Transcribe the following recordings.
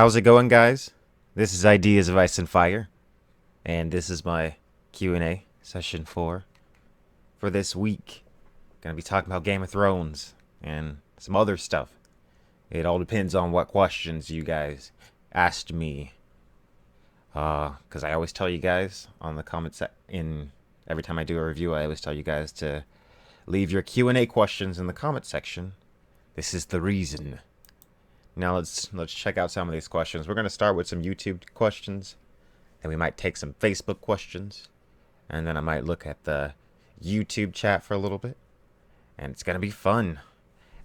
How's it going, guys? This is Ideas of Ice and Fire, and this is my Q&A session 4 for this week. Gonna be talking about Game of Thrones and some other stuff. It all depends on what questions you guys asked me. Because I always tell you guys on the comments in every time I do a review, I always tell you guys to leave your Q&A questions in the comment section. This is the reason. Now let's check out some of these questions. We're going to start with some YouTube questions. Then we might take some Facebook questions. And then I might look at the YouTube chat for a little bit. And it's going to be fun.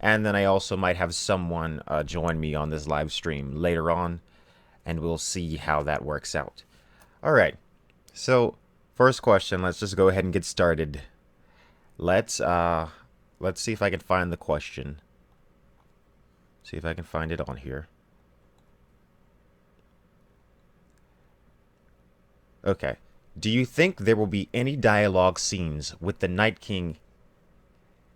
And then I also might have someone join me on this live stream later on. And we'll see how that works out. Alright. So, first question. Let's just go ahead and get started. Let's see if I can find the question. See if I can find it on here. Okay. Do you think there will be any dialogue scenes with the Night King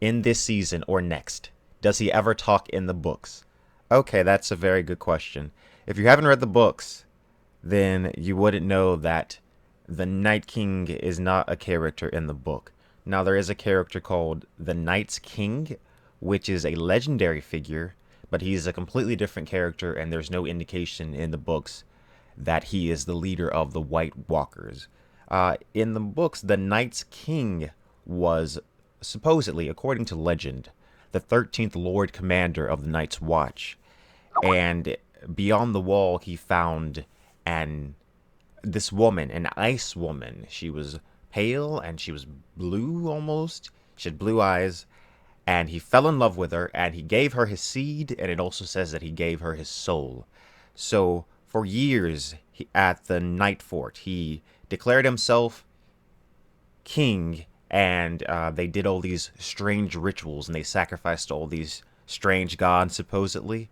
in this season or next? Does he ever talk in the books? Okay, that's a very good question. If you haven't read the books, then you wouldn't know that the Night King is not a character in the book. Now, there is a character called the Night's King, which is a legendary figure, but he's a completely different character, and there's no indication in the books that he is the leader of the White Walkers. In the books, the Night's King was supposedly, according to legend, the 13th Lord Commander of the Night's Watch. And beyond the wall, he found this woman, an ice woman. She was pale, and she was blue almost. She had blue eyes. And he fell in love with her, and he gave her his seed, and it also says that he gave her his soul. So, for years, at the Night Fort, he declared himself king, and they did all these strange rituals, and they sacrificed all these strange gods, supposedly.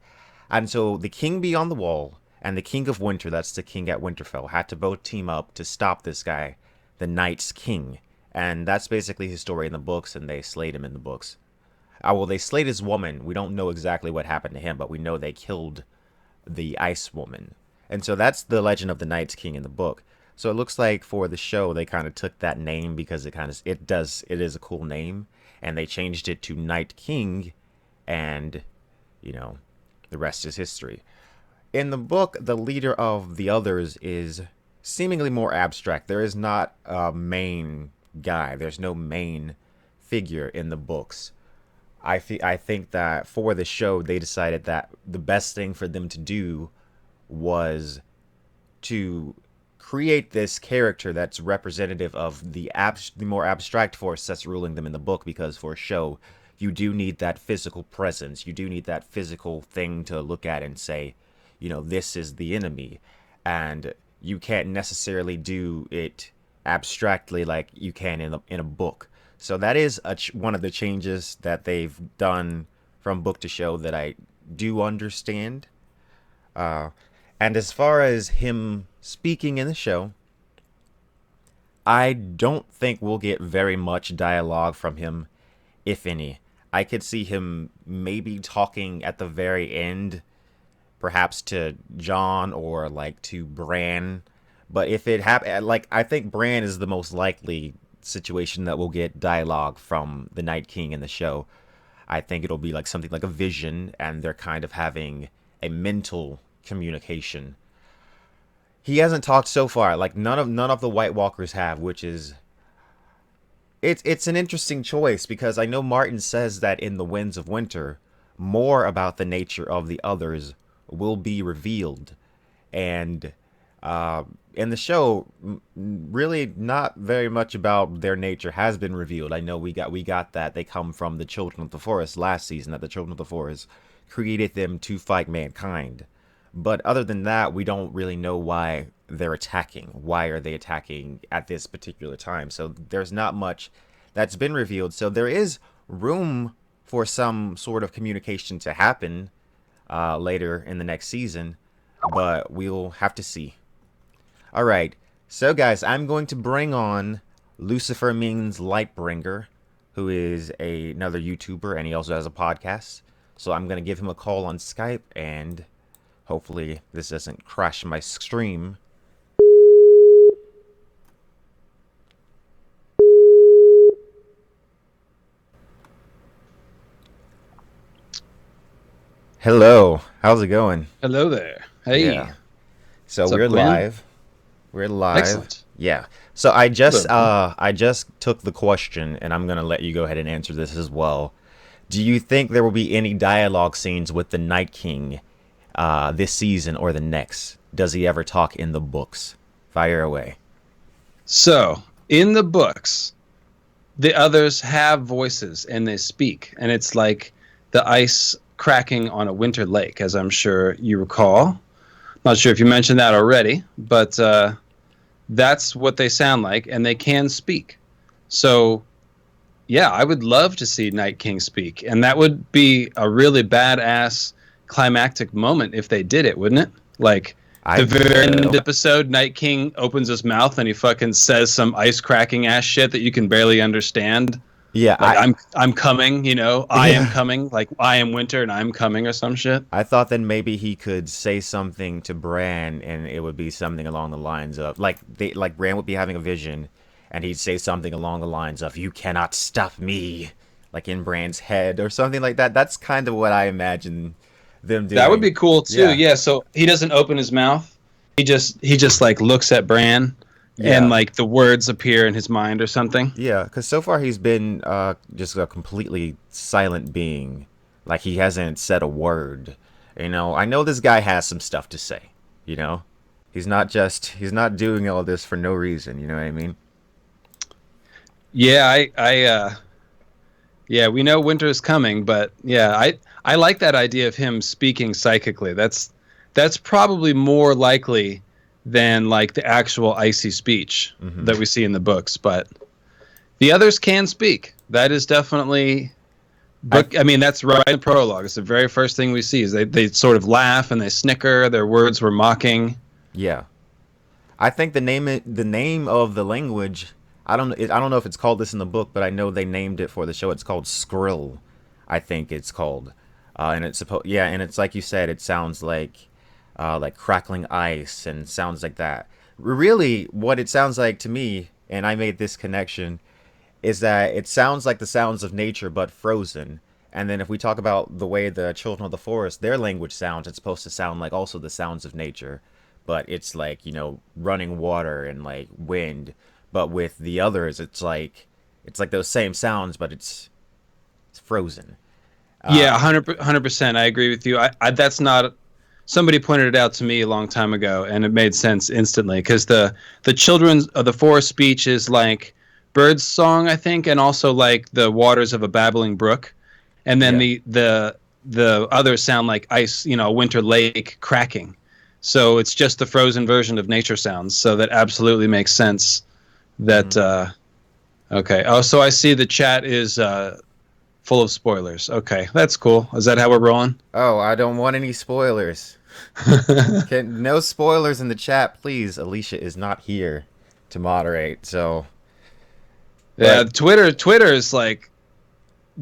And so, the king beyond the wall, and the king of winter, that's the king at Winterfell, had to both team up to stop this guy, the Night's King. And that's basically his story in the books, and they slayed him in the books. Well, they slayed his woman. We don't know exactly what happened to him, but we know they killed the Ice Woman. And so that's the legend of the Night's King in the book. So it looks like for the show, they kind of took that name because it is a cool name. And they changed it to Night King, and, the rest is history. In the book, the leader of the others is seemingly more abstract. There is not a main guy. There's no main figure in the books. I think that for the show, they decided that the best thing for them to do was to create this character that's representative of the more abstract force that's ruling them in the book, because for a show, you do need that physical presence. You do need that physical thing to look at and say, this is the enemy. And you can't necessarily do it abstractly like you can in a book. So that is one of the changes that they've done from book to show that I do understand. And as far as him speaking in the show, I don't think we'll get very much dialogue from him, if any. I could see him maybe talking at the very end, perhaps to Jon or to Bran. But if it happens, I think Bran is the most likely situation that will get dialogue from the Night King in the show. I think it'll be something like a vision, and they're kind of having a mental communication. He hasn't talked so far. None of the White Walkers have, which is it's an interesting choice, because I know Martin says that in the Winds of Winter, more about the nature of the others will be revealed, and in the show, really not very much about their nature has been revealed. I know we got that they come from the Children of the Forest last season, that the Children of the Forest created them to fight mankind. But other than that, we don't really know why they're attacking. Why are they attacking at this particular time? So there's not much that's been revealed. So there is room for some sort of communication to happen later in the next season, but we'll have to see. Alright, so guys, I'm going to bring on Lucifer Means Lightbringer, who is another YouTuber, and he also has a podcast. So I'm going to give him a call on Skype, and Hopefully this doesn't crash my stream. Hello, how's it going? Hello there. Hey, Yeah. So what's up, we're Glenn? live. We're live. Excellent. Yeah. So Hello, Glenn. I just took the question and I'm gonna let you go ahead and answer this as well. Do you think there will be any dialogue scenes with the Night King this season or the next? Does he ever talk in the books? Fire away. So, in the books, the others have voices and they speak, and it's like the ice cracking on a winter lake, as I'm sure you recall. Not sure if you mentioned that already, but that's what they sound like, and they can speak. So, yeah, I would love to see Night King speak, and that would be a really badass climactic moment if they did it, wouldn't it? Like I the think very end so. episode, Night King opens his mouth and he fucking says some ice cracking ass shit that you can barely understand. Yeah, Like I'm coming, I am yeah. coming, like I am winter and I'm coming or some shit. I thought then maybe he could say something to Bran, and it would be something along the lines of like Bran would be having a vision, and he'd say something along the lines of "You cannot stop me," like in Bran's head or something like that. That's kind of what I imagine them That would doing. be cool too. Yeah, Yeah, so he doesn't open his mouth. He just like looks at Bran and yeah, like the words appear in his mind or something. yeah. Because so far he's been just a completely silent being, like he hasn't said a word. I know this guy has some stuff to say. You know, he's not doing all this for no reason. You know what I mean? Yeah, yeah, we know winter is coming, but yeah, I like that idea of him speaking psychically. That's probably more likely than like the actual icy speech Hmm. that we see in the books, but the others can speak. That is definitely I book. I mean, that's right in the prologue. It's the very first thing we see is they sort of laugh and they snicker. Their words were mocking. Yeah, I think the name of the language. I don't know if it's called this in the book, but I know they named it for the show. It's called Skrill, I think it's called, and it's supposed yeah, and it's like you said, it sounds like crackling ice and sounds like that. Really, what it sounds like to me, and I made this connection, is that it sounds like the sounds of nature but frozen. And then if we talk about the way the children of the forest, their language sounds, it's supposed to sound like also the sounds of nature, but it's like, running water and like wind. But with the others, it's like those same sounds, but it's frozen. Yeah, Uh 100%. I agree with you. That's not somebody pointed it out to me a long time ago, and it made sense instantly because the children's of the forest speech is like birds song, I think, and also like the waters of a babbling brook, and then yeah. the others sound like ice, a winter lake cracking. So it's just the frozen version of nature sounds. So that absolutely makes sense. That Hmm. okay. Oh, so I see the chat is full of spoilers. Okay, that's cool. Is that how we're rolling? Oh, I don't want any spoilers. No spoilers in the chat, please. Alicia is not here to moderate, so Yeah, but Twitter is like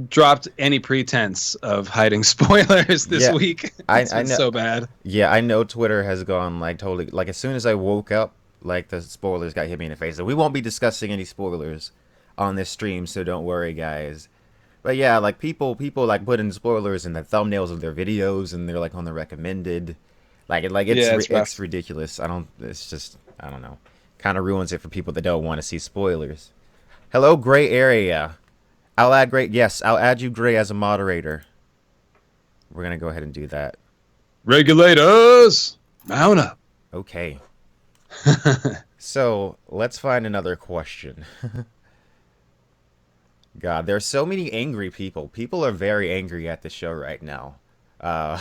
dropped any pretense of hiding spoilers this yeah, week. I It's I been know. so bad. Yeah, I know Twitter has gone like totally like as soon as I woke up, like the spoilers got hit me in the face. So we won't be discussing any spoilers on this stream, so don't worry, guys. But yeah, like people like put in spoilers in the thumbnails of their videos, and they're like on the recommended. Yeah, it's It's rough. ridiculous. I don't. It's just I don't know. Kind of ruins it for people that don't want to see spoilers. Hello, Gray Area. I'll add Gray. Yes, I'll add you, Gray, as a moderator. We're gonna go ahead and do that. Regulators, mount up. Okay. So let's find another question. God, there are so many angry people. People are very angry at the show right now. Uh,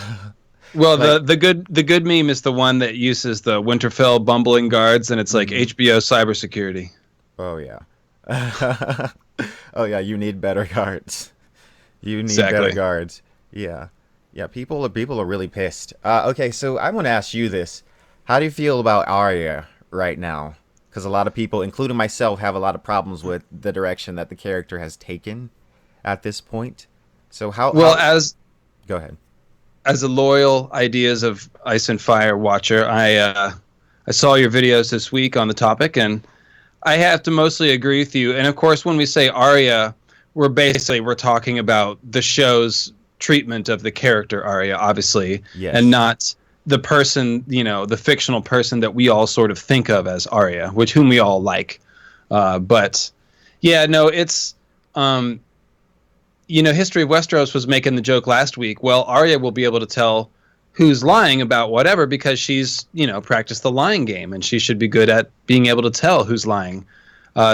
Well, the like, the good the good meme is the one that uses the Winterfell bumbling guards, and it's like mm-hmm. HBO cybersecurity. Oh yeah. Oh yeah, you need better guards. You need better Exactly. guards. Yeah. Yeah, people are really pissed. Okay, so I want to ask you this. How do you feel about Arya right now? Because a lot of people, including myself, have a lot of problems with the direction that the character has taken at this point. So Well, how as go ahead. as a loyal Ideas of Ice and Fire watcher, I saw your videos this week on the topic, and I have to mostly agree with you. And of course, when we say Arya, we're talking about the show's treatment of the character Arya, obviously, and Yes. not the person, the fictional person that we all sort of think of as Arya, whom we all like. But yeah, no, it's History of Westeros was making the joke last week. Well, Arya will be able to tell who's lying about whatever because she's, practiced the lying game, and she should be good at being able to tell who's lying.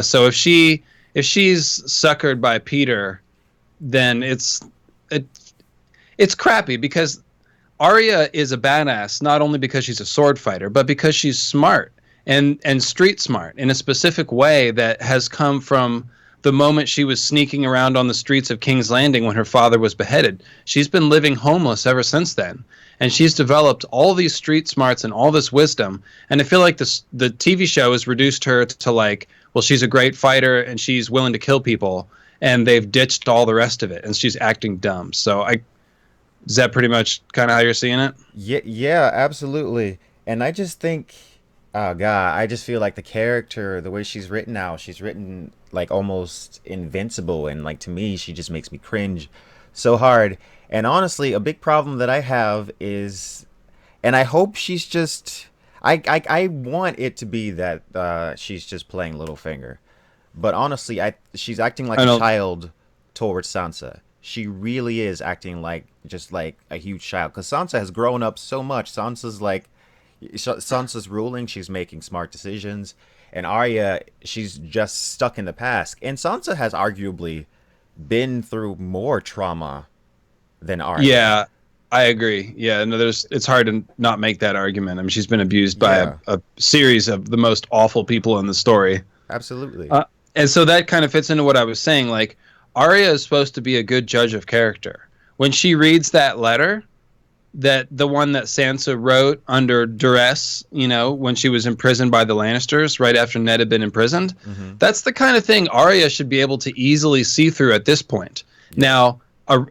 So if she's suckered by Peter, then it, it's crappy because Arya is a badass not only because she's a sword fighter, but because she's smart and street smart in a specific way that has come from the moment she was sneaking around on the streets of King's Landing when her father was beheaded. She's been living homeless ever since then. And she's developed all these street smarts and all this wisdom. And I feel like the TV show has reduced her to like, well, she's a great fighter and she's willing to kill people. And they've ditched all the rest of it. And she's acting dumb. So is that pretty much kind of how you're seeing it? Yeah, yeah, absolutely. And I just think, oh God, I just feel like the character, the way she's written now, she's written like almost invincible, and like to me, she just makes me cringe so hard. And honestly, a big problem that I have is, and I hope she's just, I want it to be that she's just playing Littlefinger, but honestly, she's acting like I a don't. child towards Sansa. She really is acting like just like a huge child because Sansa has grown up so much. Sansa's ruling. She's making smart decisions, and Arya, she's just stuck in the past. And Sansa has arguably been through more trauma than Arya. Yeah, I agree. Yeah, no, it's hard to not make that argument. I mean, she's been abused by Yeah, a series of the most awful people in the story. absolutely. And so that kind of fits into what I was saying. Like, Arya is supposed to be a good judge of character. When she reads that letter, that the one that Sansa wrote under duress, when she was imprisoned by the Lannisters right after Ned had been imprisoned, Hmm. that's the kind of thing Arya should be able to easily see through at this point. Yes. Now,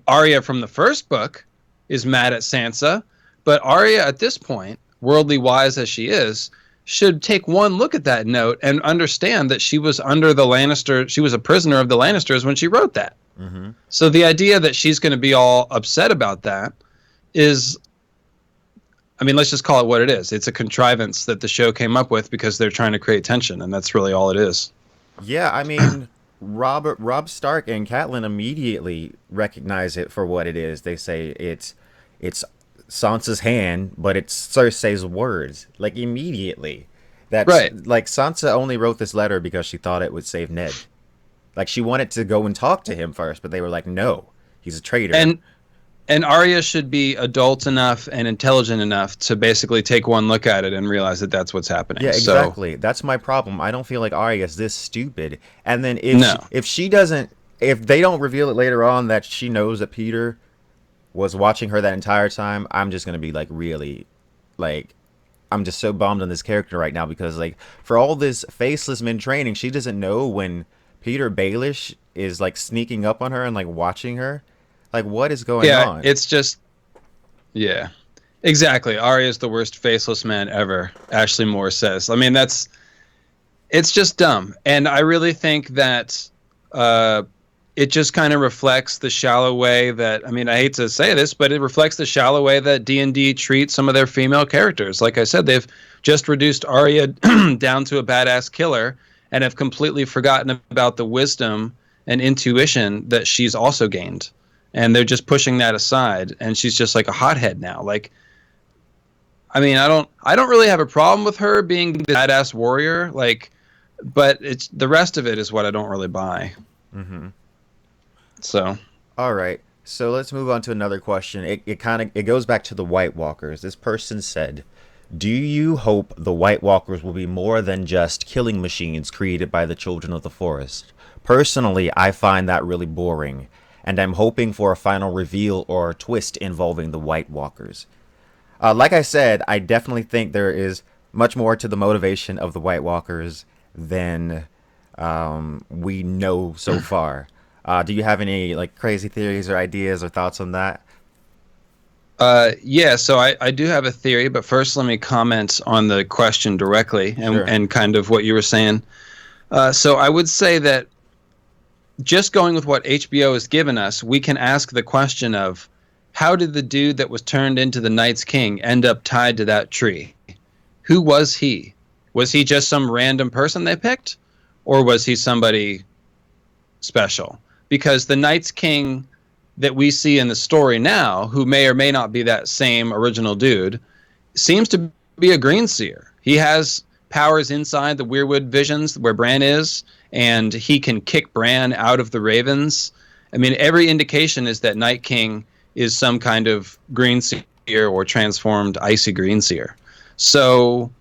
Arya from the first book is mad at Sansa, but Arya at this point, worldly wise as she is, should take one look at that note and understand that she was under the Lannister, she was a prisoner of the Lannisters when she wrote that. Hmm. So the idea that she's going to be all upset about that is, I mean, let's just call it what it is. It's a contrivance that the show came up with because they're trying to create tension, and that's really all it is. Yeah, I mean, Rob Stark and Catelyn immediately recognize it for what it is. They say it's Sansa's hand, but it's Cersei's words. Like immediately. That's Right. like Sansa only wrote this letter because she thought it would save Ned. Like she wanted to go and talk to him first, but they were like, "No, he's a traitor." And and Arya should be adult enough and intelligent enough to basically take one look at it and realize that that's what's Yeah, happening. So, exactly. That's my problem. I don't feel like Arya is this stupid. And then no. if she doesn't, if they don't reveal it later on that she knows that Peter was watching her that entire time, I'm just gonna be like really, like, I'm just so bummed on this character right now because like for all this faceless men training, she doesn't know when Peter Baelish is like sneaking up on her and like watching her. Like what is going Yeah, on? it's just, yeah. Exactly. Arya is the worst faceless man ever, Ashley Moore says. I mean, it's just dumb. And I really think that uh, it just kind of reflects the shallow way that, I mean, I hate to say this, but it reflects the shallow way that D&D treats some of their female characters. Like I said, they've just reduced Arya down to a badass killer and have completely forgotten about the wisdom and intuition that she's also gained. And they're just pushing that aside, and she's just like a hothead now. Like, I mean, I don't really have a problem with her being the badass warrior, like, but it's the rest of it is what I don't really buy. Mm-hmm. So, All right. So let's move on to another question. It kind of it goes back to the White Walkers. This person said, "Do you hope the White Walkers will be more than just killing machines created by the children of the forest? Personally, I find that really boring, and I'm hoping for a final reveal or twist involving the White Walkers." Like I said, I definitely think there is much more to the motivation of the White Walkers than we know so far. Do you have any like crazy theories or ideas or thoughts on that? Yeah, so I do have a theory, but first let me comment on the question directly Sure. and kind of what you were saying. So I would say that just going with what HBO has given us, we can ask the question of how did the dude that was turned into the Night's King end up tied to that tree? Who was he? Was he just some random person they picked? Or was he somebody special? Because the Night's King that we see in the story now, who may or may not be that same original dude, seems to be a greenseer. He has powers inside the Weirwood visions where Bran is, and he can kick Bran out of the Ravens. I mean, every indication is that Night King is some kind of greenseer or transformed icy greenseer. So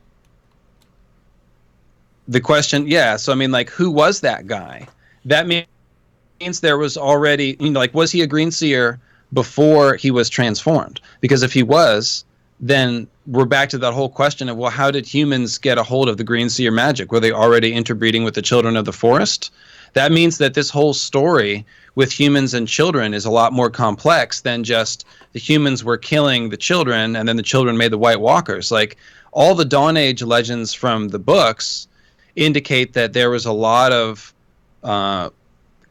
the question, yeah, so I mean, like, who was that guy? That means there was already, like, was he a greenseer before he was transformed? Because if he was, then we're back to that whole question of, well, how did humans get a hold of the greenseer magic? Were they already interbreeding with the children of the forest? That means that this whole story with humans and children is a lot more complex than just the humans were killing the children and then the children made the White Walkers. Like, all the Dawn Age legends from the books indicate that there was a lot of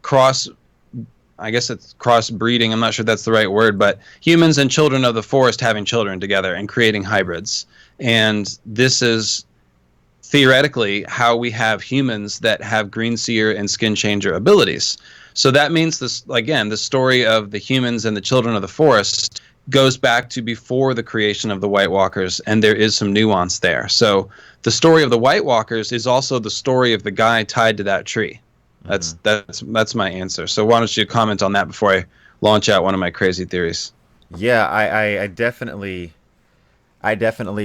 cross, I guess it's crossbreeding, I'm not sure that's the right word, but humans and children of the forest having children together and creating hybrids. And this is theoretically how we have humans that have greenseer and skin changer abilities. So that means this, again, the story of the humans and the children of the forest goes back to before the creation of the White Walkers, and there is some nuance there. So the story of the White Walkers is also the story of the guy tied to that tree. That's my answer. So why don't you comment on that before I launch out one of my crazy theories? Yeah, I definitely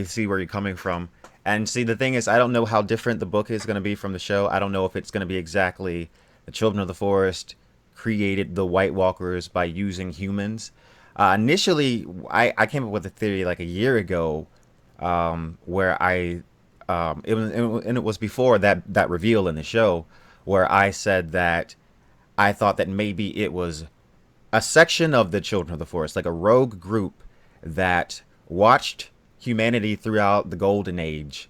see where you're coming from. And see, the thing is, I don't know how different the book is going to be from the show. I don't know if it's going to be exactly the Children of the Forest created the White Walkers by using humans. Initially, I came up with a theory like a year ago, where it was before that reveal in the show, where I said that I thought that maybe it was a section of the Children of the Forest, like a rogue group that watched humanity throughout the Golden Age,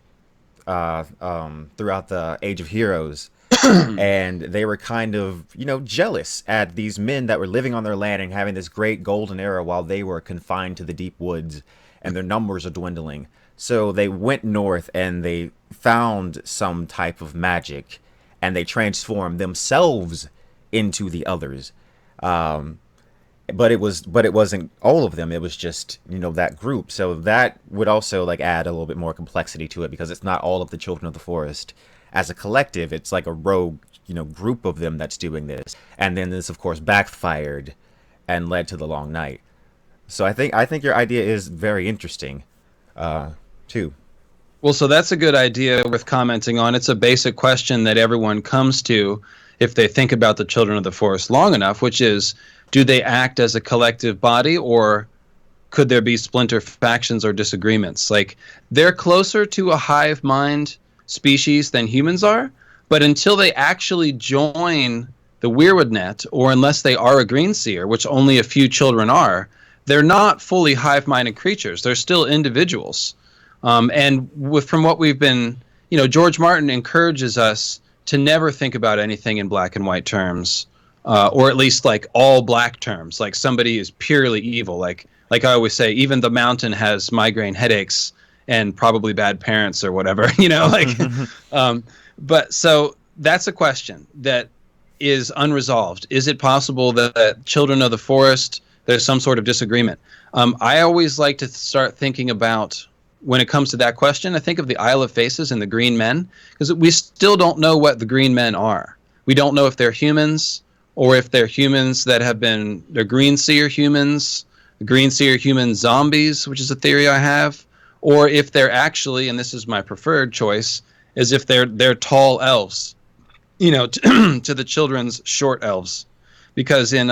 throughout the Age of Heroes, and they were kind of, jealous at these men that were living on their land and having this great golden era while they were confined to the deep woods and their numbers are dwindling. So they went north and they found some type of magic and they transformed themselves into the others. But it wasn't all of them. It was just, that group. So that would also like add a little bit more complexity to it because it's not all of the Children of the Forest as a collective. It's like a rogue, group of them that's doing this. And then this, of course, backfired and led to the Long Night. So I think your idea is very interesting, too. Well, so that's a good idea worth commenting on. It's a basic question that everyone comes to if they think about the Children of the Forest long enough, which is, do they act as a collective body, or could there be splinter factions or disagreements? Like, they're closer to a hive mind species than humans are, but until they actually join the Weirwood net, or unless they are a greenseer, which only a few children are, they're not fully hive-minded creatures. They're still individuals. From what we've been, George Martin encourages us to never think about anything in black and white terms, or at least like all black terms, like somebody is purely evil. Like I always say, even the mountain has migraine headaches and probably bad parents or whatever, but so that's a question that is unresolved. Is it possible that Children of the Forest, there's some sort of disagreement? I always like to start thinking about, when it comes to that question, I think of the Isle of Faces and the Green Men, because we still don't know what the Green Men are. We don't know if they're humans or if they're humans that they're greenseer humans, greenseer human zombies, which is a theory I have, or if they're actually, and this is my preferred choice, is if they're tall elves, to the children's short elves, because in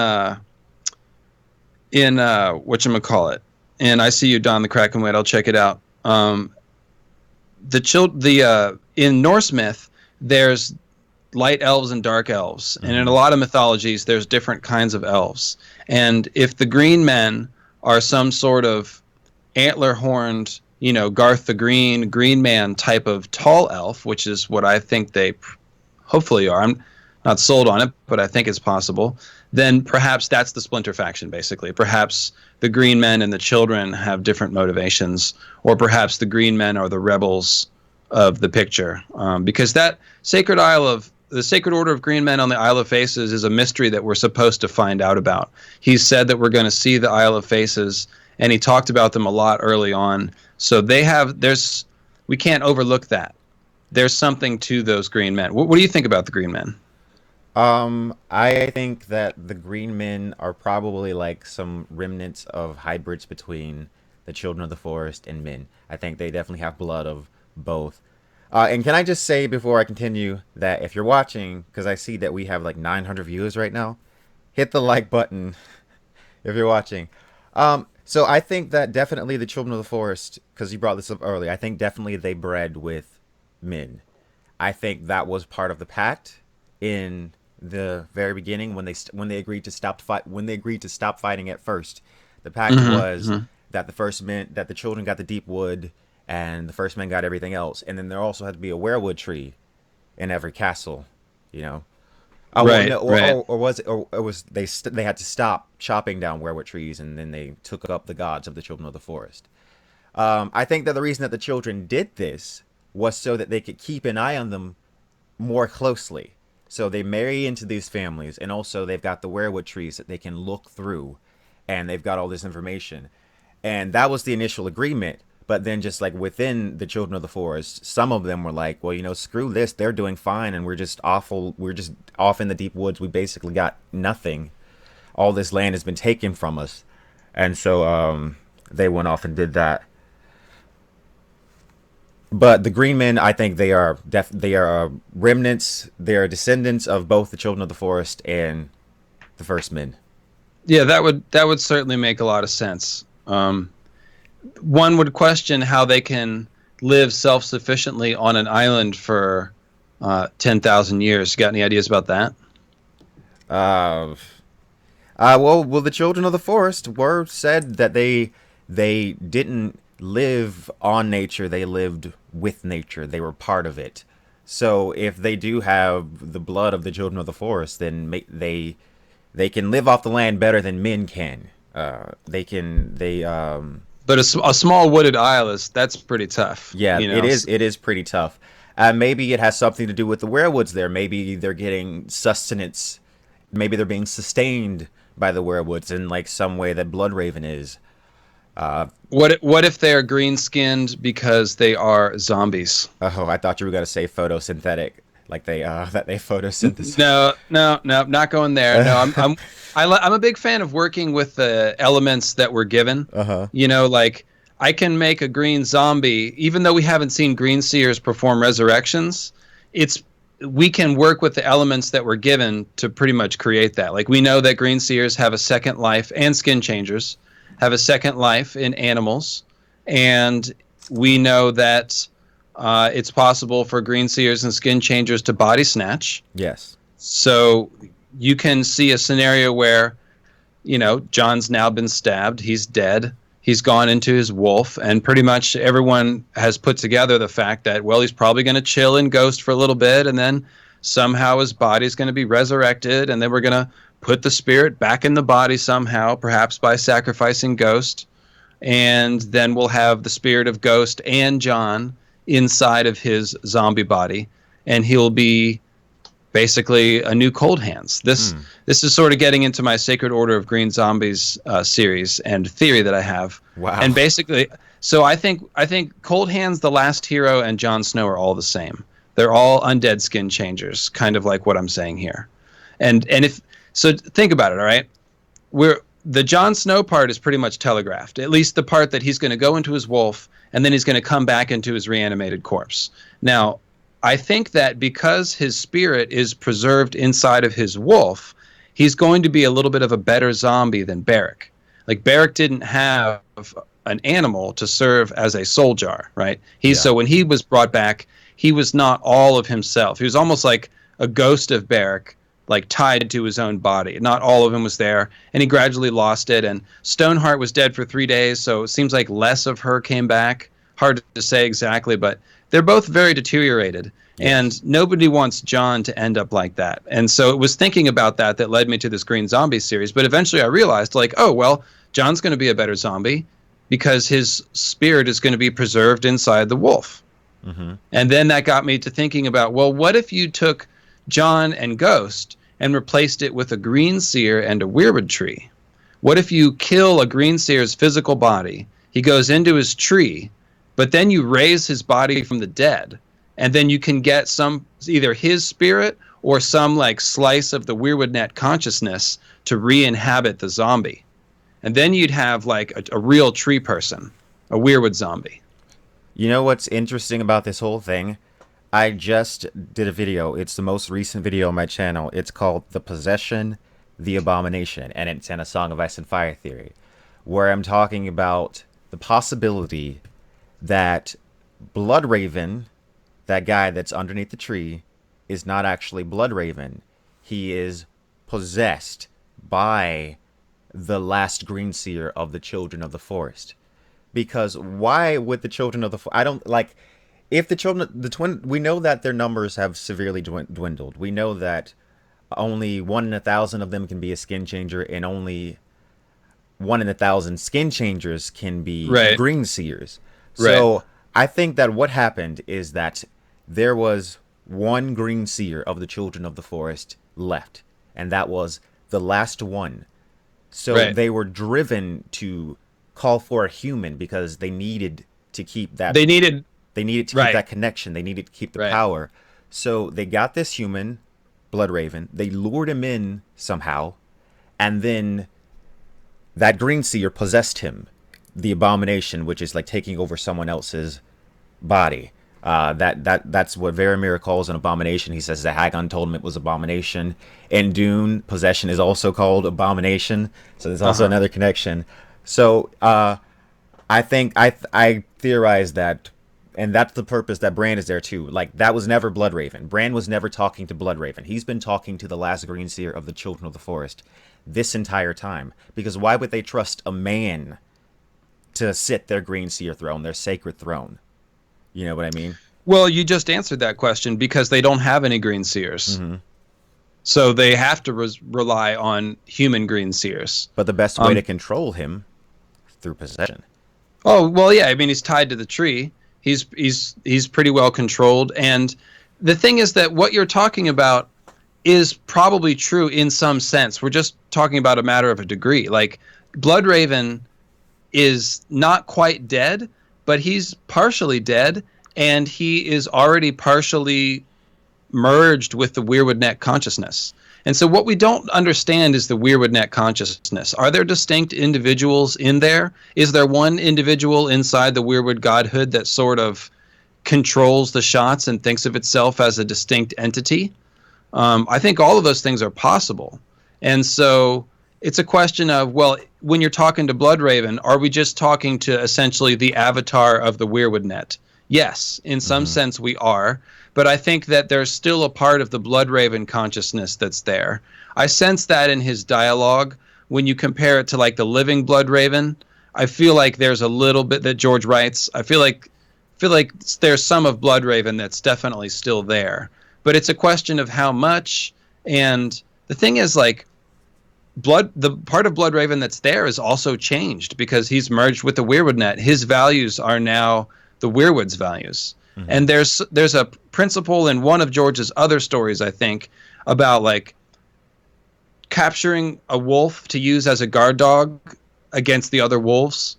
whatchamacallit, and I see you, Don the Kraken Wait, I'll check it out. In Norse myth, there's light elves and dark elves, and in a lot of mythologies, there's different kinds of elves. And if the green men are some sort of antler-horned, Garth the Green Man type of tall elf, which is what I think they hopefully are. I'm not sold on it, but I think it's possible. Then perhaps that's the splinter faction, basically. Perhaps the Green Men and the Children have different motivations, or perhaps the Green Men are the rebels of the picture. Because that the Sacred Order of Green Men on the Isle of Faces is a mystery that we're supposed to find out about. He said that we're going to see the Isle of Faces, and he talked about them a lot early on. So we can't overlook that. There's something to those Green Men. What do you think about the Green Men? I think that the green men are probably like some remnants of hybrids between the children of the forest and men. I think they definitely have blood of both. And can I just say before I continue that if you're watching, because I see that we have like 900 viewers right now, hit the like button if you're watching. So I think that definitely the children of the forest, because you brought this up earlier, I think definitely they bred with men. I think that was part of the pact in the very beginning when they agreed to stop fighting at first. The pact was that the first men that the children got the deep wood and the first men got everything else, and then there also had to be a werewood tree in every castle, you know. Right, Or was it, or was they had to stop chopping down werewood trees, and then they took up the gods of the children of the forest. I think that the reason that the children did this was so that they could keep an eye on them more closely. So they marry into these families, and also they've got the werewood trees that they can look through, and they've got all this information. And that was the initial agreement. But then just like within the children of the forest, some of them were like, well, screw this. They're doing fine, and we're just awful. We're just off in the deep woods. We basically got nothing. All this land has been taken from us. And so they went off and did that. But the green men, I think they are remnants. They are descendants of both the children of the forest and the first men. Yeah, that would certainly make a lot of sense. One would question how they can live self-sufficiently on an island for 10,000 years. You got any ideas about that? Well, the children of the forest were said that they didn't live on nature. They lived with nature. They were part of it. So if they do have the blood of the children of the forest, then they can live off the land better than men can. But a small wooded isle that's pretty tough. Yeah, it is. It is pretty tough. Maybe it has something to do with the werewoods there. Maybe they're getting sustenance. Maybe they're being sustained by the werewoods in like some way that Bloodraven is. What if they're green skinned because they are zombies? Oh, I thought you were gonna say photosynthetic, like they photosynthesize. No, not going there. No, I'm a big fan of working with the elements that we're given. Like I can make a green zombie, even though we haven't seen greenseers perform resurrections. We can work with the elements that we're given to pretty much create that. Like we know that greenseers have a second life, and skin changers have a second life in animals, and we know that it's possible for greenseers and skin changers to body snatch. Yes. So you can see a scenario where, John's now been stabbed. He's dead. He's gone into his wolf, and pretty much everyone has put together the fact that, well, he's probably going to chill in Ghost for a little bit, and then somehow his body's going to be resurrected, and then we're going to put the spirit back in the body somehow, perhaps by sacrificing Ghost, and then we'll have the spirit of Ghost and John inside of his zombie body, and he'll be basically a new Cold Hands. This is sort of getting into my Sacred Order of Green Zombies series and theory that I have. Wow. And basically, so I think Cold Hands, the Last Hero, and Jon Snow are all the same. They're all undead skin changers, kind of like what I'm saying here. And if so, think about it. All right, the Jon Snow part is pretty much telegraphed. At least the part that he's going to go into his wolf and then he's going to come back into his reanimated corpse. Now, I think that because his spirit is preserved inside of his wolf, he's going to be a little bit of a better zombie than Beric. Like Beric didn't have an animal to serve as a soul jar, right? So when he was brought back, he was not all of himself. He was almost like a ghost of Beric, like tied to his own body. Not all of him was there, and he gradually lost it. And Stoneheart was dead for 3 days, so it seems like less of her came back. Hard to say exactly, but they're both very deteriorated. Yes. And nobody wants Jon to end up like that. And so it was thinking about that that led me to this Green Zombie series. But eventually I realized, like, oh, well, Jon's going to be a better zombie because his spirit is going to be preserved inside the wolf. Mm-hmm. And then that got me to thinking about, well, what if you took Jon and Ghost and replaced it with a greenseer and a weirwood tree? What if you kill a greenseer's physical body? He goes into his tree, but then you raise his body from the dead, and then you can get some either his spirit or some like slice of the weirwood net consciousness to re-inhabit the zombie. And then you'd have like a real tree person, a weirwood zombie. You know what's interesting about this whole thing? I just did a video. It's the most recent video on my channel. It's called The Possession, the Abomination, and it's in A Song of Ice and Fire theory, where I'm talking about the possibility that Bloodraven, that guy that's underneath the tree, is not actually Bloodraven. He is possessed by the last greenseer of the Children of the Forest. Because why would the Children of the I don't like if the children the twin we know that their numbers have severely dwindled. We know that only 1 in 1,000 of them can be a skin changer, and only 1 in 1,000 skin changers can be green seers. So Right. I think that what happened is that there was one green seer of the Children of the Forest left, and that was the last one. So Right. they were driven to call for a human because they needed to keep that They needed keep right. that connection. They needed to keep the Right. power. So they got this human, Bloodraven. They lured him in somehow, and then that green seer possessed him, the abomination, which is like taking over someone else's body. That's what Varamir calls an abomination. He says that Hagon told him it was abomination. In Dune, possession is also called abomination. So there's also another connection. So I think I theorize that, and that's the purpose that Bran is there too. Like, that was never Bloodraven. Bran was never talking to Bloodraven. He's been talking to the last greenseer of the Children of the Forest this entire time. Because why would they trust a man to sit their greenseer throne, their sacred throne? You know what I mean? Well, you just answered that question because they don't have any green seers. Mm-hmm. So they have to rely on human green seers. But the best way to control him through possession. Oh, well, yeah. I mean, he's tied to the tree. He's pretty well controlled. And the thing is that what you're talking about is probably true in some sense. We're just talking about a matter of a degree. Like, Bloodraven is not quite dead, but he's partially dead, and he is already partially merged with the weirwood net consciousness. And so what we don't understand is the weirwood net consciousness. Are there distinct individuals in there? Is there one individual inside the weirwood godhood that sort of controls the shots and thinks of itself as a distinct entity? I think all of those things are possible. And so it's a question of, well, when you're talking to Bloodraven, are we just talking to essentially the avatar of the weirwood net? Yes, in some sense we are. But I think that there's still a part of the Bloodraven consciousness that's there. I sense that in his dialogue. When you compare it to like the living Bloodraven, I feel like there's a little bit that George writes. I feel like there's some of Bloodraven that's definitely still there. But it's a question of how much. And the thing is, like, the part of Bloodraven that's there is also changed because he's merged with the weirwood net. His values are now the weirwood's values. And there's a principle in one of George's other stories, I think, about like capturing a wolf to use as a guard dog against the other wolves.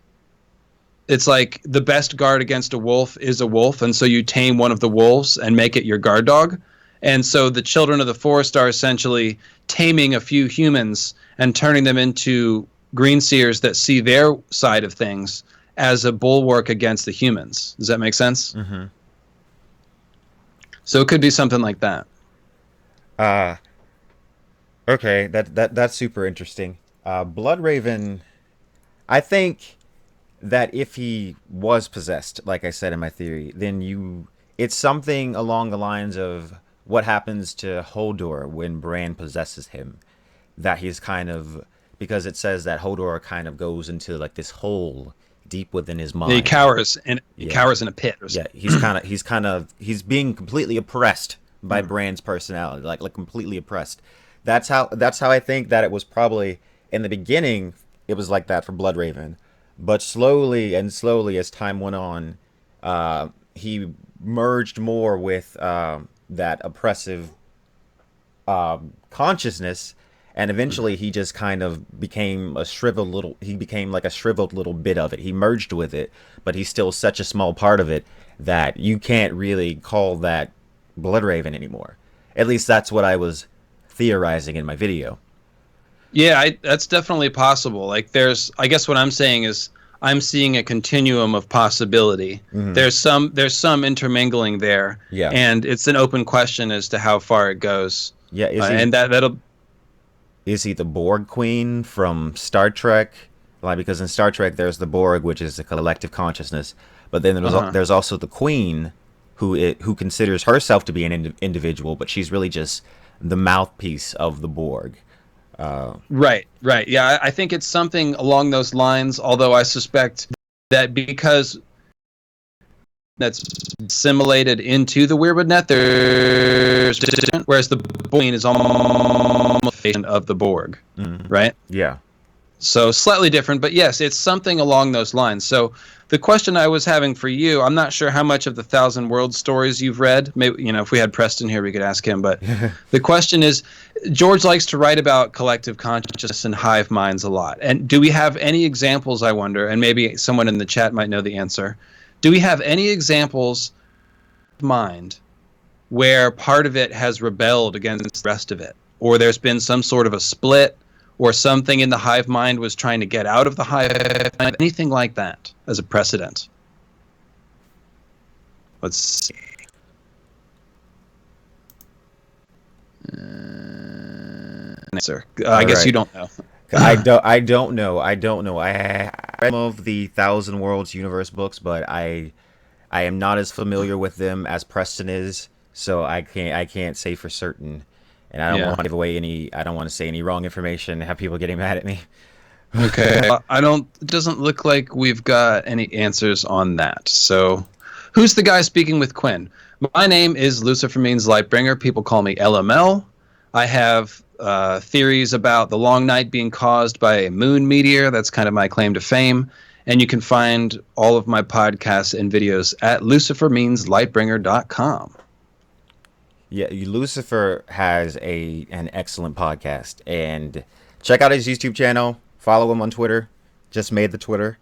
It's like the best guard against a wolf is a wolf, and so you tame one of the wolves and make it your guard dog. And so the Children of the Forest are essentially taming a few humans and turning them into greenseers that see their side of things as a bulwark against the humans. Does that make sense? Mm-hmm. So it could be something like that. Okay, that's super interesting. Bloodraven, I think that if he was possessed, like I said in my theory, then it's something along the lines of what happens to Hodor when Bran possesses him. That he's kind of, because it says that Hodor kind of goes into like this hole deep within his He mind. cowers and he Yeah, cowers in a pit or yeah. something. He's being completely oppressed by Bran's personality, like completely oppressed. That's how I think that it was probably in the beginning. It was like that for Bloodraven, but slowly and slowly as time went on, he merged more with that oppressive consciousness, and eventually he just kind of became a shriveled little. He became like a shriveled little bit of it. He merged with it, but he's still such a small part of it that you can't really call that Bloodraven anymore. At least that's what I was theorizing in my video. Yeah, that's definitely possible. Like, I guess what I'm saying is, I'm seeing a continuum of possibility. Hmm. There's some intermingling there, Yeah, and it's an open question as to how far it goes. yeah. And that'll Is he the Borg Queen from Star Trek? Like, because in Star Trek there's the Borg, which is a collective consciousness, but then uh-huh. there's also the Queen, who considers herself to be an individual, but she's really just the mouthpiece of the Borg. Right, right. Yeah, I think it's something along those lines, although I suspect that because that's assimilated into the Weirwood net, there's whereas the Queen is almost of the Borg, Mhm. right? Yeah. So slightly different, but yes, it's something along those lines. So the question I was having for you, I'm not sure how much of the Thousand Worlds stories you've read. Maybe, if we had Preston here, we could ask him. But the question is, George likes to write about collective consciousness and hive minds a lot. And do we have any examples, I wonder, and maybe someone in the chat might know the answer. Do we have any examples of mind where part of it has rebelled against the rest of it? Or there's been some sort of a split, or something in the hive mind was trying to get out of the hive mind, anything like that as a precedent? Let's see. Answer. I All guess you right. don't know. I don't know. I read some of the Thousand Worlds universe books, but I am not as familiar with them as Preston is, so I can't say for certain, and I don't want Yeah. to give away any. I don't want to say any wrong information and have people getting mad at me. Okay. I don't. It doesn't look like we've got any answers on that. So, who's the guy speaking with Quinn? My name is Lucifer Means Lightbringer. People call me LML. I have theories about the long night being caused by a moon meteor. That's kind of my claim to fame. And you can find all of my podcasts and videos at lucifermeanslightbringer.com. Yeah, Lucifer has an excellent podcast, and check out his YouTube channel. Follow him on Twitter. Just made the Twitter,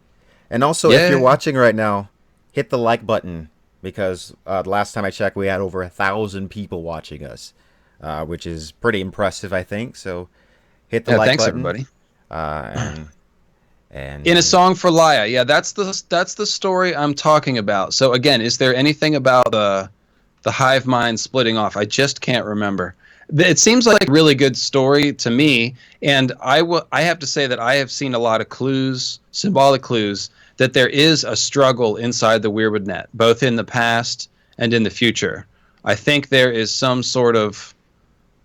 and also if you're Yeah. watching right now, hit the like button because the last time I checked, we had over 1,000 people watching us, which is pretty impressive, I think. So hit the Yeah. like Thanks, button, everybody. uh, and In a and song for Laya. Yeah, that's the story I'm talking about. So again, is there anything about the hive mind splitting off? I just can't remember. It seems like a really good story to me, and I have to say that I have seen a lot of clues, symbolic clues, that there is a struggle inside the Weirwood net, both in the past and in the future. I think there is some sort of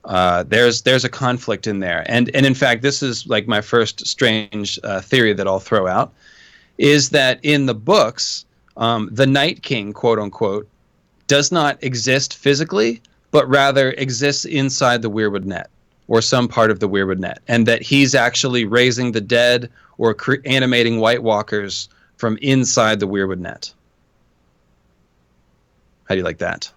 there's a conflict in there, and in fact, this is like my first strange theory that I'll throw out is that in the books, the Night King, quote unquote, does not exist physically, but rather exists inside the Weirwood net or some part of the Weirwood net, and that he's actually raising the dead or animating White Walkers from inside the Weirwood net. How do you like that?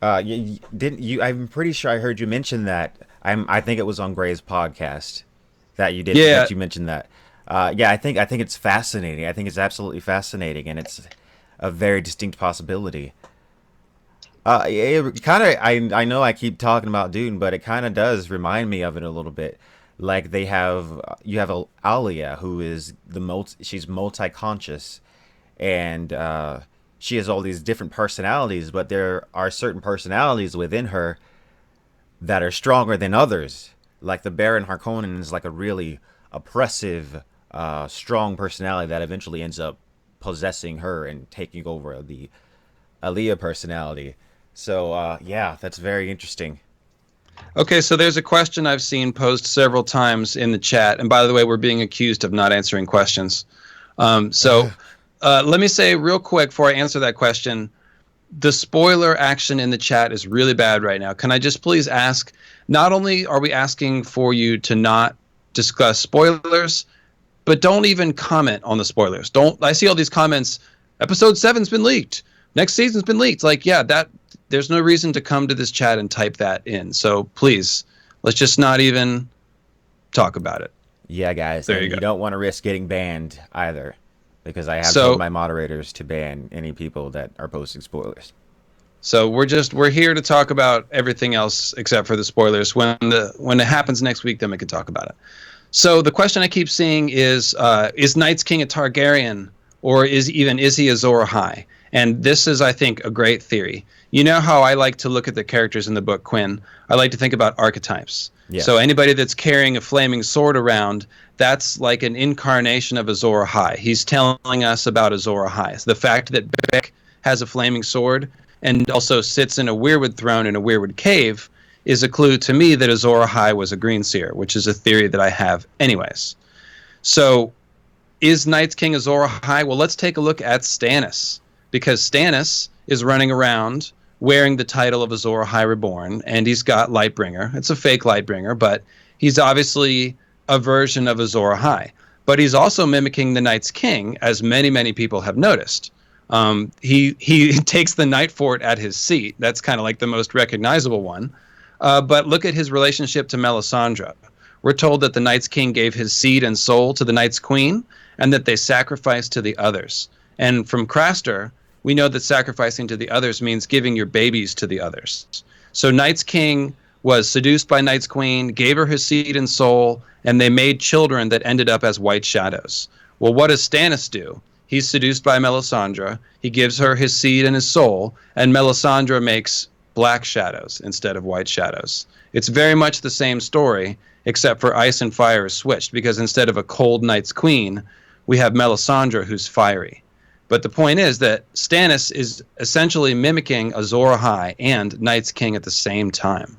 didn't you? I'm pretty sure I heard you mention that. I think it was on Gray's podcast that you did Yeah, that you mentioned that. Yeah, I think it's fascinating. I think it's absolutely fascinating, and it's a very distinct possibility. It kind of I know I keep talking about Dune, but it kind of does remind me of it a little bit. Like they have you have Alia who is she's multi-conscious, and she has all these different personalities, but there are certain personalities within her that are stronger than others. Like the Baron Harkonnen is like a really oppressive, strong personality that eventually ends up possessing her and taking over the Aaliyah personality. So yeah, that's very interesting. Okay, so there's a question I've seen posed several times in the chat, and by the way, we're being accused of not answering questions. Let me say real quick before I answer that question, the spoiler action in the chat is really bad right now. Can I just please ask, not only are we asking for you to not discuss spoilers, but don't even comment on the spoilers. Don't I see all these comments, episode 7's been leaked. Next season's been leaked. Like, yeah, that there's no reason to come to this chat and type that in. So please, let's just not even talk about it. Yeah, guys, There and you you go. don't want to risk getting banned either, because I have told So my moderators to ban any people that are posting spoilers. So we're here to talk about everything else except for the spoilers. When it happens next week, then we can talk about it. So the question I keep seeing is Night's King a Targaryen, or is he Azor Ahai? And this is, I think, a great theory. You know how I like to look at the characters in the book, Quinn? I like to think about archetypes. So Yes. anybody that's carrying a flaming sword around, that's like an incarnation of Azor Ahai. He's telling us about Azor Ahai. So the fact that Beric has a flaming sword and also sits in a weirwood throne in a weirwood cave is a clue to me that Azor Ahai was a greenseer, which is a theory that I have anyways. So is Night's King Azor Ahai? Well, let's take a look at Stannis, because Stannis is running around wearing the title of Azor Ahai Reborn, and he's got Lightbringer. It's a fake Lightbringer, but he's obviously a version of Azor Ahai. But he's also mimicking the Night's King, as many, many people have noticed. He takes the Night Fort at his seat. That's kind of like the most recognizable one. But look at his relationship to Melisandre. We're told that the Night's King gave his seed and soul to the Night's Queen, and that they sacrificed to the others. And from Craster, we know that sacrificing to the others means giving your babies to the others. So Night's King was seduced by Night's Queen, gave her his seed and soul, and they made children that ended up as white shadows. Well, what does Stannis do? He's seduced by Melisandre. He gives her his seed and his soul, and Melisandre makes black shadows instead of white shadows. It's very much the same story, except for ice and fire is switched, because instead of a cold Night's Queen, we have Melisandre who's fiery. But the point is that Stannis is essentially mimicking Azor Ahai and Night's King at the same time.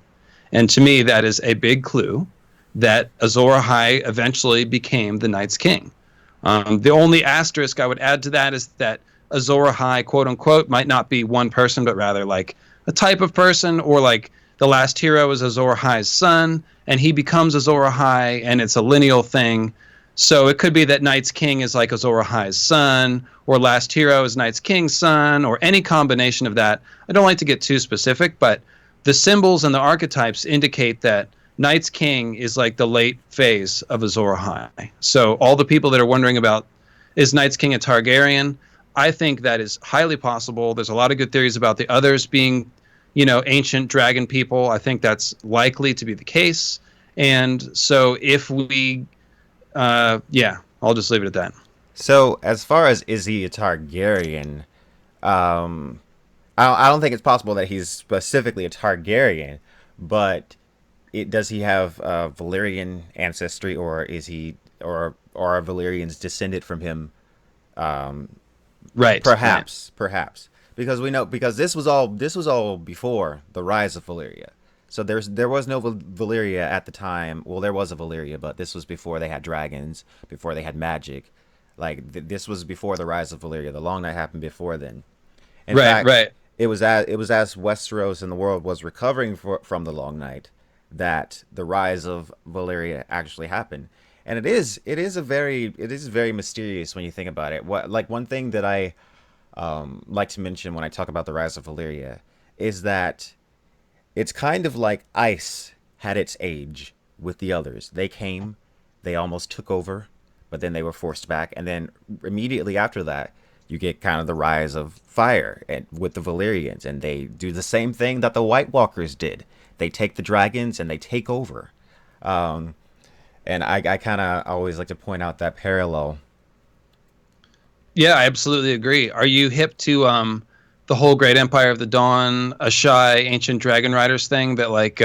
And to me, that is a big clue that Azor Ahai eventually became the Night's King. The only asterisk I would add to that is that Azor Ahai, quote unquote, might not be one person, but rather like a type of person, or like the last hero is Azor Ahai's son, and he becomes Azor Ahai, and it's a lineal thing. So it could be that Night's King is like Azor Ahai's son, or Last Hero is Night's King's son, or any combination of that. I don't like to get too specific, but the symbols and the archetypes indicate that Night's King is like the late phase of Azor Ahai. So all the people that are wondering about, is Night's King a Targaryen? I think that is highly possible. There's a lot of good theories about the others being, ancient dragon people. I think that's likely to be the case. And so if we, yeah, I'll just leave it at that. So as far as is he a Targaryen, I don't think it's possible that he's specifically a Targaryen, but does he have Valyrian ancestry, or is he, or are Valyrians descended from him? Right. Perhaps, because we know, because this was all before the rise of Valyria. So there was no Valyria at the time. Well, there was a Valyria, but this was before they had dragons, before they had magic. Like this was before the rise of Valyria. The Long Night happened before then. In Right, fact, right. it was as Westeros and the world was recovering from the Long Night that the rise of Valyria actually happened. And it is very mysterious when you think about it. What, like, one thing that I like to mention when I talk about the rise of Valyria is that it's kind of like ice had its age with the others. They came, they almost took over, but then they were forced back, and then immediately after that, you get kind of the rise of fire and with the Valyrians, and they do the same thing that the White Walkers did. They take the dragons and they take over. Um, and I kind of always like to point out that parallel. Yeah, I absolutely agree. Are you hip to the whole Great Empire of the Dawn, Ashai, Ancient Dragon Riders thing that like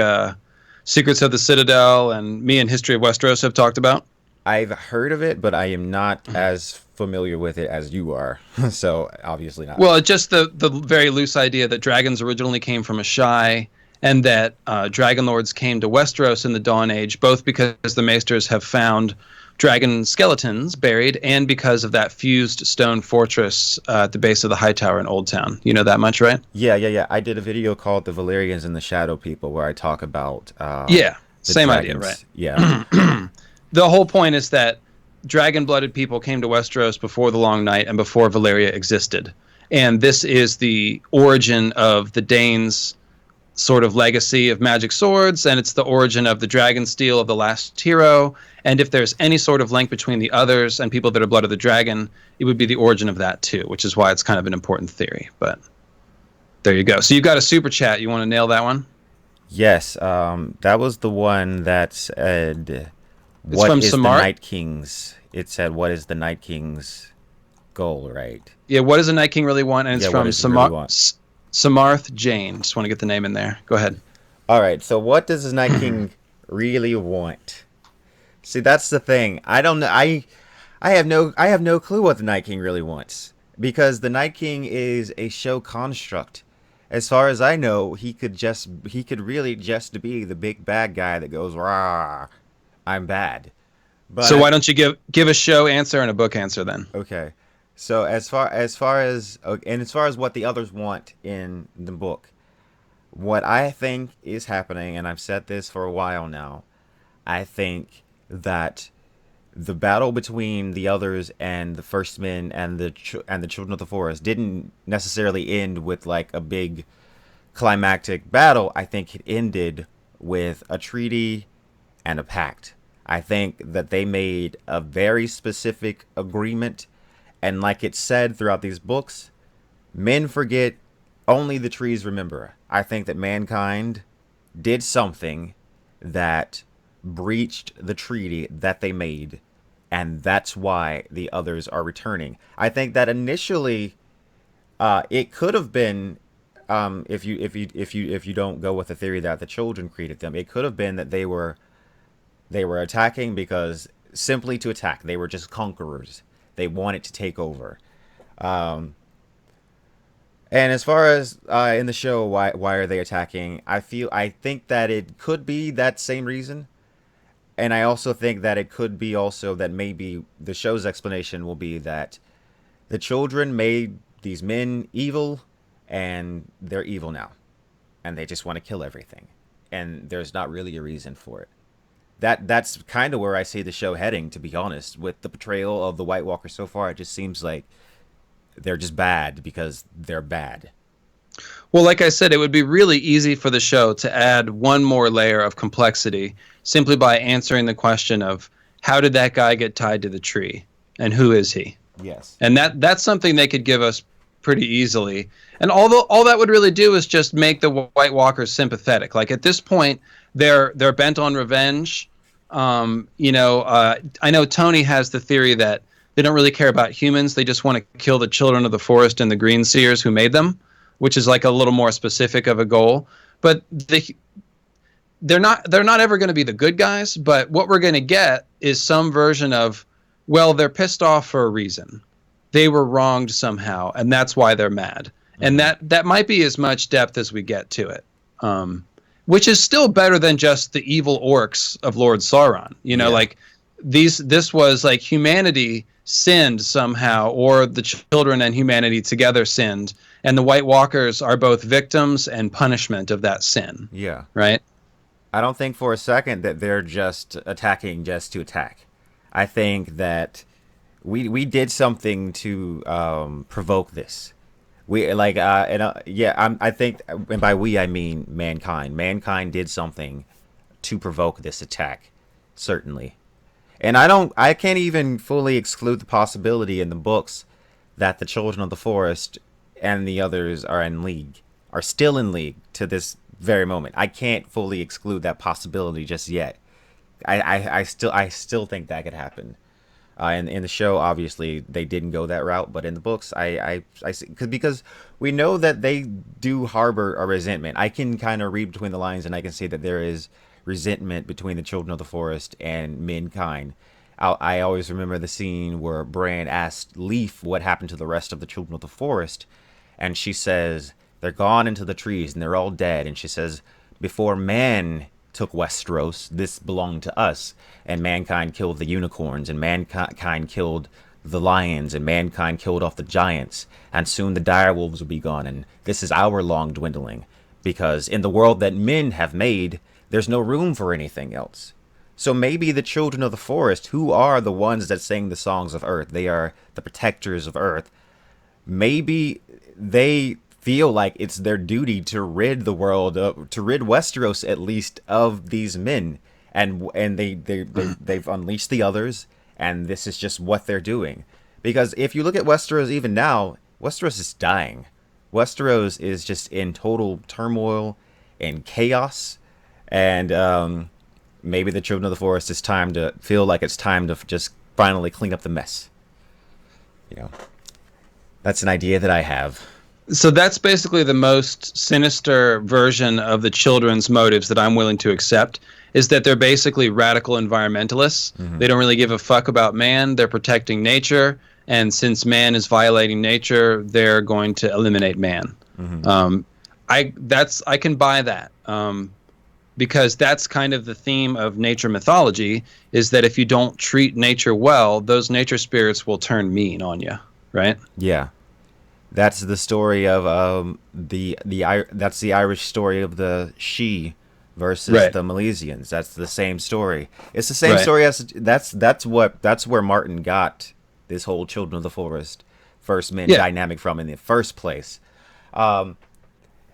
Secrets of the Citadel and me and History of Westeros have talked about? I've heard of it, but I am not as familiar with it as you are. So obviously not. Well, just the very loose idea that dragons originally came from Ashai, and that dragon lords came to Westeros in the Dawn Age, both because the Maesters have found dragon skeletons buried, and because of that fused stone fortress at the base of the High Tower in Old Town. You know that much, right? Yeah. I did a video called "The Valyrians and the Shadow People" where I talk about Yeah, the same idea, right? dragons. Yeah. The whole point is that dragon-blooded people came to Westeros before the Long Night and before Valyria existed. And this is the origin of the Danes' sort of legacy of magic swords, and it's the origin of the dragon steel of the last hero. And if there's any sort of link between the others and people that are blood of the dragon, it would be the origin of that too, which is why it's kind of an important theory. But there you go. So you've got a super chat. You want to nail that one? Yes. That was the one that said, It's "What from is the Samart. Night King's?" It said, "What is the Night King's goal?" Right? Yeah, what does a Night King really want? And it's Yeah. What from does he really want? Samarth Jane. Just want to get the name in there. Go ahead. All right. So what does the Night King really want? See, that's the thing. I don't know. I have no clue what the Night King really wants, because the Night King is a show construct. As far as I know, he could really just be the big bad guy that goes, "Rah, I'm bad." So But why don't you give a show answer and a book answer then? okay. So as far as what the others want in the book, what I think is happening, and I've said this for a while now, I think that the battle between the others and the First Men and the Children of the Forest didn't necessarily end with like a big climactic battle. I think it ended with a treaty and a pact. I think that they made a very specific agreement, and like it said throughout these books, men forget, only the trees remember. I think that mankind did something that breached the treaty that they made, and that's why the others are returning. I think that initially, it could have been, if you don't go with the theory that the children created them, it could have been that they were attacking because simply to attack. They were just conquerors. They wanted to take over. Um, and as far as in the show, why are they attacking? I think that it could be that same reason, and I also think that it could be also that maybe the show's explanation will be that the children made these men evil, and they're evil now, and they just want to kill everything, and there's not really a reason for it. That's kind of where I see the show heading, to be honest. With the portrayal of the White Walker so far, it just seems like they're just bad because they're bad. Well, like I said, it would be really easy for the show to add one more layer of complexity simply by answering the question of how did that guy get tied to the tree and who is he? Yes. And that's something they could give us pretty easily. And although all that would really do is just make the White Walkers sympathetic. Like at this point, they're bent on revenge. I know Tony has the theory that they don't really care about humans. They just want to kill the children of the forest and the greenseers who made them, which is like a little more specific of a goal. But they're not ever going to be the good guys. But what we're going to get is some version of, well, they're pissed off for a reason. They were wronged somehow, and that's why they're mad. Mm-hmm. And that might be as much depth as we get to it. Which is still better than just the evil orcs of Lord Sauron. Like this was like humanity sinned somehow, or the children and humanity together sinned, and the White Walkers are both victims and punishment of that sin. Yeah. Right? I don't think for a second that they're just attacking just to attack. I think that we did something to provoke this. I think, and by we I mean mankind. Mankind did something to provoke this attack, certainly. And I can't even fully exclude the possibility in the books that the Children of the Forest and the others are still in league to this very moment. I can't fully exclude that possibility just yet. I still think that could happen. In the show, obviously, they didn't go that route, but in the books, I see, because we know that they do harbor a resentment. I can kind of read between the lines, and I can see that there is resentment between the Children of the Forest and mankind, I always remember the scene where Bran asked Leaf what happened to the rest of the children of the forest, and she says they're gone into the trees and they're all dead. And she says, before man took Westeros, this belonged to us, and mankind killed the unicorns, and mankind killed the lions, and mankind killed off the giants, and soon the direwolves will be gone, and this is our long dwindling, because in the world that men have made, there's no room for anything else. So maybe the children of the forest, who are the ones that sing the songs of earth, they are the protectors of earth, maybe they feel like it's their duty to rid the world of, to rid Westeros at least of these men, and they've unleashed the others, and this is just what they're doing. Because if you look at Westeros even now, Westeros is dying. Westeros is just in total turmoil and chaos, and maybe the children of the forest is time to feel like it's time to just finally clean up the mess. You know, that's an idea that I have. So that's basically the most sinister version of the children's motives that I'm willing to accept, is that they're basically radical environmentalists. Mm-hmm. They don't really give a fuck about man. They're protecting nature. And since man is violating nature, they're going to eliminate man. Mm-hmm. I can buy that. Because that's kind of the theme of nature mythology, is that if you don't treat nature well, those nature spirits will turn mean on you, right? Yeah. That's the story of that's the Irish story of the She versus the Milesians. That's the same story. It's the same story as that's where Martin got this whole Children of the Forest first men dynamic from in the first place. And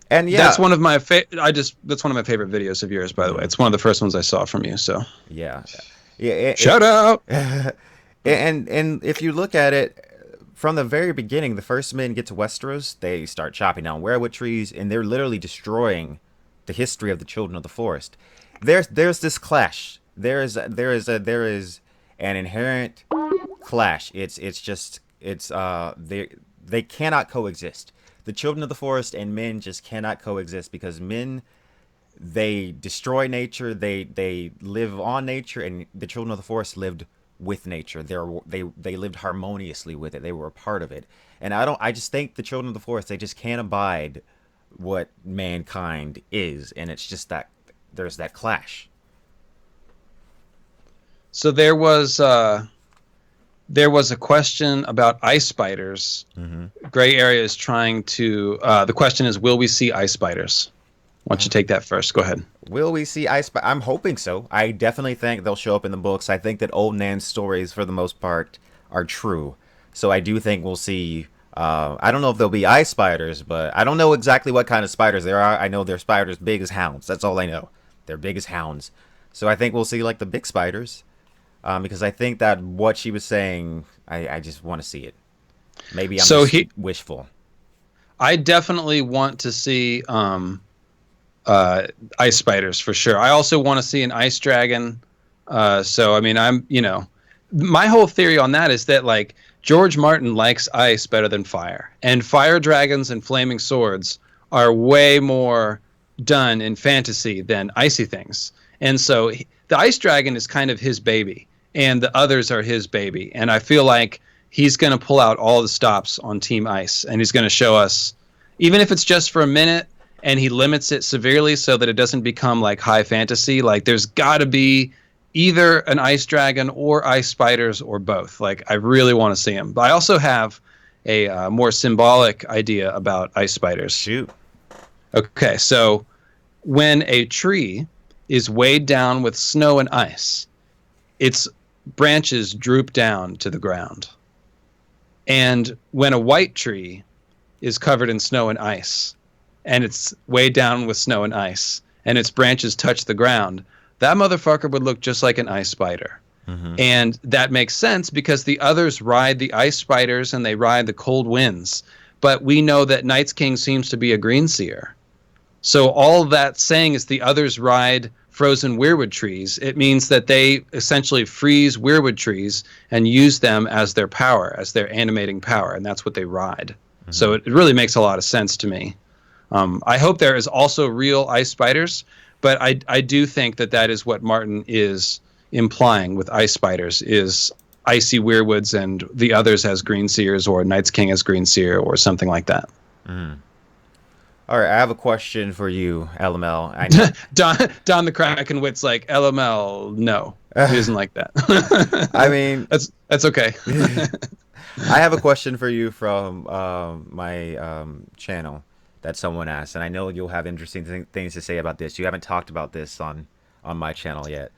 yeah, that's one of my favorite videos of yours, by the way. It's one of the first ones I saw from you. So yeah. Shout out. And if you look at it, from the very beginning, the first men get to Westeros, they start chopping down weirwood trees, and they're literally destroying the history of the Children of the Forest. There's this clash. There is an inherent clash. They cannot coexist. The Children of the Forest and men just cannot coexist, because men, they destroy nature, they live on nature, and the Children of the Forest lived with nature. They lived harmoniously with it. They were a part of it. And I just think the Children of the Forest, they just can't abide what mankind is, and it's just that there's that clash. So there was a question about ice spiders. Mm-hmm. Gray Area is trying to the question is, will we see ice spiders? Why don't you take that first? Go ahead. Will we see ice spiders? I'm hoping so. I definitely think they'll show up in the books. I think that Old Nan's stories, for the most part, are true. So I do think we'll see... I don't know if there'll be ice spiders, but I don't know exactly what kind of spiders there are. I know they're spiders big as hounds. That's all I know. They're big as hounds. So I think we'll see like the big spiders. Because I think that what she was saying, I just want to see it. Maybe I'm wishful. I definitely want to see... ice spiders for sure. I also want to see an ice dragon. So I mean, my whole theory on that is that like George Martin likes ice better than fire, and fire dragons and flaming swords are way more done in fantasy than icy things. And so the ice dragon is kind of his baby, and the others are his baby. And I feel like he's going to pull out all the stops on Team Ice, and he's going to show us, even if it's just for a minute, and he limits it severely so that it doesn't become like high fantasy. Like there's got to be either an ice dragon or ice spiders or both. Like I really want to see him. But I also have a more symbolic idea about ice spiders. Shoot. Okay, so when a tree is weighed down with snow and ice, its branches droop down to the ground. And when a white tree is covered in snow and ice, and it's weighed down with snow and ice, and its branches touch the ground, that motherfucker would look just like an ice spider. Mm-hmm. And that makes sense because the others ride the ice spiders and they ride the cold winds. But we know that Night's King seems to be a greenseer. So all that saying is the others ride frozen weirwood trees. It means that they essentially freeze weirwood trees and use them as their power, as their animating power, and that's what they ride. Mm-hmm. So it really makes a lot of sense to me. I hope there is also real ice spiders, but I do think that is what Martin is implying with ice spiders is icy weirwoods and the others as greenseers or Night's King as greenseer or something like that. All right, I have a question for you, LML. I know. Don the Krakenwit's like, LML, no. He doesn't like that. I mean, that's okay. I have a question for you from my channel that someone asked, and I know you'll have interesting things to say about this. You haven't talked about this on my channel yet,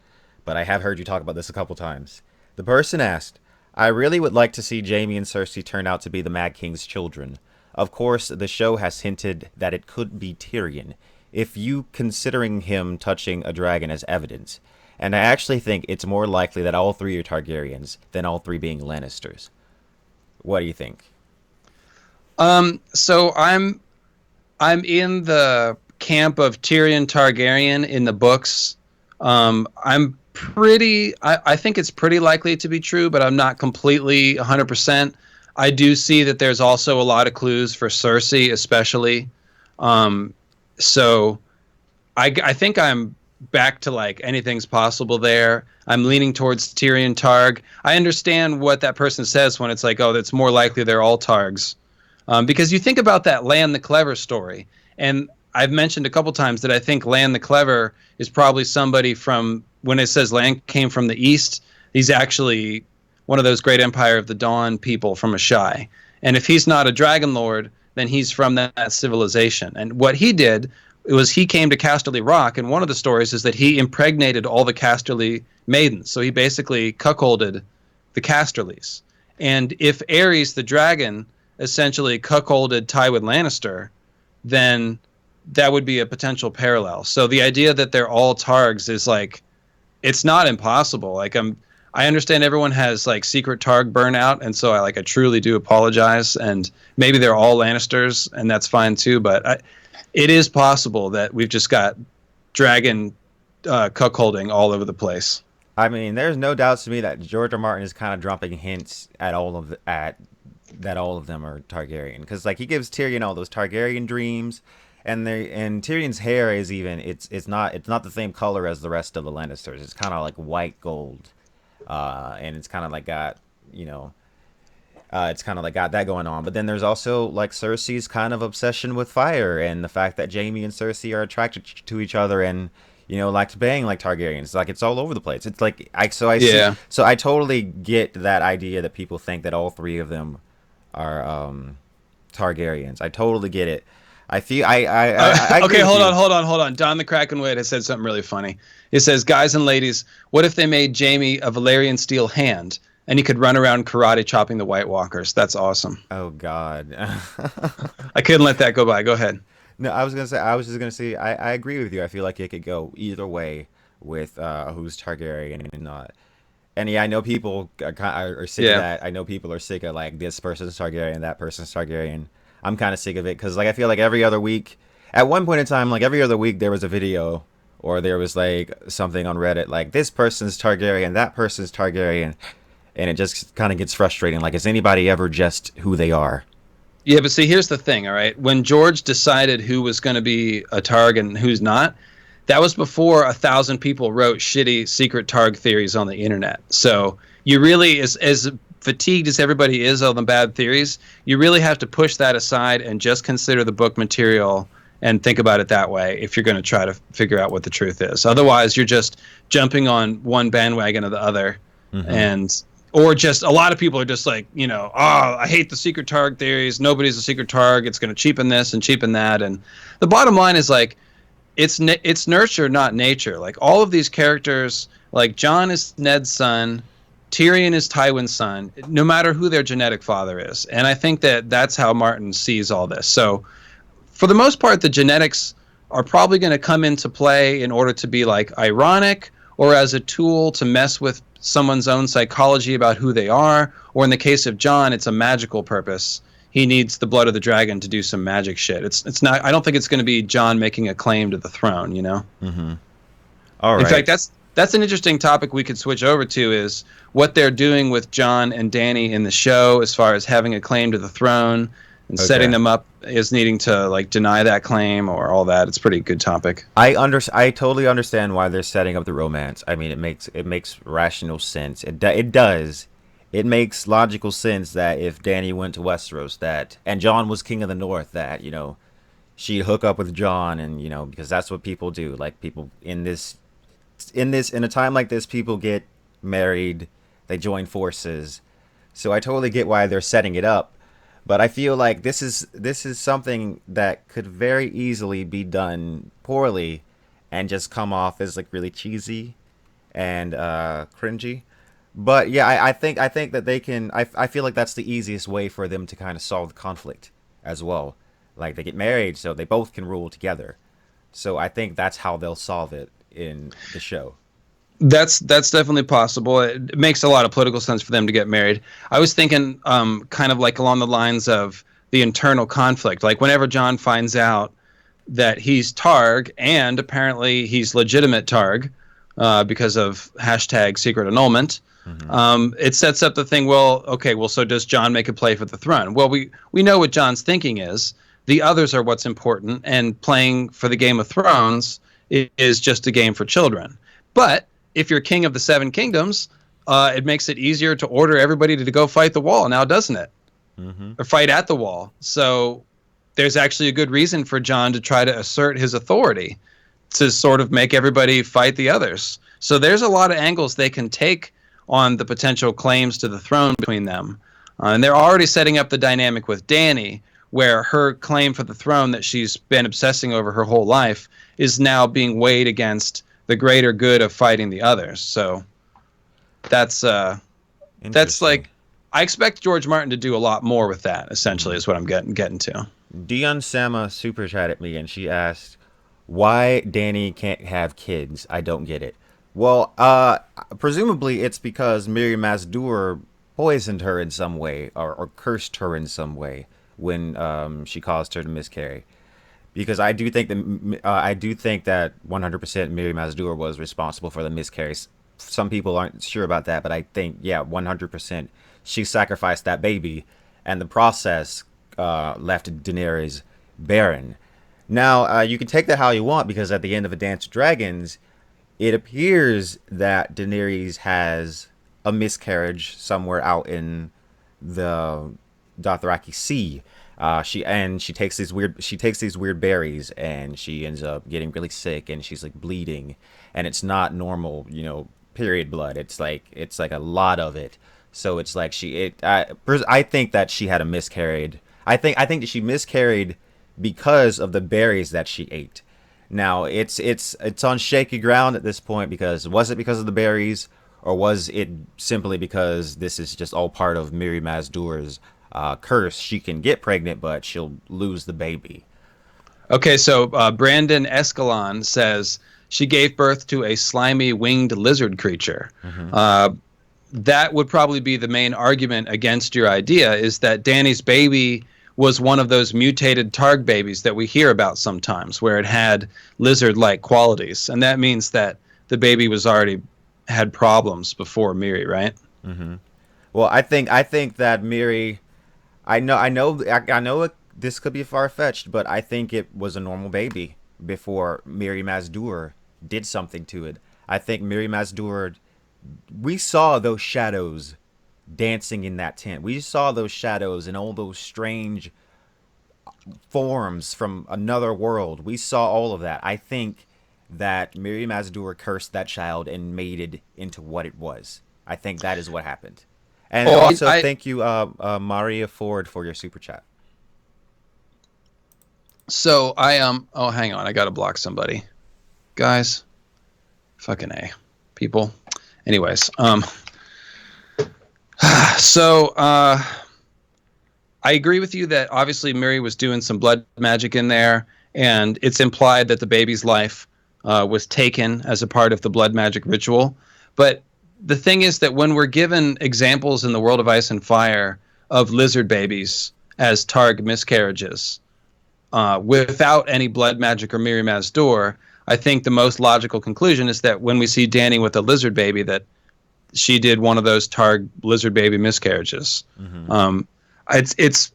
but I have heard you talk about this a couple times. The person asked, I really would like to see Jaime and Cersei turn out to be the Mad King's children. Of course, the show has hinted that it could be Tyrion, if you considering him touching a dragon as evidence. And I actually think it's more likely that all three are Targaryens than all three being Lannisters. What do you think? So I'm in the camp of Tyrion Targaryen in the books. I think it's pretty likely to be true, but I'm not completely 100%. I do see that there's also a lot of clues for Cersei, especially. So I think I'm back to like anything's possible there. I'm leaning towards Tyrion Targ. I understand what that person says when it's like, oh, it's more likely they're all Targs. Because you think about that Lan the Clever story, and I've mentioned a couple times that I think Lan the Clever is probably somebody from, when it says Lan came from the east, he's actually one of those great Empire of the Dawn people from Ahai. And if he's not a Dragon Lord, then he's from that civilization. And what he did was he came to Casterly Rock, and one of the stories is that he impregnated all the Casterly maidens. So he basically cuckolded the Casterlys. And if Aerys the dragon essentially cuckolded Tywin Lannister, then that would be a potential parallel. So the idea that they're all Targs is like, it's not impossible. Like I understand everyone has like secret Targ burnout, and so I truly do apologize. And maybe they're all Lannisters, and that's fine too. But it is possible that we've just got dragon cuckolding all over the place. I mean, there's no doubts to me that George R. Martin is kind of dropping hints at that all of them are Targaryen, because like he gives Tyrion all those Targaryen dreams, and Tyrion's hair is even it's not the same color as the rest of the Lannisters. It's kind of like white gold. And it's kind of like got, it's kind of like got that going on. But then there's also like Cersei's kind of obsession with fire, and the fact that Jaime and Cersei are attracted to each other and, like to bang like Targaryens. Like it's all over the place. It's like, so I totally get that idea that people think that all three of them are Targaryens. I totally get it. I feel I okay, hold on. Don the Krakenwit has said something really funny. It says, guys and ladies, what if they made Jaime a Valyrian steel hand and he could run around karate chopping the White Walkers? That's awesome. Oh God. I couldn't let that go by. Go ahead. No, I was just gonna say I agree with you. I feel like it could go either way with who's Targaryen and not. And yeah, I know people are sick of that. I know people are sick of like this person's Targaryen, that person's Targaryen. I'm kind of sick of it because like I feel like every other week, at one point in time, like every other week there was a video or there was like something on Reddit like this person's Targaryen, that person's Targaryen, and it just kind of gets frustrating. Like, is anybody ever just who they are? Yeah, but see, here's the thing, all right? When George decided who was going to be a Targ and who's not, that was before 1,000 people wrote shitty secret Targ theories on the internet. So you really, as fatigued as everybody is on the bad theories, you really have to push that aside and just consider the book material and think about it that way if you're going to try to figure out what the truth is. Otherwise, you're just jumping on one bandwagon or the other. Mm-hmm. Or just a lot of people are just like, I hate the secret Targ theories. Nobody's a secret Targ. It's going to cheapen this and cheapen that. And the bottom line is like, it's nurture, not nature. Like all of these characters, like Jon is Ned's son, Tyrion is Tywin's son, no matter who their genetic father is. And I think that that's how Martin sees all this. So for the most part, the genetics are probably going to come into play in order to be like ironic or as a tool to mess with someone's own psychology about who they are. Or in the case of Jon, it's a magical purpose. He needs the blood of the dragon to do some magic shit. It's not. I don't think it's going to be Jon making a claim to the throne. Mm-hmm. All right. In fact, that's an interesting topic we could switch over to, is what they're doing with Jon and Dany in the show as far as having a claim to the throne. and setting Okay. them up as needing to like deny that claim or all that. It's a pretty good topic. I totally understand why they're setting up the romance. I mean, it makes rational sense. It does. It makes logical sense that if Dany went to Westeros, that and Jon was king of the North, that she'd hook up with Jon, and because that's what people do. Like, people in a time like this, people get married, they join forces. So I totally get why they're setting it up. But I feel like this is something that could very easily be done poorly and just come off as like really cheesy and cringy. But yeah, I think that they can. I feel like that's the easiest way for them to kind of solve the conflict as well. Like, they get married, so they both can rule together. So I think that's how they'll solve it in the show. That's definitely possible. It makes a lot of political sense for them to get married. I was thinking, kind of like along the lines of the internal conflict. Like whenever John finds out that he's Targ, and apparently he's legitimate Targ, because of hashtag secret annulment. Hmm. It sets up the thing. Well, okay. Well, so does John make a play for the throne? Well, we know what John's thinking is. The others are what's important, and playing for the Game of Thrones is just a game for children. But if you're king of the Seven Kingdoms, it makes it easier to order everybody to go fight the wall now, doesn't it? Hmm. Or fight at the wall. So there's actually a good reason for John to try to assert his authority, to sort of make everybody fight the others. So there's a lot of angles they can take on the potential claims to the throne between them. And they're already setting up the dynamic with Dany, where her claim for the throne that she's been obsessing over her whole life is now being weighed against the greater good of fighting the others. So that's Interesting. like, I expect George Martin to do a lot more with that. Essentially, is what I'm getting to. Dion Sama super chatted me and she asked, "Why Danny can't have kids? I don't get it." Well, presumably it's because Miri Mazdur poisoned her in some way, or cursed her in some way when she caused her to miscarry. Because I do think that 100% Miri Mazdur was responsible for the miscarriage. Some people aren't sure about that, but I think, yeah, 100% she sacrificed that baby, and the process left Daenerys barren. Now, you can take that how you want, because at the end of A Dance of Dragons, it appears that Daenerys has a miscarriage somewhere out in the Dothraki Sea. She takes these weird berries, and she ends up getting really sick, and she's like bleeding, and it's not normal, period blood. It's like a lot of it. So it's like I think that she had a miscarried. I think that she miscarried because of the berries that she ate. Now it's on shaky ground at this point, because was it because of the berries, or was it simply because this is just all part of Miri Mazdur's curse? She can get pregnant, but she'll lose the baby. Okay, so Brandon Escalon says she gave birth to a slimy winged lizard creature. Hmm. That would probably be the main argument against your idea, is that Danny's baby was one of those mutated Targ babies that we hear about sometimes, where it had lizard-like qualities, and that means that the baby was already had problems before Miri, right? Hmm. Well, I think that Miri. I know this could be far fetched, but I think it was a normal baby before Miri Mazdur did something to it. I think Miri Mazdur. We saw those shadows dancing in that tent. We saw those shadows and all those strange forms from another world. We saw all of that. I think that Miri Mazdur cursed that child and made it into what it was. I think that is what happened. And Oh, also, I thank you, Maria Ford, for your super chat. so I Oh, hang on, I gotta block somebody, guys. Fucking A, people. Anyways, so I agree with you that obviously Miri was doing some blood magic in there, and it's implied that the baby's life was taken as a part of the blood magic ritual. But the thing is that when we're given examples in the world of Ice and Fire of lizard babies as Targ miscarriages, without any blood magic or Miri Mazdur, I think the most logical conclusion is that when we see Dany with a lizard baby, that she did one of those Targ lizard baby miscarriages. Hmm. Um, it's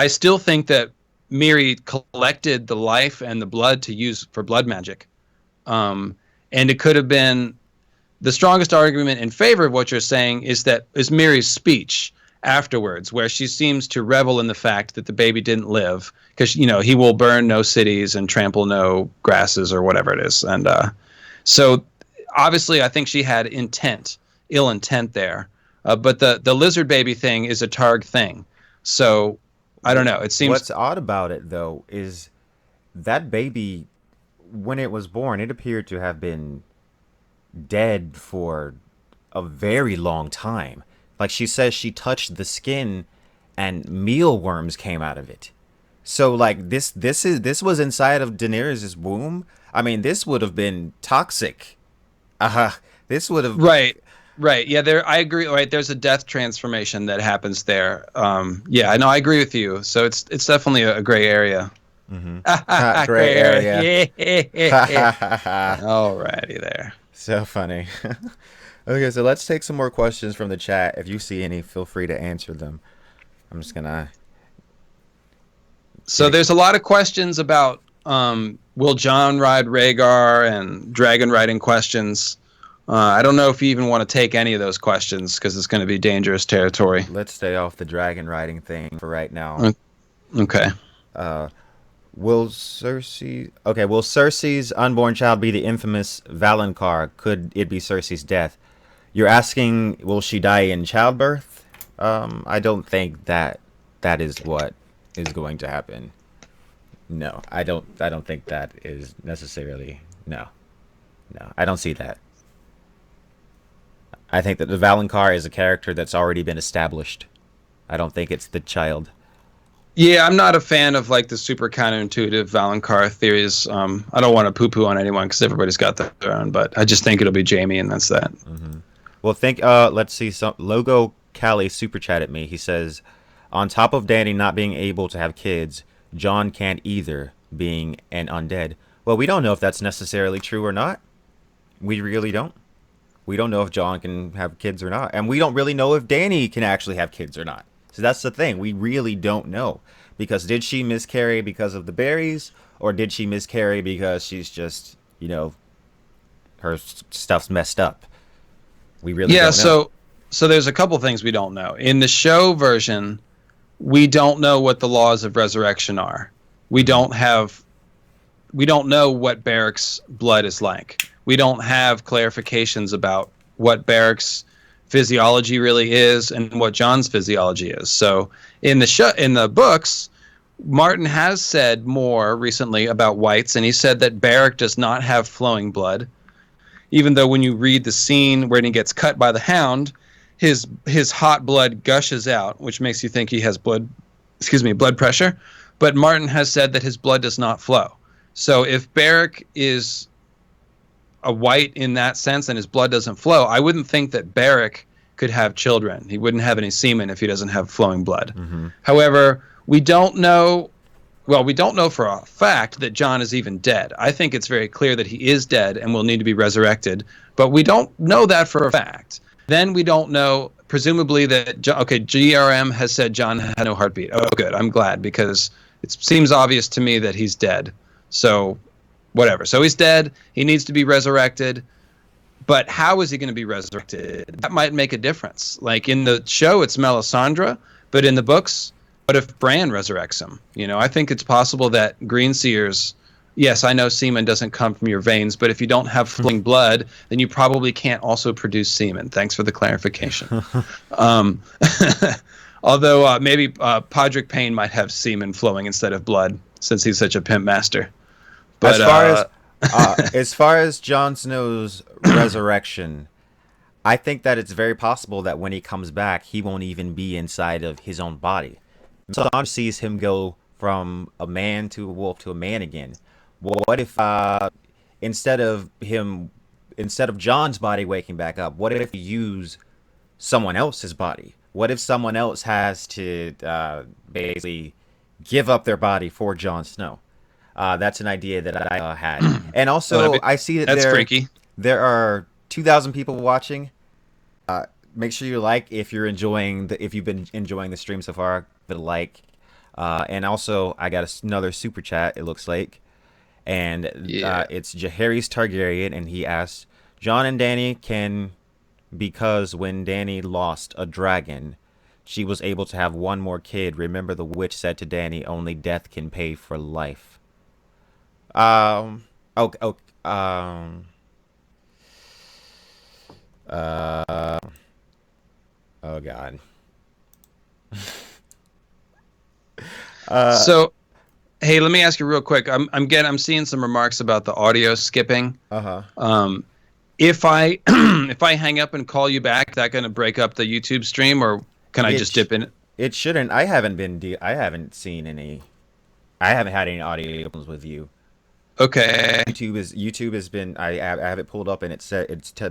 I still think that Miri collected the life and the blood to use for blood magic. And it could have been the strongest argument in favor of what you're saying is Miri's speech afterwards, where she seems to revel in the fact that the baby didn't live because, he will burn no cities and trample no grasses or whatever it is. And so obviously I think she had ill intent there. But the lizard baby thing is a Targ thing. So I don't know. It seems What's odd about it, though, is that baby, when it was born, it appeared to have been dead for a very long time. Like she says, she touched the skin, and mealworms came out of it. So, like this was inside of Daenerys' womb. I mean, this would have been toxic. This would have right. Yeah, I agree. Right, there's a death transformation that happens there. Yeah, no, I agree with you. So it's definitely a gray area. Mm-hmm. Gray area. Alrighty there. So funny. Okay, so let's take some more questions from the chat. If you see any, feel free to answer them. I'm just gonna. So there's a lot of questions about will Jon ride Rhaegar and dragon riding questions. I don't know if you even want to take any of those questions because it's going to be dangerous territory. Let's stay off the dragon riding thing for right now. Okay. Will Cersei's unborn child be the infamous Valonqar? Could it be Cersei's death? You're asking, will she die in childbirth? I don't think that is what is going to happen. No, I don't think that is necessarily. No, I don't see that. I think that the Valonqar is a character that's already been established. I don't think it's the child. Yeah, I'm not a fan of like the super counterintuitive Valonqar theories. I don't want to poo-poo on anyone because everybody's got their own, but I just think it'll be Jaime, and that's that. Mm-hmm. Well, let's see. Some Logo Cali super chat at me. He says, on top of Dany not being able to have kids, Jon can't either, being an undead. Well, we don't know if that's necessarily true or not. We really don't. We don't know if Jon can have kids or not. And we don't really know if Dany can actually have kids or not. So that's the thing. We really don't know. Because did she miscarry because of the berries? Or did she miscarry because she's just, her stuff's messed up? We really don't know. So there's a couple things we don't know. In the show version, we don't know what the laws of resurrection are. We don't know what Beric's blood is like. We don't have clarifications about what Beric's physiology really is and what Jon's physiology is. So in the books, Martin has said more recently about whites, and he said that Beric does not have flowing blood, even though when you read the scene where he gets cut by the Hound, his hot blood gushes out, which makes you think he has blood pressure. But Martin has said that his blood does not flow. So if Beric is a white in that sense and his blood doesn't flow, I wouldn't think that Beric could have children. He wouldn't have any semen if he doesn't have flowing blood. Mm-hmm. However, we don't know for a fact that Jon is even dead. I think it's very clear that he is dead and will need to be resurrected, but we don't know that for a fact. Then we don't know, presumably that, GRM has said Jon had no heartbeat. Oh, good. I'm glad, because it seems obvious to me that he's dead. So whatever. So he's dead. He needs to be resurrected. But how is he going to be resurrected? That might make a difference. Like in the show, it's Melisandre, but in the books, what if Bran resurrects him? I think it's possible that greenseers. Yes, I know semen doesn't come from your veins, but if you don't have flowing blood, then you probably can't also produce semen. Thanks for the clarification. Although maybe Podrick Payne might have semen flowing instead of blood, since he's such a pimp master. But as far as Jon Snow's resurrection, I think that it's very possible that when he comes back, he won't even be inside of his own body. Jon sees him go from a man to a wolf to a man again. What if instead of Jon's body waking back up, what if you use someone else's body? What if someone else has to basically give up their body for Jon Snow? That's an idea that I had. And also, I see that freaky. There are 2,000 people watching. Make sure you like if you've been enjoying the stream so far. Give it a like. And also, I got another super chat, it looks like. And Yeah. it's Jaehaerys Targaryen, and he asks, Jon and Dany can, because when Dany lost a dragon, she was able to have one more kid. Remember the witch said to Dany, only death can pay for life. Um, oh, oh, um, uh, oh God. Uh, So, hey, let me ask you real quick. I'm seeing some remarks about the audio skipping. uh-huh. Um, if I if I hang up and call you back, that going to break up the YouTube stream, or can I It just sh dip in? it shouldn't. I haven't seen any. I haven't had any audio problems with you. Okay. YouTube has been. I have it pulled up and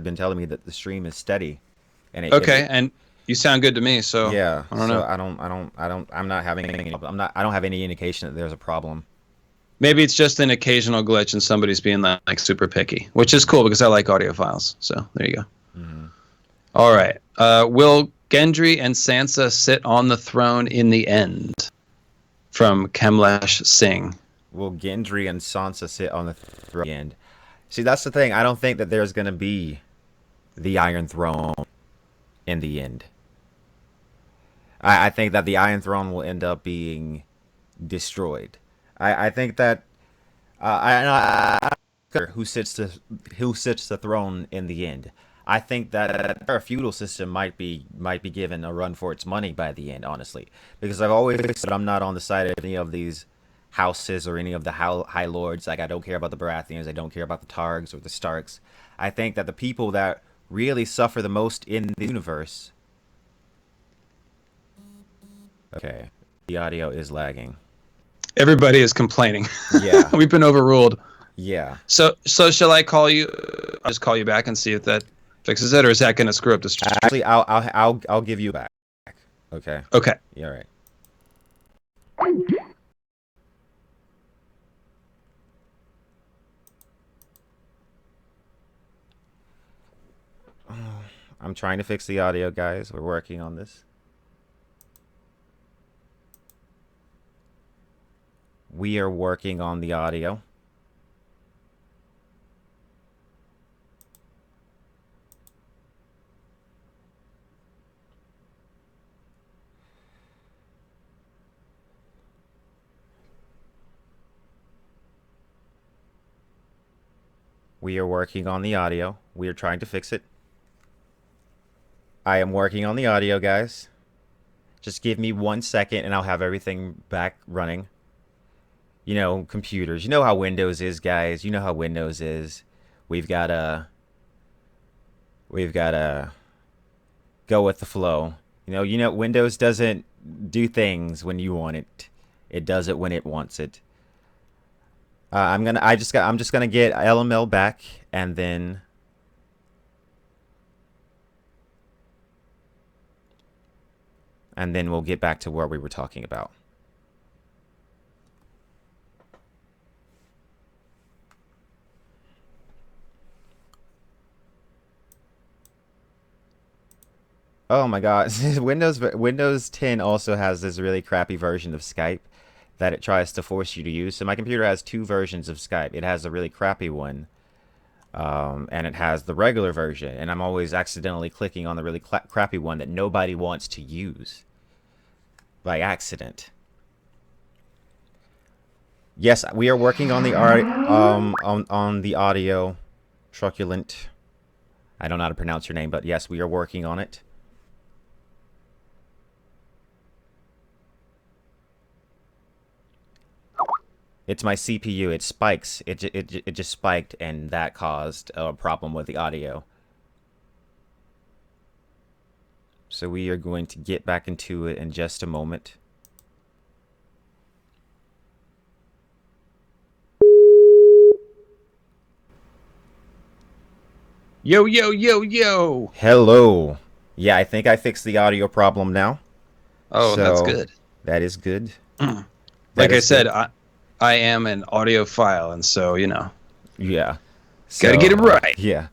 been telling me that the stream is steady, and Okay, and you sound good to me, so yeah. I don't So know. I'm not having any. I don't have any indication that there's a problem. Maybe it's just an occasional glitch and somebody's being like super picky, which is cool because I like audio files. So there you go. Mm-hmm. All right. Will Gendry and Sansa sit on the throne in the end? From Kamlesh Singh. Will Gendry and Sansa sit on the throne end? See, that's the thing. I don't think that there's gonna be the Iron Throne in the end. I think that the Iron Throne will end up being destroyed. I think that who sits the throne in the end. I think that our feudal system might be given a run for its money by the end, honestly, because I've always said I'm not on the side of any of these houses or any of the high lords. Like I don't care about the Baratheons, I don't care about the Targs or the Starks. I think that the people that really suffer the most in the universe. Okay, the audio is lagging. Everybody is complaining. Yeah, We've been overruled. yeah. So shall I call you? I'll just call you back and see if that fixes it, or is that going to screw up the stream? Actually, I'll give you back. Okay. Okay. Yeah. All right. I'm trying to fix the audio, guys. We're working on this. We are working on the audio. We are working on the audio. We are trying to fix it. I am working on the audio, guys. Just give me 1 second and I'll have everything back running. You know, computers. You know how Windows is, guys. You know how Windows is. We've got to go with the flow. You know Windows doesn't do things when you want it. It does it when it wants it. I'm just gonna get LML back and then we'll get back to where we were talking about. Oh my God, Windows 10 also has this really crappy version of Skype that it tries to force you to use. So my computer has two versions of Skype. It has a really crappy one, and it has the regular version. And I'm always accidentally clicking on the really crappy one that nobody wants to use by accident. Yes, we are working on the on the audio. Truculent. I don't know how to pronounce your name, but yes, we are working on it. It's my CPU. It spikes. It just spiked, and that caused a problem with the audio. So we are going to get back into it in just a moment. Yo, yo, yo, yo. Hello. Yeah, I think I fixed the audio problem now. Oh, that's So good. that is good. Like I said, I am an audiophile, and so Yeah. got to get it right. Yeah.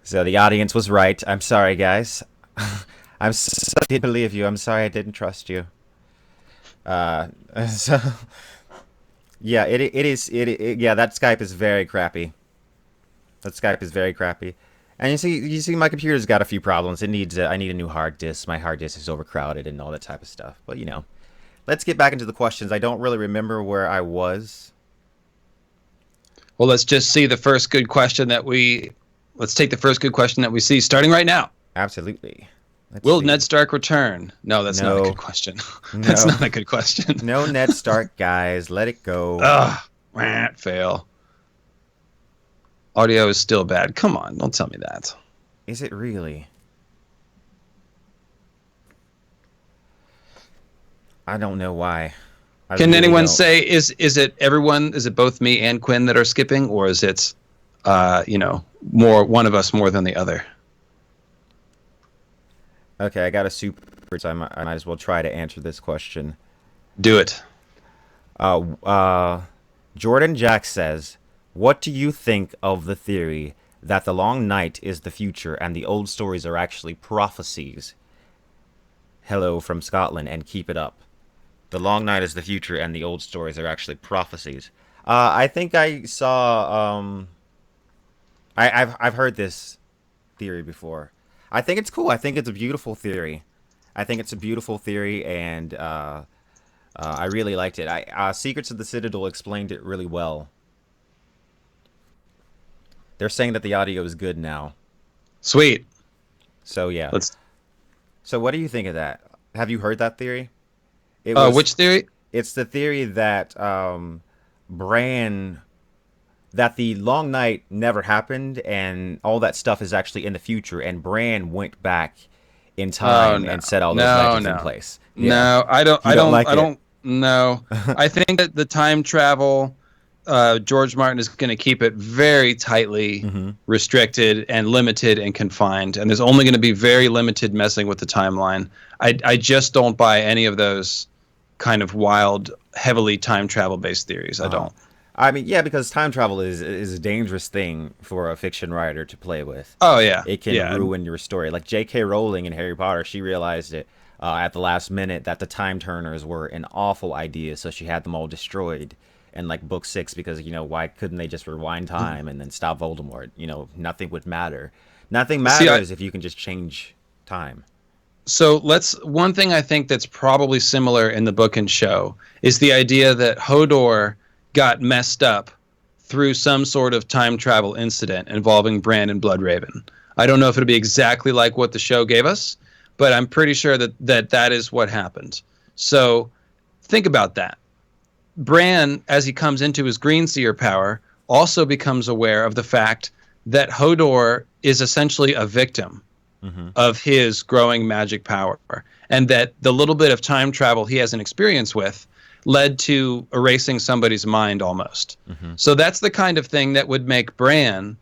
So the audience was right. I'm sorry, guys. I didn't believe you. I'm sorry I didn't trust you. Uh, so yeah, yeah, that Skype is very crappy. That Skype is very crappy. And you see, my computer's got a few problems. I need a new hard disk. My hard disk is overcrowded and all that type of stuff. But let's get back into the questions. I don't really remember where I was. Well, let's just see the first good question that we. Let's take the first good question that we see, starting right now. Absolutely. Will Ned Stark return? No, that's not a No. good question. No. That's not a good question. No Ned Stark, guys. Let it go. Ugh, fail. Audio is still bad. Come on, don't tell me that. Is it really? I don't know why. Can anyone say is it everyone? Is it both me and Quinn that are skipping, or is it, more one of us more than the other? Okay, I got a super, so I might as well try to answer this question. Do it. Jordan Jack says, "What do you think of the theory that the long night is the future and the old stories are actually prophecies? Hello from Scotland and keep it up. The long night is the future and the old stories are actually prophecies." I think I saw. I've heard this theory before. I think it's cool. I think it's a beautiful theory. And I really liked it. Secrets of the Citadel explained it really well. They're saying that the audio is good now. Sweet. So yeah. Let's. So what do you think of that? Have you heard that theory? Which theory? It's the theory that Bran, that the long night never happened and all that stuff is actually in the future, and Bran went back in time and set all those legends in place. Yeah. No, I don't. You I don't. like I it? don't. No, I think that the time travel, George Martin is going to keep it very tightly restricted and limited and confined, and there's only going to be very limited messing with the timeline. I just don't buy any of those kind of wild, heavily time travel based theories. I don't. I mean, yeah, because time travel is a dangerous thing for a fiction writer to play with. Oh yeah, It can ruin your story. Like J.K. Rowling in Harry Potter, she realized it at the last minute that the time turners were an awful idea, so she had them all destroyed in like book 6 because why couldn't they just rewind time and then stop Voldemort? Nothing would matter. Nothing matters if you can just change time. So one thing I think that's probably similar in the book and show is the idea that Hodor got messed up through some sort of time travel incident involving Bran and Bloodraven. I don't know if it'll be exactly like what the show gave us, but I'm pretty sure that is what happened. So think about that. Bran, as he comes into his greenseer power, also becomes aware of the fact that Hodor is essentially a victim of his growing magic power, and that the little bit of time travel he has an experience with led to erasing somebody's mind almost. So that's the kind of thing that would make Bran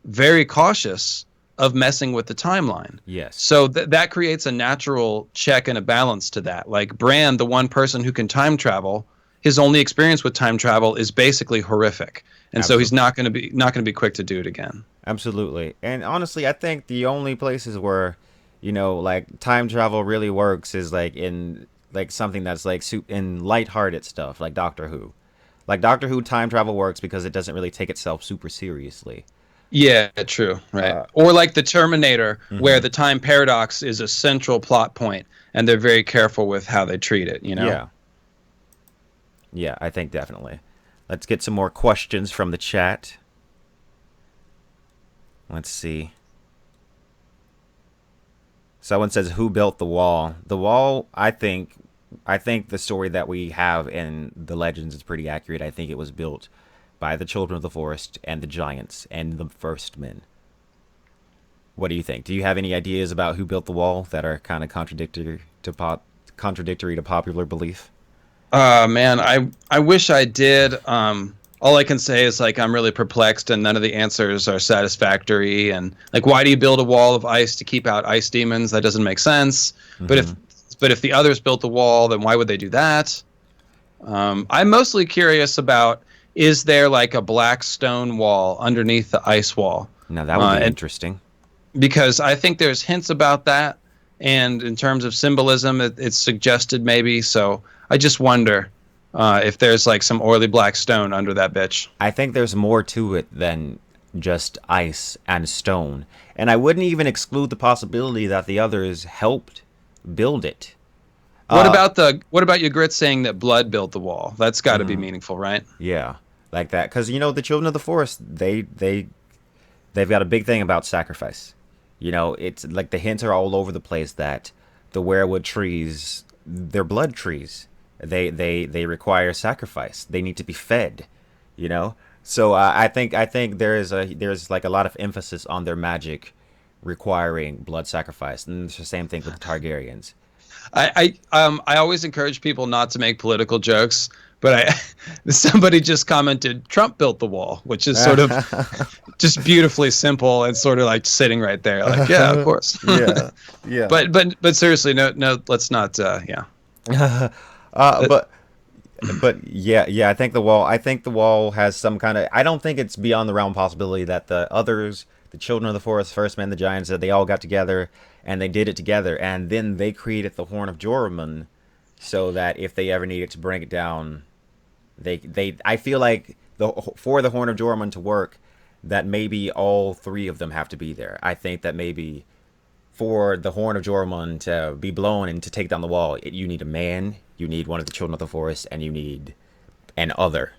very cautious of messing with the timeline. Yes. So that creates a natural check and a balance to that. Like Bran, the one person who can time travel, his only experience with time travel is basically horrific. And Absolutely. So he's not going to be quick to do it again. Absolutely. And honestly, I think the only places where, like time travel really works is like in like something that's like in lighthearted stuff like Doctor Who. Like Doctor Who, time travel works because it doesn't really take itself super seriously. Yeah, true. Right. Or like the Terminator, where the time paradox is a central plot point and they're very careful with how they treat it, Yeah. Yeah, I think definitely. Let's get some more questions from the chat. Let's see. Someone says, "Who built the wall?" The wall, I think the story that we have in the legends is pretty accurate. I think it was built by the children of the forest and the giants and the first men. What do you think? Do you have any ideas about who built the wall that are kind of contradictory to popular belief? Man, I wish I did. All I can say is like I'm really perplexed and none of the answers are satisfactory. And like, why do you build a wall of ice to keep out ice demons? That doesn't make sense. But if the others built the wall, then why would they do that? I'm mostly curious about, is there like a black stone wall underneath the ice wall? Now that would be interesting. Because I think there's hints about that. and in terms of symbolism, it's suggested maybe. So I just wonder if there's like some oily black stone under that bitch. I think there's more to it than just ice and stone. And I wouldn't even exclude the possibility that the others helped build it. What about your grit saying that blood built the wall? That's got to be meaningful, right? Yeah, like that. Because, the children of the forest, they've got a big thing about sacrifice. It's like the hints are all over the place that the werewood trees, they're blood trees. They require sacrifice. They need to be fed, So I think there's like a lot of emphasis on their magic requiring blood sacrifice, and it's the same thing with the Targaryens. I always encourage people not to make political jokes, but somebody just commented Trump built the wall, which is sort of just beautifully simple and sort of like sitting right there, like yeah, of course. Yeah. But seriously, no, let's not. Yeah. But yeah, I think the wall has some kind of. I don't think it's beyond the realm of possibility that the others, the children of the forest, first men, the giants, that they all got together and they did it together, and then they created the Horn of Joramun, so that if they ever needed to bring it down, they I feel like for the Horn of Joramun to work, that maybe all three of them have to be there. I think that maybe for the Horn of Joramun to be blown and to take down the wall, you need a man, you need one of the children of the forest, and you need an other.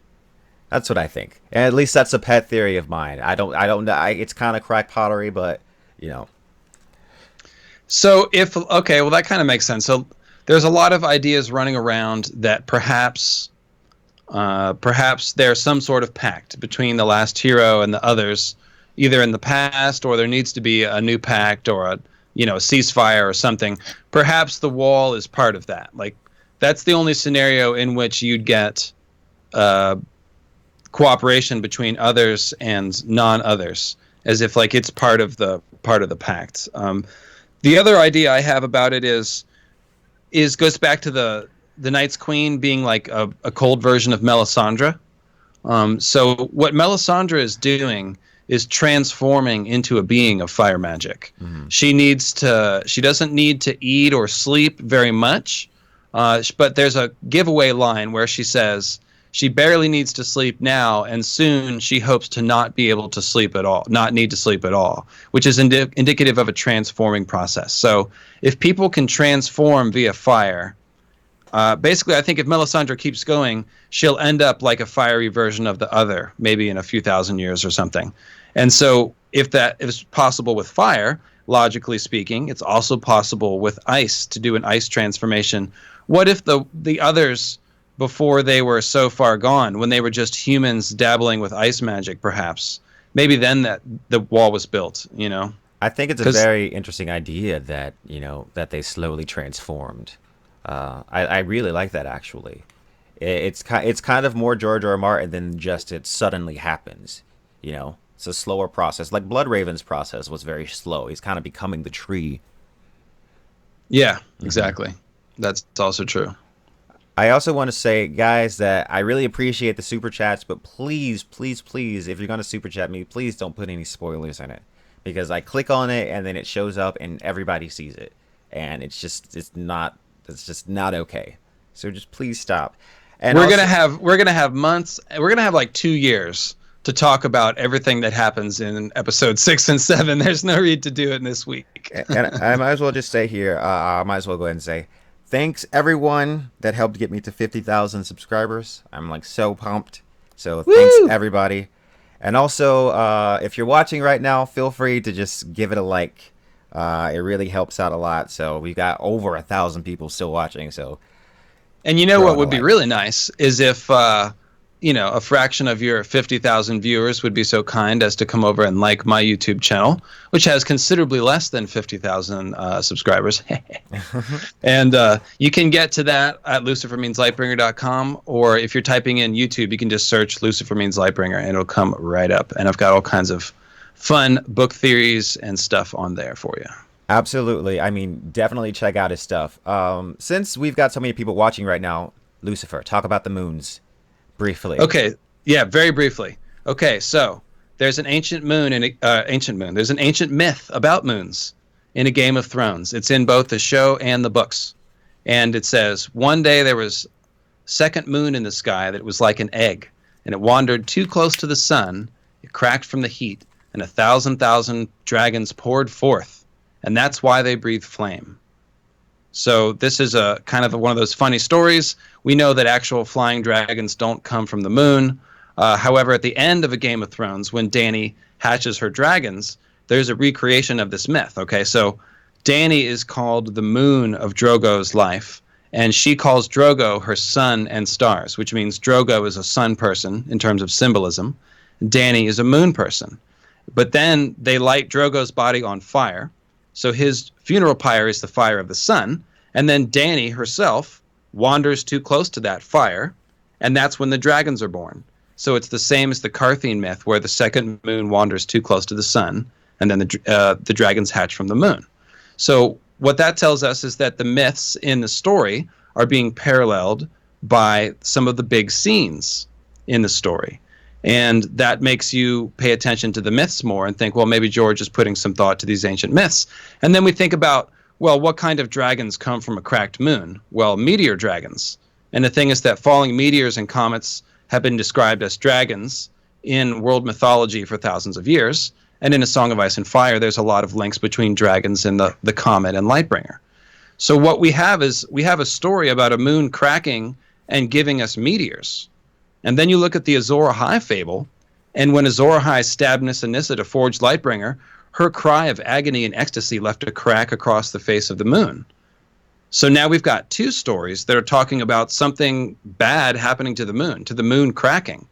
That's what I think. And at least that's a pet theory of mine. I don't know. It's kind of crack pottery, but So well, that kind of makes sense. So there's a lot of ideas running around that perhaps there's some sort of pact between the last hero and the others, either in the past, or there needs to be a new pact, or a ceasefire or something. Perhaps the wall is part of that. Like, that's the only scenario in which you'd get cooperation between others and non-others, as if like it's part of the pact. The other idea I have about it is goes back to the Night's Queen being like a cold version of Melisandre. So what Melisandre is doing is transforming into a being of fire magic. Mm-hmm. She doesn't need to eat or sleep very much, but there's a giveaway line where she says she barely needs to sleep now, and soon she hopes to not be able to sleep at all, not need to sleep at all, which is indicative of a transforming process. So if people can transform via fire, basically I think if Melisandre keeps going, she'll end up like a fiery version of the other, maybe in a few thousand years or something. And so if that is possible with fire, logically speaking, it's also possible with ice to do an ice transformation. What if the others, before they were so far gone, when they were just humans dabbling with ice magic, perhaps maybe then that the wall was built, I think it's a very interesting idea that that they slowly transformed. I really like that, actually. It's kind of more George R. R. Martin than just it suddenly happens. It's a slower process. Like Bloodraven's process was very slow. He's kind of becoming the tree. Yeah, exactly. Mm-hmm. That's also true. I also want to say, guys, that I really appreciate the super chats, but please, please, please, if you're going to super chat me, please don't put any spoilers in it, because I click on it and then it shows up and everybody sees it, and it's just not okay. So just please stop. And we're gonna have months. We're gonna have like 2 years to talk about everything that happens in episode 6 and 7. There's no need to do it in this week. And I might as well just say here, I might as well go ahead and say, thanks everyone that helped get me to 50,000 subscribers. I'm like so pumped. So thanks everybody. And also, if you're watching right now, feel free to just give it a like. It really helps out a lot. So we've got over 1,000 people still watching. So, and what would be really nice is if a fraction of your 50,000 viewers would be so kind as to come over and like my YouTube channel, which has considerably less than 50,000 subscribers. And you can get to that at lucifermeanslightbringer.com, or if you're typing in YouTube, you can just search Lucifer Means Lightbringer and it'll come right up. And I've got all kinds of fun book theories and stuff on there for you. Absolutely. I mean, definitely check out his stuff. Since we've got so many people watching right now, Lucifer, talk about the moons. Briefly. Okay. Yeah, very briefly. Okay, so there's an ancient moon and there's an ancient myth about moons, in a Game of Thrones. It's in both the show and the books. And it says, one day there was second moon in the sky that was like an egg, and it wandered too close to the sun. It cracked from the heat, and 1,000 dragons poured forth, and that's why they breathe flame. So this is a kind of one of those funny stories. We know that actual flying dragons don't come from the moon. However, at the end of A Game of Thrones, when Dany hatches her dragons, there's a recreation of this myth. Okay, so Dany is called the moon of Drogo's life, and she calls Drogo her sun and stars, which means Drogo is a sun person in terms of symbolism. Dany is a moon person. But then they light Drogo's body on fire. So his funeral pyre is the fire of the sun. And then Dany herself wanders too close to that fire, and that's when the dragons are born. So it's the same as the Carthene myth, where the second moon wanders too close to the sun, and then the dragons hatch from the moon. So what that tells us is that the myths in the story are being paralleled by some of the big scenes in the story. And that makes you pay attention to the myths more and think, well, maybe George is putting some thought to these ancient myths. And then we think about, well, what kind of dragons come from a cracked moon? Well, meteor dragons. And the thing is that falling meteors and comets have been described as dragons in world mythology for thousands of years. And in A Song of Ice and Fire, there's a lot of links between dragons and the comet and Lightbringer. So what we have is we have a story about a moon cracking and giving us meteors. And then you look at the Azor Ahai fable, and when Azor Ahai stabbed Nissa to forge Lightbringer, her cry of agony and ecstasy left a crack across the face of the moon. So now we've got two stories that are talking about something bad happening to the moon cracking.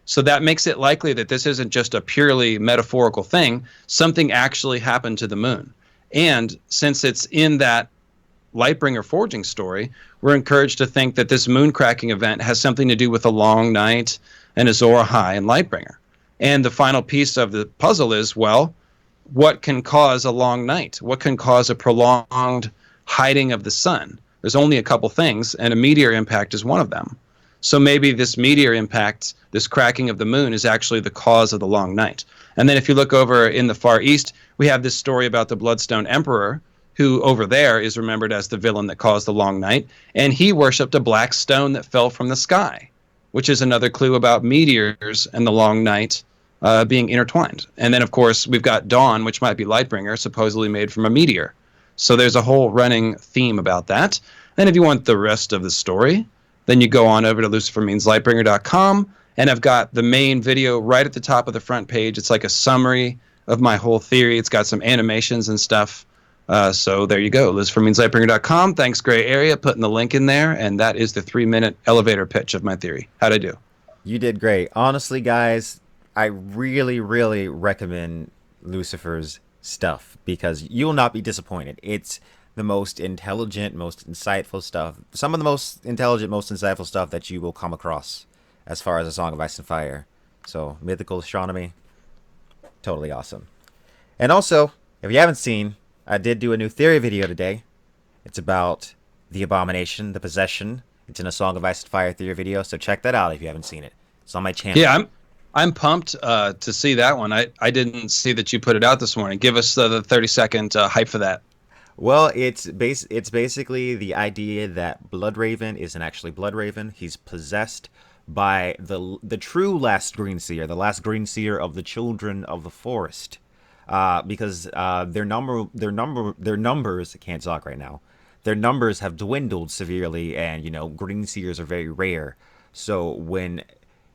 So that makes it likely that this isn't just a purely metaphorical thing. Something actually happened to the moon. And since it's in that Lightbringer forging story, we're encouraged to think that this moon cracking event has something to do with a long night and Azor Ahai and Lightbringer. And the final piece of the puzzle is, well, what can cause a long night? What can cause a prolonged hiding of the sun? There's only a couple things, and a meteor impact is one of them. So maybe this meteor impact, this cracking of the moon, is actually the cause of the long night. And then if you look over in the Far East, we have this story about the Bloodstone Emperor, who over there is remembered as the villain that caused the long night, and he worshipped a black stone that fell from the sky, which is another clue about meteors and the long night being intertwined. And then, of course, we've got Dawn, which might be Lightbringer, supposedly made from a meteor. So there's a whole running theme about that. And if you want the rest of the story, then you go on over to lucifermeanslightbringer.com, and I've got the main video right at the top of the front page. It's like a summary of my whole theory. It's got some animations and stuff. So there you go, lucifermeanslightbringer.com. Thanks, Gray Area, putting the link in there, and that is the 3-minute elevator pitch of my theory. How'd I do? You did great. Honestly, guys, I really, really recommend Lucifer's stuff because you'll not be disappointed. It's the most intelligent, most insightful stuff. Some of the most intelligent, most insightful stuff that you will come across as far as A Song of Ice and Fire. So, mythical astronomy, totally awesome. And also, if you haven't seen, I did do a new theory video today. It's about the abomination, the possession. It's in A Song of Ice and Fire theory video, so check that out if you haven't seen it. It's on my channel. Yeah, I'm pumped to see that one. I didn't see that you put it out this morning. Give us the 30-second hype for that. Well, it's basically the idea that Bloodraven isn't actually Bloodraven. He's possessed by the true last greenseer, the last greenseer of the children of the forest. Because their numbers, I can't talk right now. Their numbers have dwindled severely, and greenseers are very rare. So when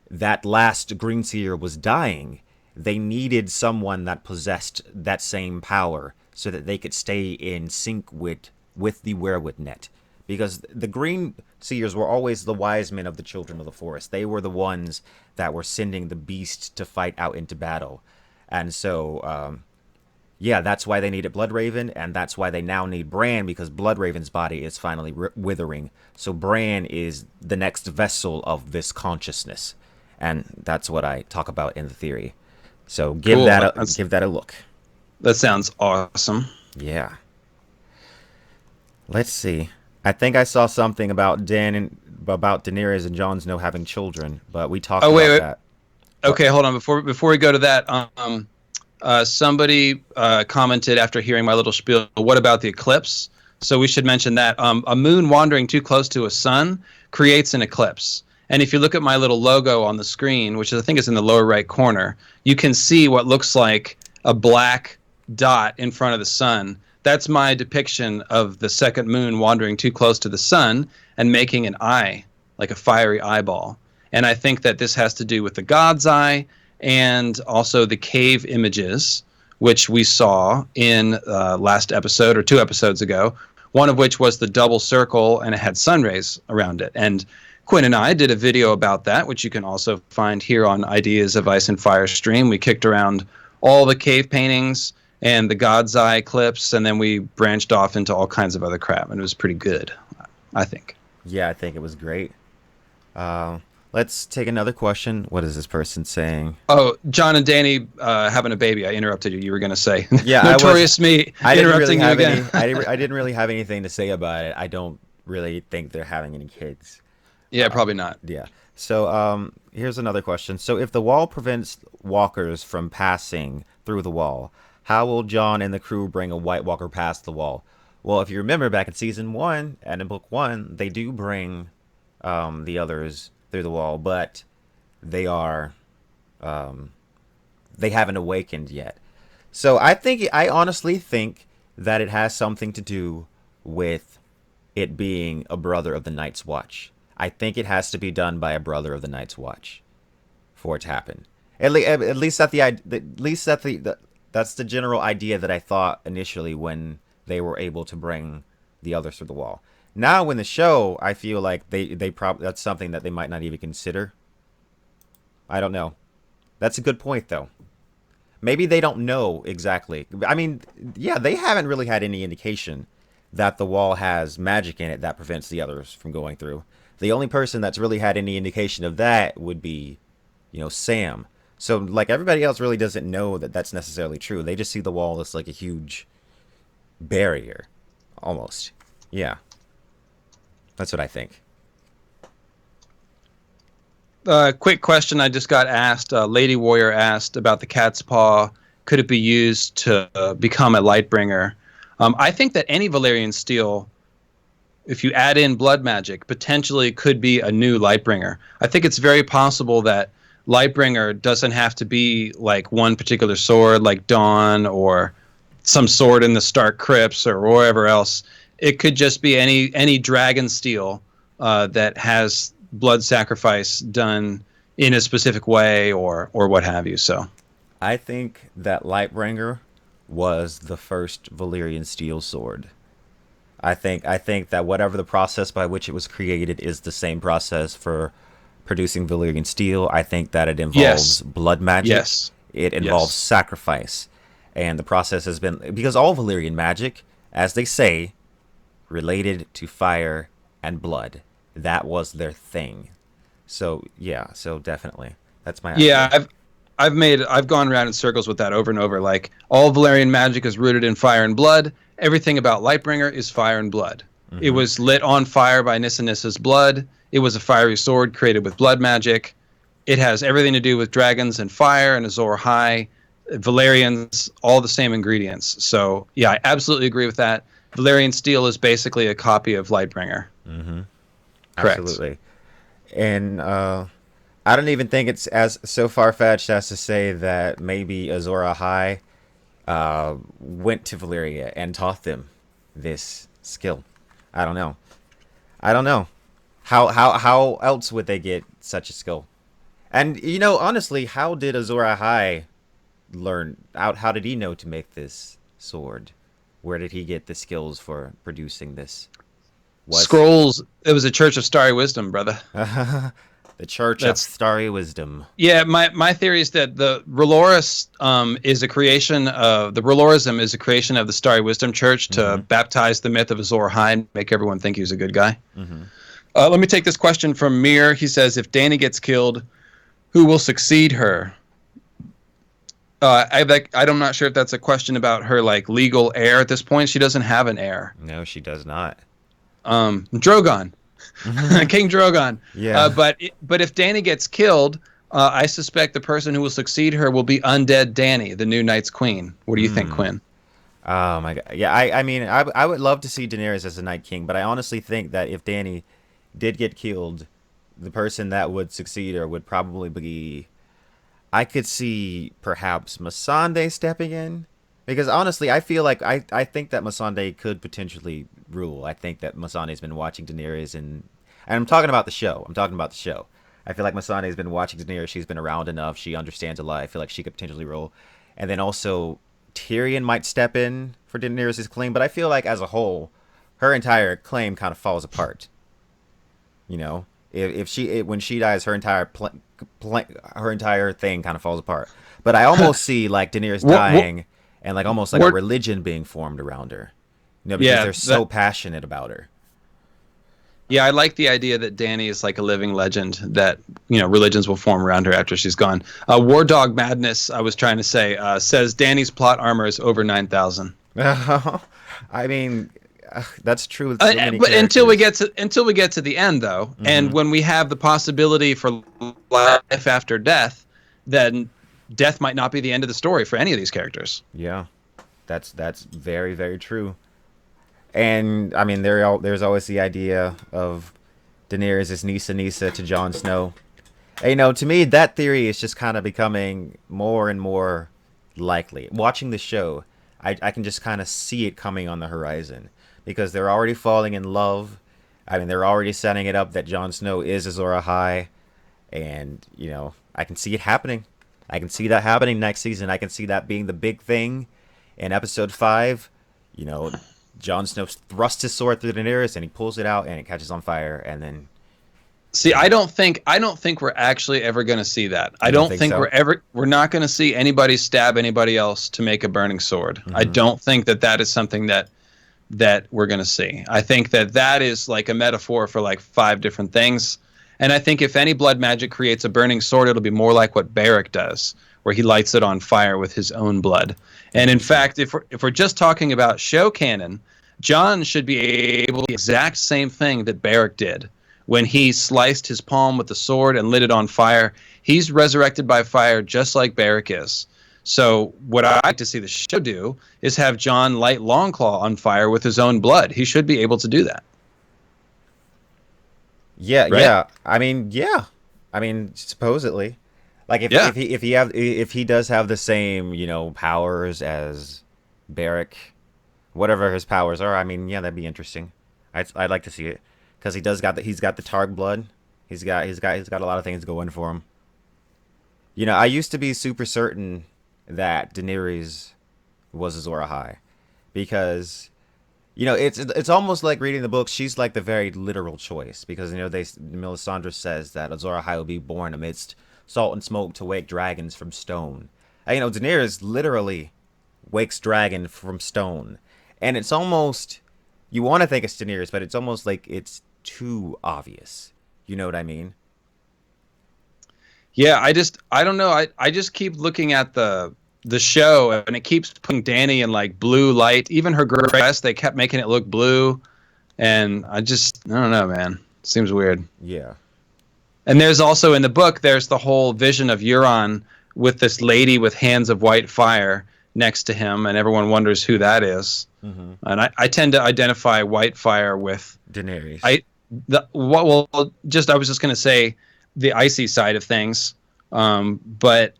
that last greenseer was dying, they needed someone that possessed that same power so that they could stay in sync with the werewood net. Because the green seers were always the wise men of the children of the forest. They were the ones that were sending the beast to fight out into battle. And so, yeah, that's why they needed Bloodraven, and that's why they now need Bran, because Bloodraven's body is finally withering. So Bran is the next vessel of this consciousness. And that's what I talk about in the theory. So give that a look. That sounds awesome. Yeah. Let's see. I think I saw something about Daenerys and Jon Snow having children, but we talked about that. Okay, hold on. Before we go to that, Somebody commented after hearing my little spiel, what about the eclipse? So we should mention that a moon wandering too close to a sun creates an eclipse. And if you look at my little logo on the screen, which I think is in the lower right corner, you can see what looks like a black dot in front of the sun. That's my depiction of the second moon wandering too close to the sun and making an eye, like a fiery eyeball. And I think that this has to do with the God's eye and also the cave images, which we saw in last episode or 2 episodes ago, one of which was the double circle and it had sun rays around it. And Quinn and I did a video about that, which you can also find here on Ideas of Ice and Fire stream. We kicked around all the cave paintings and the God's Eye clips, and then we branched off into all kinds of other crap, and it was pretty good, I think. Yeah, I think it was great. Let's take another question. What is this person saying? Oh, John and Danny having a baby. I interrupted you. You were going to say. Yeah, Notorious me I didn't interrupting really have you again. I didn't really have anything to say about it. I don't really think they're having any kids. Yeah, probably not. Yeah. So here's another question. So if the wall prevents walkers from passing through the wall, how will Jon and the crew bring a White Walker past the wall? Well, if you remember back in season 1 and in book 1, they do bring the others through the wall, but they are they haven't awakened yet. So I honestly think that it has something to do with it being a brother of the Night's Watch. I think it has to be done by a brother of the Night's Watch for it to happen. At least that's the general idea that I thought initially when they were able to bring the others through the wall. Now in the show, I feel like they probably that's something that they might not even consider. I don't know. That's a good point though. Maybe they don't know exactly. I mean, yeah, they haven't really had any indication that the wall has magic in it that prevents the others from going through. The only person that's really had any indication of that would be, Sam. So, like, everybody else really doesn't know that that's necessarily true. They just see the wall as, like, a huge barrier, almost. Yeah. That's what I think. Quick question I just got asked. Lady Warrior asked about the cat's paw. Could it be used to become a Lightbringer? I think that any Valyrian steel, if you add in blood magic, potentially could be a new Lightbringer. I think it's very possible that Lightbringer doesn't have to be like one particular sword, like Dawn or some sword in the Stark crypts or wherever else. It could just be any dragon steel that has blood sacrifice done in a specific way or what have you. So I think that Lightbringer was the first Valyrian steel sword. I think that whatever the process by which it was created is the same process for producing Valyrian steel. I think that it involves blood magic. Yes. It involves sacrifice. And the process has been, because all Valyrian magic, as they say, related to fire and blood. That was their thing. So, yeah, so definitely. That's my idea. Yeah, I've gone around in circles with that over and over. Like, all Valyrian magic is rooted in fire and blood. Everything about Lightbringer is fire and blood. Mm-hmm. It was lit on fire by Nissanissa's blood. It was a fiery sword created with blood magic. It has everything to do with dragons and fire and Azor Ahai, Valyrians, all the same ingredients. So, yeah, I absolutely agree with that. Valyrian steel is basically a copy of Lightbringer. Mm-hmm. Correct. Absolutely. And I don't even think it's as so far-fetched as to say that maybe Azor Ahai went to Valyria and taught them this skill. I don't know. How else would they get such a skill? And, honestly, how did Azor Ahai learn out? How did he know to make this sword? Where did he get the skills for producing this? Scrolls. It was a Church of Starry Wisdom, brother. The Church of Starry Wisdom. Yeah, my theory is that the R'hllorys is a creation of the R'hllorysm is a creation of the Starry Wisdom Church to baptize the myth of Azor Ahai and make everyone think he was a good guy. Mm-hmm. Let me take this question from Mir. He says, if Dany gets killed, who will succeed her? I'm not sure if that's a question about her legal heir at this point. She doesn't have an heir. No, she does not. Drogon. King Drogon. Yeah. But if Dany gets killed, I suspect the person who will succeed her will be undead Dany, the new Night's Queen. What do you think, Hmm. Quinn? Oh my god. Yeah, I mean, I would love to see Daenerys as the Night King, but I honestly think that if Dany did get killed, the person that would succeed her would probably be. I could see perhaps Missandei stepping in, because honestly, I feel like I think that Missandei could potentially rule. I think that Missandei's been watching Daenerys, and I'm talking about the show. I'm talking about the show. I feel like Missandei's been watching Daenerys. She's been around enough. She understands a lot. I feel like she could potentially rule, and then also Tyrion might step in for Daenerys' claim. But I feel like as a whole, her entire claim kind of falls apart. You know, if when she dies, her entire thing kind of falls apart. But I almost see like Daenerys What? dying and like almost like a What? religion being formed around her. You know, because Yeah, they're so passionate about her. yeah, I like the idea that Dany is like a living legend that religions will form around her after she's gone. War Dog Madness, I was trying to say, says Dany's plot armor is over 9,000. I mean, that's true with so many But until we characters. get to the end, though, Hmm. and when we have the possibility for life after death, then death might not be the end of the story for any of these characters. Yeah, that's very very true. And I mean, there's always the idea of Daenerys as Nisa to Jon Snow. And, to me, that theory is just kind of becoming more and more likely. Watching the show, I can just kind of see it coming on the horizon because they're already falling in love. I mean, they're already setting it up that Jon Snow is Azor Ahai, and I can see it happening. I can see that happening next season. I can see that being the big thing in episode 5. You know, Jon Snow thrusts his sword through Daenerys and he pulls it out and it catches on fire, and then See, I don't think we're actually ever going to see that. I you don't don't think think so? we're not going to see anybody stab anybody else to make a burning sword. I Hmm. don't think that is something that we're going to see. I think that is like a metaphor for like 5 different things. And I think if any blood magic creates a burning sword, it'll be more like what Beric does, where he lights it on fire with his own blood. And in Interesting. fact, if we're just talking about show canon, John should be able to do the exact same thing that Beric did when he sliced his palm with the sword and lit it on fire. He's resurrected by fire just like Beric is. So what I like to see the show do is have John light Longclaw on fire with his own blood. He should be able to do that, Yeah, right? yeah. I mean, yeah. I mean, supposedly, like Yeah. if he does have the same powers as Beric, whatever his powers are. I mean, yeah, that'd be interesting. I'd like to see it because he's got the Targ blood. He's got a lot of things going for him. I used to be super certain that Daenerys was Azor Ahai because it's almost like reading the book. She's like the very literal choice because Melisandre says that Azor Ahai will be born amidst salt and smoke to wake dragons from stone. And, Daenerys literally wakes dragon from stone, and it's almost you want to think it's Daenerys, but it's almost like it's too obvious. You know what I mean? Yeah, I don't know. I just keep looking at the show and it keeps putting Dany in like blue light. Even her dress, they kept making it look blue. And I don't know, man. Seems weird. Yeah. And there's also in the book, there's the whole vision of Euron with this lady with hands of white fire next to him, and everyone wonders who that is. Mm-hmm. And I tend to identify white fire with Daenerys. I the what well just I was just gonna say the icy side of things, but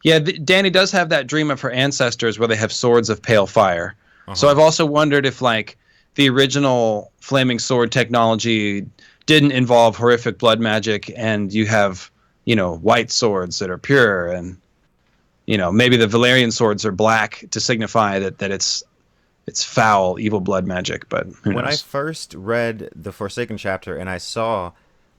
yeah, Dany does have that dream of her ancestors where they have swords of pale fire. Uh So huh. I've also wondered if like the original flaming sword technology didn't involve horrific blood magic, and you have white swords that are pure, and maybe the Valyrian swords are black to signify that it's foul, evil blood magic. But who When I knows? first read the Forsaken chapter and I saw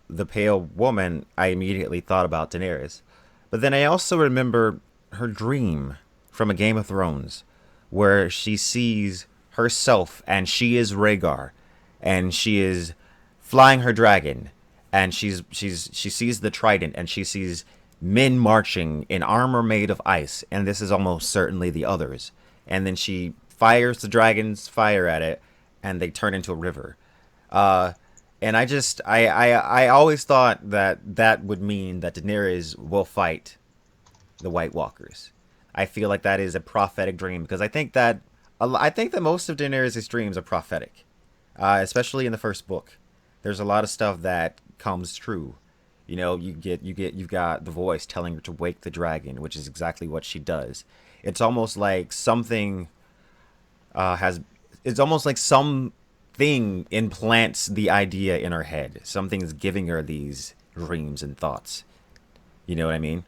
the pale woman, I immediately thought about Daenerys. But then I also remember her dream from a Game of Thrones where she sees herself and she is Rhaegar and she is flying her dragon and she sees the trident and she sees men marching in armor made of ice, and this is almost certainly the others. And then she fires the dragon's fire at it and they turn into a river. Uh And I always thought that that would mean that Daenerys will fight the White Walkers. I feel like that is a prophetic dream because I think that most of Daenerys' dreams are prophetic, especially in the first book. There's a lot of stuff that comes true. You know, you've got the voice telling her to wake the dragon, which is exactly what she does. It's almost like something has. It's almost like something implants the idea in her head. Something is giving her these dreams and thoughts. You know what I mean?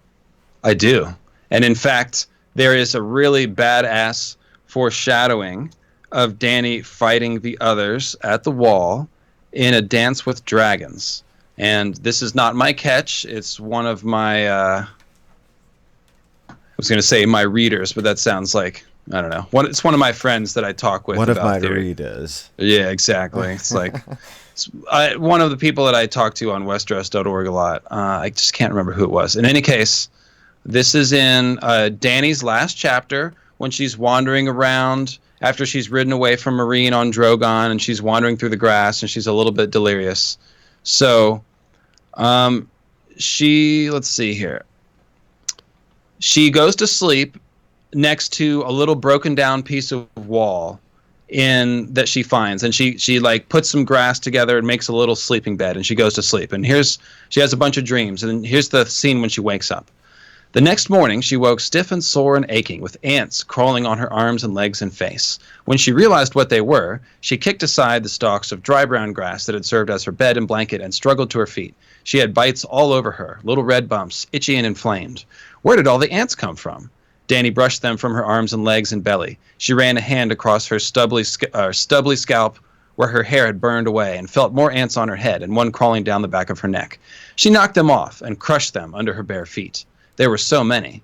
I do. And in fact, there is a really badass foreshadowing of Dany fighting the others at the wall in a Dance with Dragons. And this is not my catch. It's one of my, I was going to say my readers, but that sounds like, I don't know. It's one of my friends that I talk with One of about my theory. readers. Yeah, exactly. It's like one of the people that I talk to on Westeros.org a lot. I just can't remember who it was. In any case, this is in Dany's last chapter when she's wandering around after she's ridden away from Meereen on Drogon, and she's wandering through the grass, and she's a little bit delirious. So, let's see here. She goes to sleep next to a little broken down piece of wall that she finds, and she like puts some grass together and makes a little sleeping bed, and she goes to sleep. And she has a bunch of dreams, and here's the scene when she wakes up. The next morning, she woke stiff and sore and aching, with ants crawling on her arms and legs and face. When she realized what they were, she kicked aside the stalks of dry brown grass that had served as her bed and blanket and struggled to her feet. She had bites all over her, little red bumps, itchy and inflamed. Where did all the ants come from? Dany brushed them from her arms and legs and belly. She ran a hand across her stubbly scalp where her hair had burned away and felt more ants on her head and one crawling down the back of her neck. She knocked them off and crushed them under her bare feet. There were so many.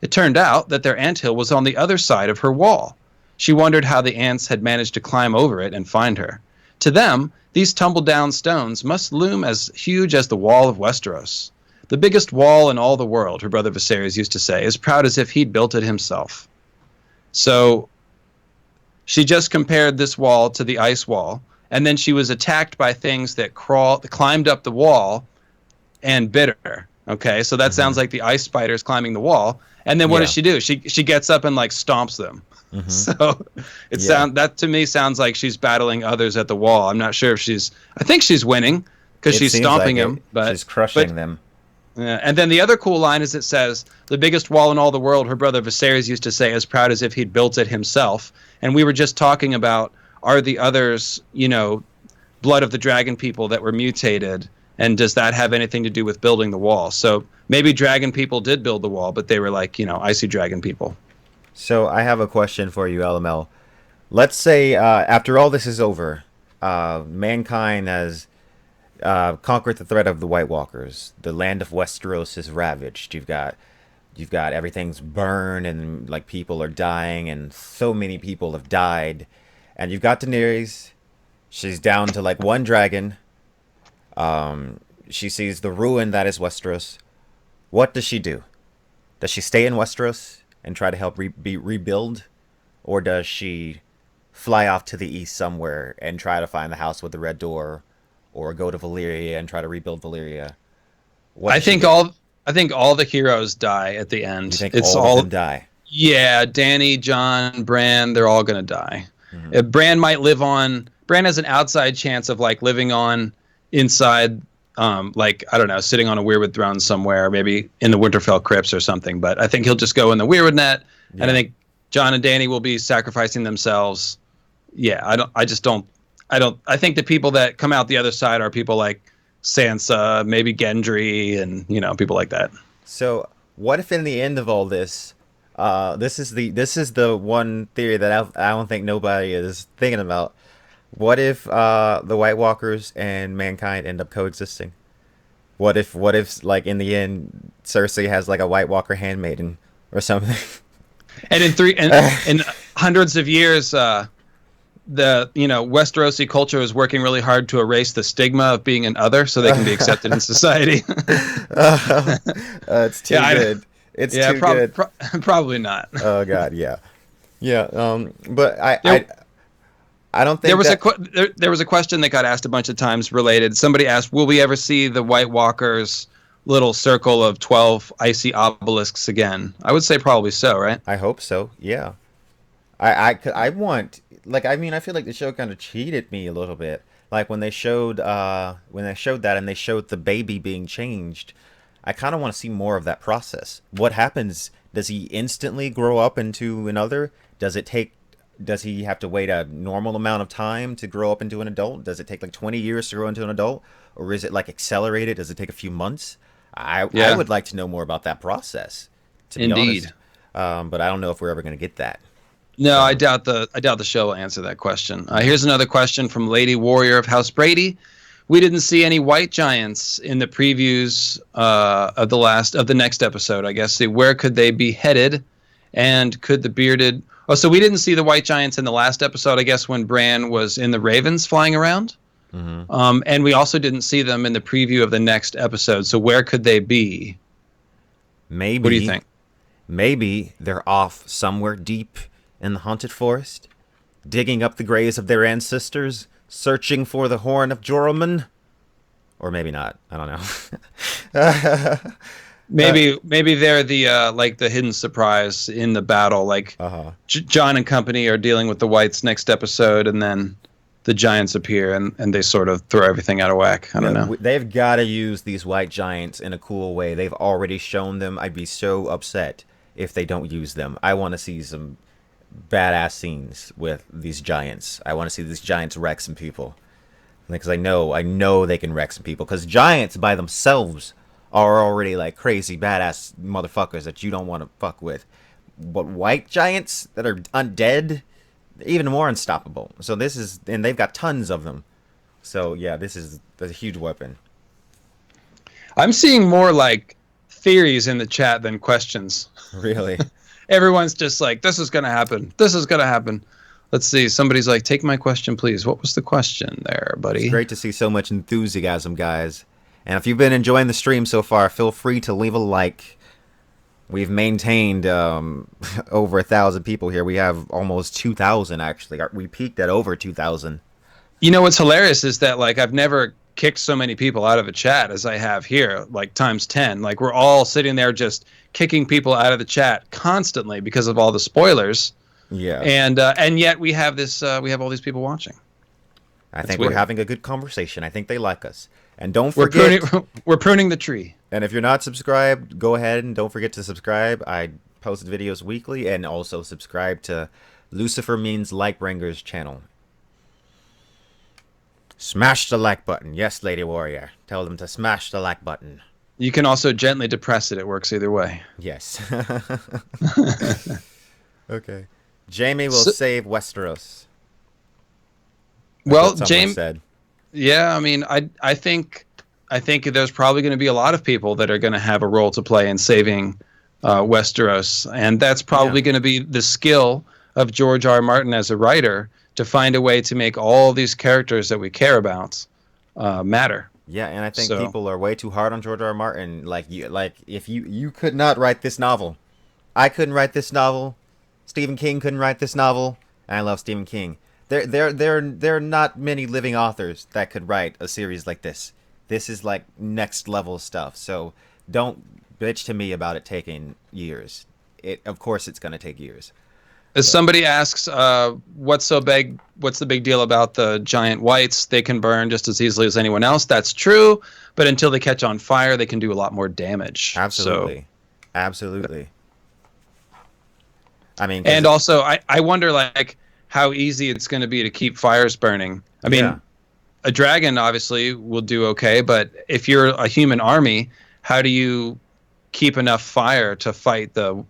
It turned out that their anthill was on the other side of her wall. She wondered how the ants had managed to climb over it and find her. To them, these tumble-down stones must loom as huge as the wall of Westeros. The biggest wall in all the world, her brother Viserys used to say, as proud as if he'd built it himself. So she just compared this wall to the ice wall, and then she was attacked by things that climbed up the wall and bit her. Okay, so that sounds like the ice spiders climbing the wall. And then what does she do? She gets up and like stomps them. Mm-hmm. So that to me sounds like she's battling others at the wall. I'm not sure if I think she's winning because she's stomping him, but she's crushing them. Yeah. And then the other cool line is it says, the biggest wall in all the world, her brother Viserys used to say, as proud as if he'd built it himself. And we were just talking about, are the others, blood of the dragon people that were mutated? And does that have anything to do with building the wall? So maybe dragon people did build the wall, but they were like, icy dragon people. So I have a question for you, LML. Let's say after all this is over, mankind has conquered the threat of the White Walkers. The land of Westeros is ravaged. You've got everything's burned and like people are dying and so many people have died. And you've got Daenerys. She's down to like one dragon. She sees the ruin that is Westeros. What does she do? Does she stay in Westeros and try to help rebuild? Or does she fly off to the east somewhere and try to find the house with the red door? Or go to Valyria and try to rebuild Valyria? I think all the heroes die at the end. You think all of them die? Yeah, Dany, Jon, Bran, they're all going to die. Mm-hmm. Bran might live on... Bran has an outside chance of like living on inside, like, I don't know, sitting on a weirwood throne somewhere, maybe in the Winterfell crypts or something. But I think he'll just go in the weirwood net, and I think Jon and Dany will be sacrificing themselves. Yeah, I think the people that come out the other side are people like Sansa, maybe Gendry, and people like that. So what if in the end of all this, this is the one theory that I don't think nobody is thinking about. What if the White Walkers and mankind end up coexisting? What if like in the end Cersei has like a White Walker handmaiden or something? And in hundreds of years, the Westerosi culture is working really hard to erase the stigma of being an other, so they can be accepted in society. It's too good. It's too good. Probably not. Oh God, yeah. But I don't There think was that. there was a question that got asked a bunch of times related. Somebody asked, "Will we ever see the White Walkers' little circle of 12 icy obelisks again?" I would say probably so, right? I hope so. Yeah. I want, like, I mean, I feel like the show kind of cheated me a little bit. Like when they showed that and they showed the baby being changed, I kind of want to see more of that process. What happens? Does he instantly grow up into another? Does it take does he have to wait a normal amount of time to grow up into an adult? Does it take like 20 years to grow into an adult? Or is it like accelerated? Does it take a few months? I Yeah, would like to know more about that process, to be honest. indeed. But I don't know if we're ever going to get that. No, So, I doubt the show will answer that question. Here's another question from Lady Warrior of House Brady. We didn't see any white giants in the previews of the next episode. I guess. Where could they be headed? And could the bearded? Oh, so we didn't see the white giants in the last episode. I guess when Bran was in the Ravens flying around. mhm. And we also didn't see them in the preview of the next episode. So where could they be? What do you maybe, think? maybe they're off somewhere deep in the haunted forest, digging up the graves of their ancestors, searching for the horn of Joramun. Or maybe not. I don't know. Maybe they're the like the hidden surprise in the battle. Like Uh-huh. John and company are dealing with the whites next episode, and then the giants appear and they sort of throw everything out of whack. I don't Yeah, know. they've got to use these white giants in a cool way. They've already shown them. I'd be so upset if they don't use them. I want to see some badass scenes with these giants. I want to see these giants wreck some people. Because I know they can wreck some people. Because giants by themselves are already like crazy badass motherfuckers that you don't want to fuck with. But white giants that are undead, even more unstoppable. So this is, and they've got tons of them. So yeah, this is a huge weapon. I'm seeing more like theories in the chat than questions. Really. Everyone's just like, "This is gonna happen. This is gonna happen." Let's see. Somebody's like, "Take my question, please." What was the question there, It's buddy? great to see so much enthusiasm, guys. And if you've been enjoying the stream so far, feel free to leave a like. We've maintained over 1,000 people here. We have almost 2,000 actually. We peaked at over 2,000. You know what's hilarious is that like I've never kicked so many people out of a chat as I have here, like times 10. Like we're all sitting there just kicking people out of the chat constantly because of all the spoilers, Yeah, and yet we have this we have all these people watching. I That's think we're weird. having a good conversation. I think they like us. And don't We're forget, pruning we're pruning the tree. and if you're not subscribed, go ahead and don't forget to subscribe. I post videos weekly, and also subscribe to Lucifer Means Lightbringer's channel. Smash the like button. Yes, Lady Warrior. Tell them to smash the like button. You can also gently depress it. It works either way. Yes. Okay. Jamie will So, save Westeros. That's well, what someone James, said. yeah, I mean, I think there's probably going to be a lot of people that are going to have a role to play in saving Westeros, and that's probably Yeah. going to be the skill of George R. R. Martin as a writer to find a way to make all these characters that we care about matter. Yeah, and I think So people are way too hard on George R. R. Martin. Like if you could not write this novel, I couldn't write this novel. Stephen King couldn't write this novel. And I love Stephen King. There are not many living authors that could write a series like this. This is like next level stuff. So don't bitch to me about it taking years. Of course it's gonna take years. as But somebody asks, what's so big? What's the big deal about the giant whites? They can burn just as easily as anyone else. That's true, but until they catch on fire, they can do a lot more damage. So, absolutely, absolutely. I mean, and also, I wonder like how easy it's going to be to keep fires burning. I yeah. mean, a dragon obviously will do okay, but if you're a human army, how do you keep enough fire to fight a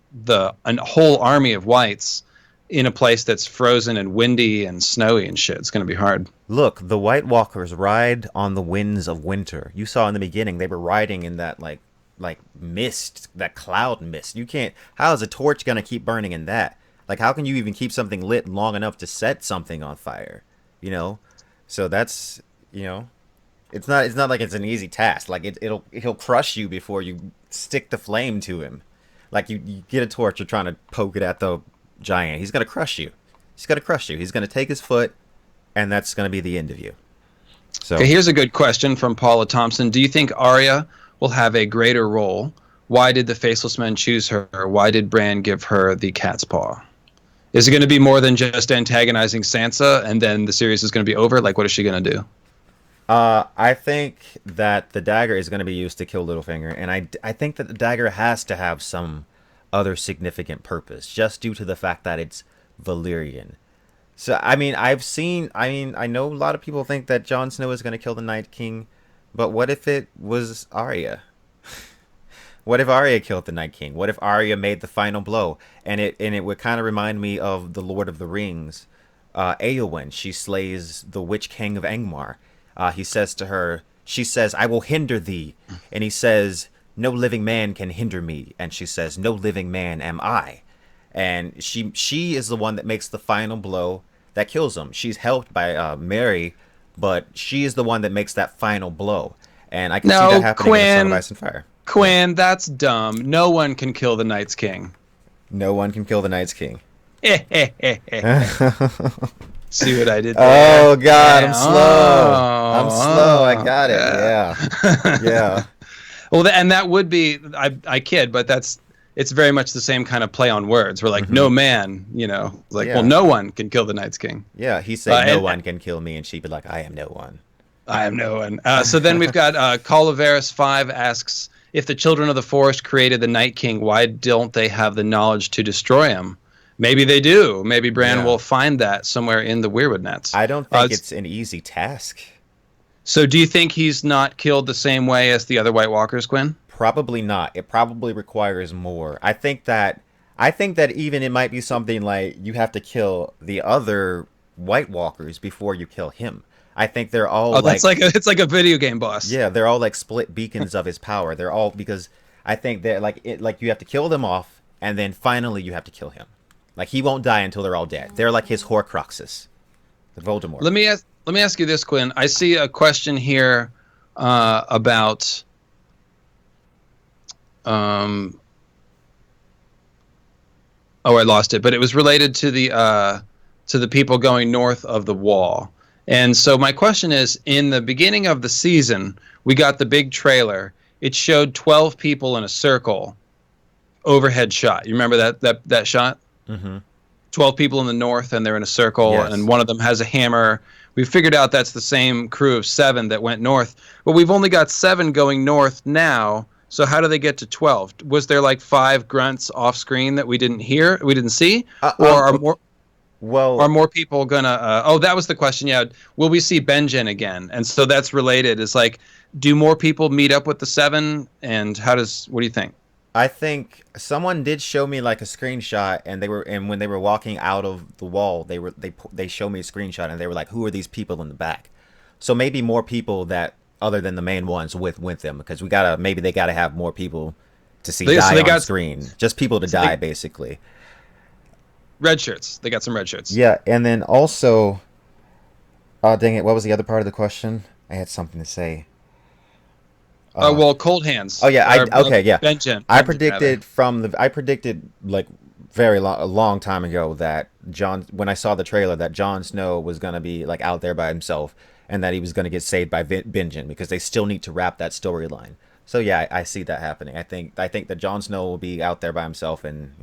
whole army of whites in a place that's frozen and windy and snowy and shit? It's going to be hard. Look, the White Walkers ride on the winds of winter. You saw in the beginning they were riding in that like mist, that cloud mist. You can't. How is a torch gonna keep burning in that? Like, how can you even keep something lit long enough to set something on fire? You know. So that's it's not like it's an easy task. Like he'll crush you before you stick the flame to him. Like you get a torch, you're trying to poke it at the giant. He's gonna crush you. He's gonna crush you. He's gonna take his foot and that's going to be the end of you. Okay, So, here's a good question from Paula Thompson. Do you think Arya will have a greater role? Why did the Faceless Men choose her? Why did Bran give her the cat's paw? Is it going to be more than just antagonizing Sansa and then the series is going to be over? Like, what is she going to do? I think that the dagger is going to be used to kill Littlefinger, and I think that the dagger has to have some other significant purpose, just due to the fact that it's Valyrian. So, I mean, I know a lot of people think that Jon Snow is going to kill the Night King, but what if it was Arya? What if Arya killed the Night King? What if Arya made the final blow? And it would kind of remind me of the Lord of the Rings. Eowyn, she slays the Witch King of Angmar. He says to her, she says, "I will hinder thee," and he says, "No living man can hinder me," and she says, "No living man am I." And she is the one that makes the final blow that kills him. She's helped by Mary, but she is the one that makes that final blow. And I can see that No, happening in A Song of Quinn. Ice and Fire. Yeah. Quinn, that's dumb. No one can kill the Night's King. No one can kill the Night's King. See what I did there? Oh God, Yeah. I'm slow. I'm slow. I Oh, got it. yeah. Yeah. Yeah. Well, and that would be, I kid, but it's very much the same kind of play on words. We're like, no man, like, Yeah. well, no one can kill the Night's King. Yeah. He said, "No And one can kill me," and she'd be like, "I am no one." I am no one. So then we've got Colaveras 5 asks, if the Children of the Forest created the Night King, why don't they have the knowledge to destroy him? Maybe they do. Maybe Bran will find that somewhere in the Weirwood Nets. I don't think it's an easy task. So do you think he's not killed the same way as the other White Walkers, Quinn? Probably not. It probably requires more. I think that even it might be something like you have to kill the other White Walkers before you kill him. I think they're all That's like it's like a video game boss. yeah, they're all like split beacons of his power. They're all because I think that like you have to kill them off and then finally you have to kill him. Like he won't die until they're all dead. They're like his Horcruxes. The Voldemort. Let me ask you this, Quinn. I see a question here about oh, I lost it, but it was related to the people going north of the wall. And so my question is, in the beginning of the season, we got the big trailer. It showed 12 people in a circle, overhead shot. You remember that shot? Mm-hmm. 12 people in the north, and they're in a circle, Yes. and one of them has a hammer. We figured out that's the same crew of 7 that went north, but we've only got 7 going north now. So how do they get to 12? Was there like 5 grunts off screen that we didn't see, or are more people gonna? Oh, that was the question. Yeah, will we see Benjen again? And so that's related. It's like, do more people meet up with the 7? And what do you think? I think someone did show me like a screenshot, and when they were walking out of the wall, they showed me a screenshot, and they were like, "Who are these people in the back?" So maybe more people that other than the main ones with them, because maybe they gotta have more people to see die on screen, just people to die basically. Red shirts. They got some red shirts. Yeah, and then also, oh dang it, what was the other part of the question? I had something to say. Well, cold hands. Oh yeah, yeah. Benjen. I predicted like a long time ago that when I saw the trailer, that Jon Snow was gonna be like out there by himself, and that he was gonna get saved by Benjen, because they still need to wrap that storyline. So yeah, I see that happening. I think that Jon Snow will be out there by himself, and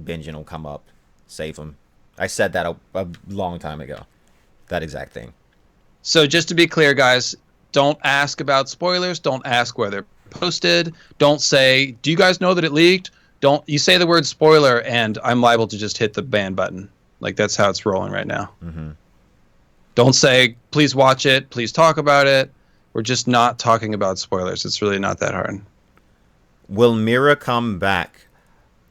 Benjen will come up, save him. I said that a long time ago. That exact thing. So just to be clear, guys, don't ask about spoilers. Don't ask where they're posted. Don't say, "Do you guys know that it leaked?" Don't you say the word spoiler, and I'm liable to just hit the ban button. Like, that's how it's rolling right now. Mm-hmm. Don't say, "Please watch it. Please talk about it." We're just not talking about spoilers. It's really not that hard. Will Mira come back?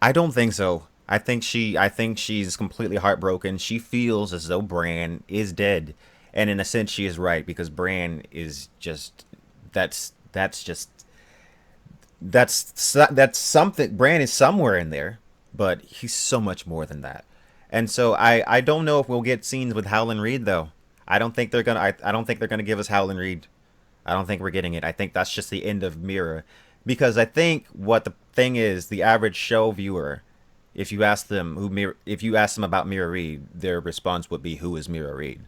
I don't think so. I think she's completely heartbroken. She feels as though Bran is dead. And in a sense, she is right, because Bran is just that's something. Bran is somewhere in there, but he's so much more than that. And so I don't know if we'll get scenes with Howland Reed though. I don't think they're gonna give us Howland Reed. I don't think we're getting it. I think that's just the end of Mira, because I think what the thing is, the average show viewer, if you ask them about Mira Reed, their response would be, "Who is Mira Reed?"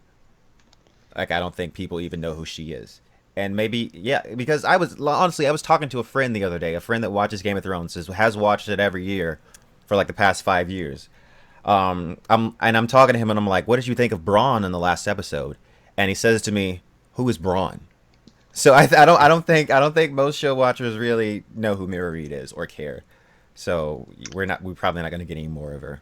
Like, I don't think people even know who she is. And maybe, yeah, because I was talking to a friend the other day, a friend that watches Game of Thrones, has watched it every year for like the past 5 years. I'm talking to him and I'm like, what did you think of Braun in the last episode? And he says to me, who is Braun? So I don't think most show watchers really know who Mira Reed is or care. So we're probably not going to get any more of her.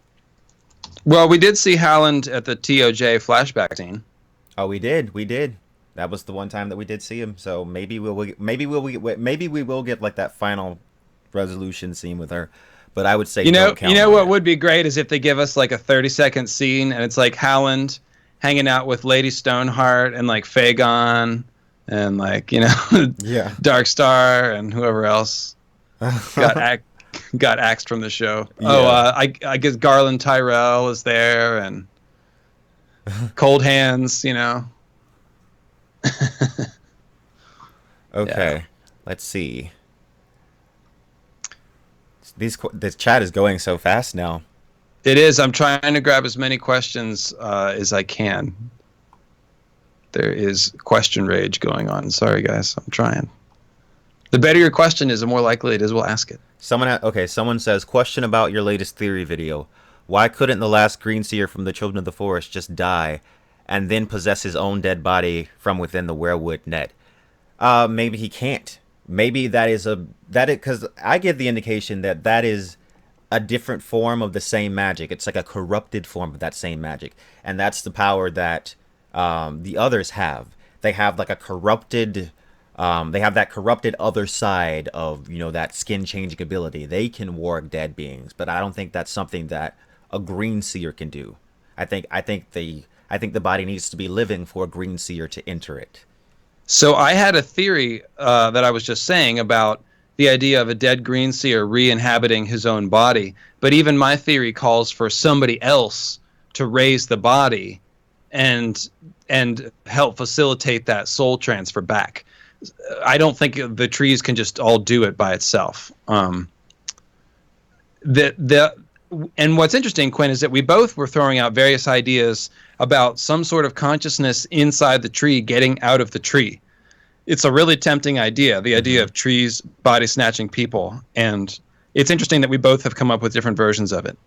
Well, we did see Howland at the TOJ flashback scene. Oh, we did. That was the one time that we did see him. So maybe we will get like that final resolution scene with her. But I would say don't count on What it. would be great is if they give us like a 30-second scene and it's like Howland hanging out with Lady Stoneheart and like Fagon and like, Yeah. Darkstar and whoever else got got axed from the show. Yeah. Oh, I guess Garland Tyrell is there and Cold Hands. Okay. Yeah. Let's see. This chat is going so fast now. It is. I'm trying to grab as many questions as I can. There is question rage going on. Sorry, guys. I'm trying. The better your question is, the more likely it is we'll ask it. Someone says, question about your latest theory video. Why couldn't the last greenseer from the Children of the Forest just die and then possess his own dead body from within the werewood net? Maybe he can't. Maybe because I get the indication that is a different form of the same magic. It's like a corrupted form of that same magic, and that's the power that the others have. They have like a corrupted. They have that corrupted other side of that skin changing ability. They can warg dead beings, but I don't think that's something that a green seer can do. I think the body needs to be living for a green seer to enter it. So I had a theory that I was just saying about the idea of a dead green seer re-inhabiting his own body. But even my theory calls for somebody else to raise the body and help facilitate that soul transfer back. I don't think the trees can just all do it by itself. And what's interesting, Quinn, is that we both were throwing out various ideas about some sort of consciousness inside the tree getting out of the tree. It's a really tempting idea, the idea of trees body snatching people. And it's interesting that we both have come up with different versions of it.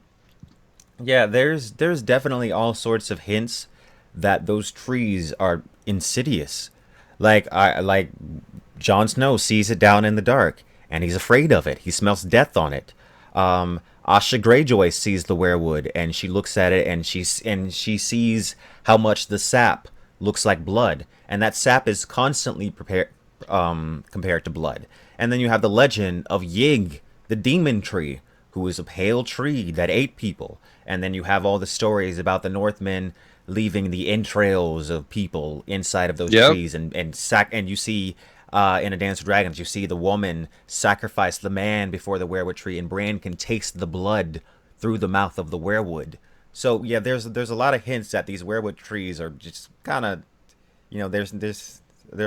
Yeah, there's definitely all sorts of hints that those trees are insidious. Like Jon Snow sees it down in the dark and he's afraid of it. He smells death on it. Asha Greyjoy sees the werewood and she looks at it and she sees how much the sap looks like blood, and that sap is constantly compared to blood. And then you have the legend of Yig, the demon tree, who is a pale tree that ate people. And then you have all the stories about the Northmen leaving the entrails of people inside of those trees, and you see in A Dance with Dragons, you see the woman sacrifice the man before the werewood tree, and Bran can taste the blood through the mouth of the werewood. So yeah, there's a lot of hints that these werewood trees are just kind of, they're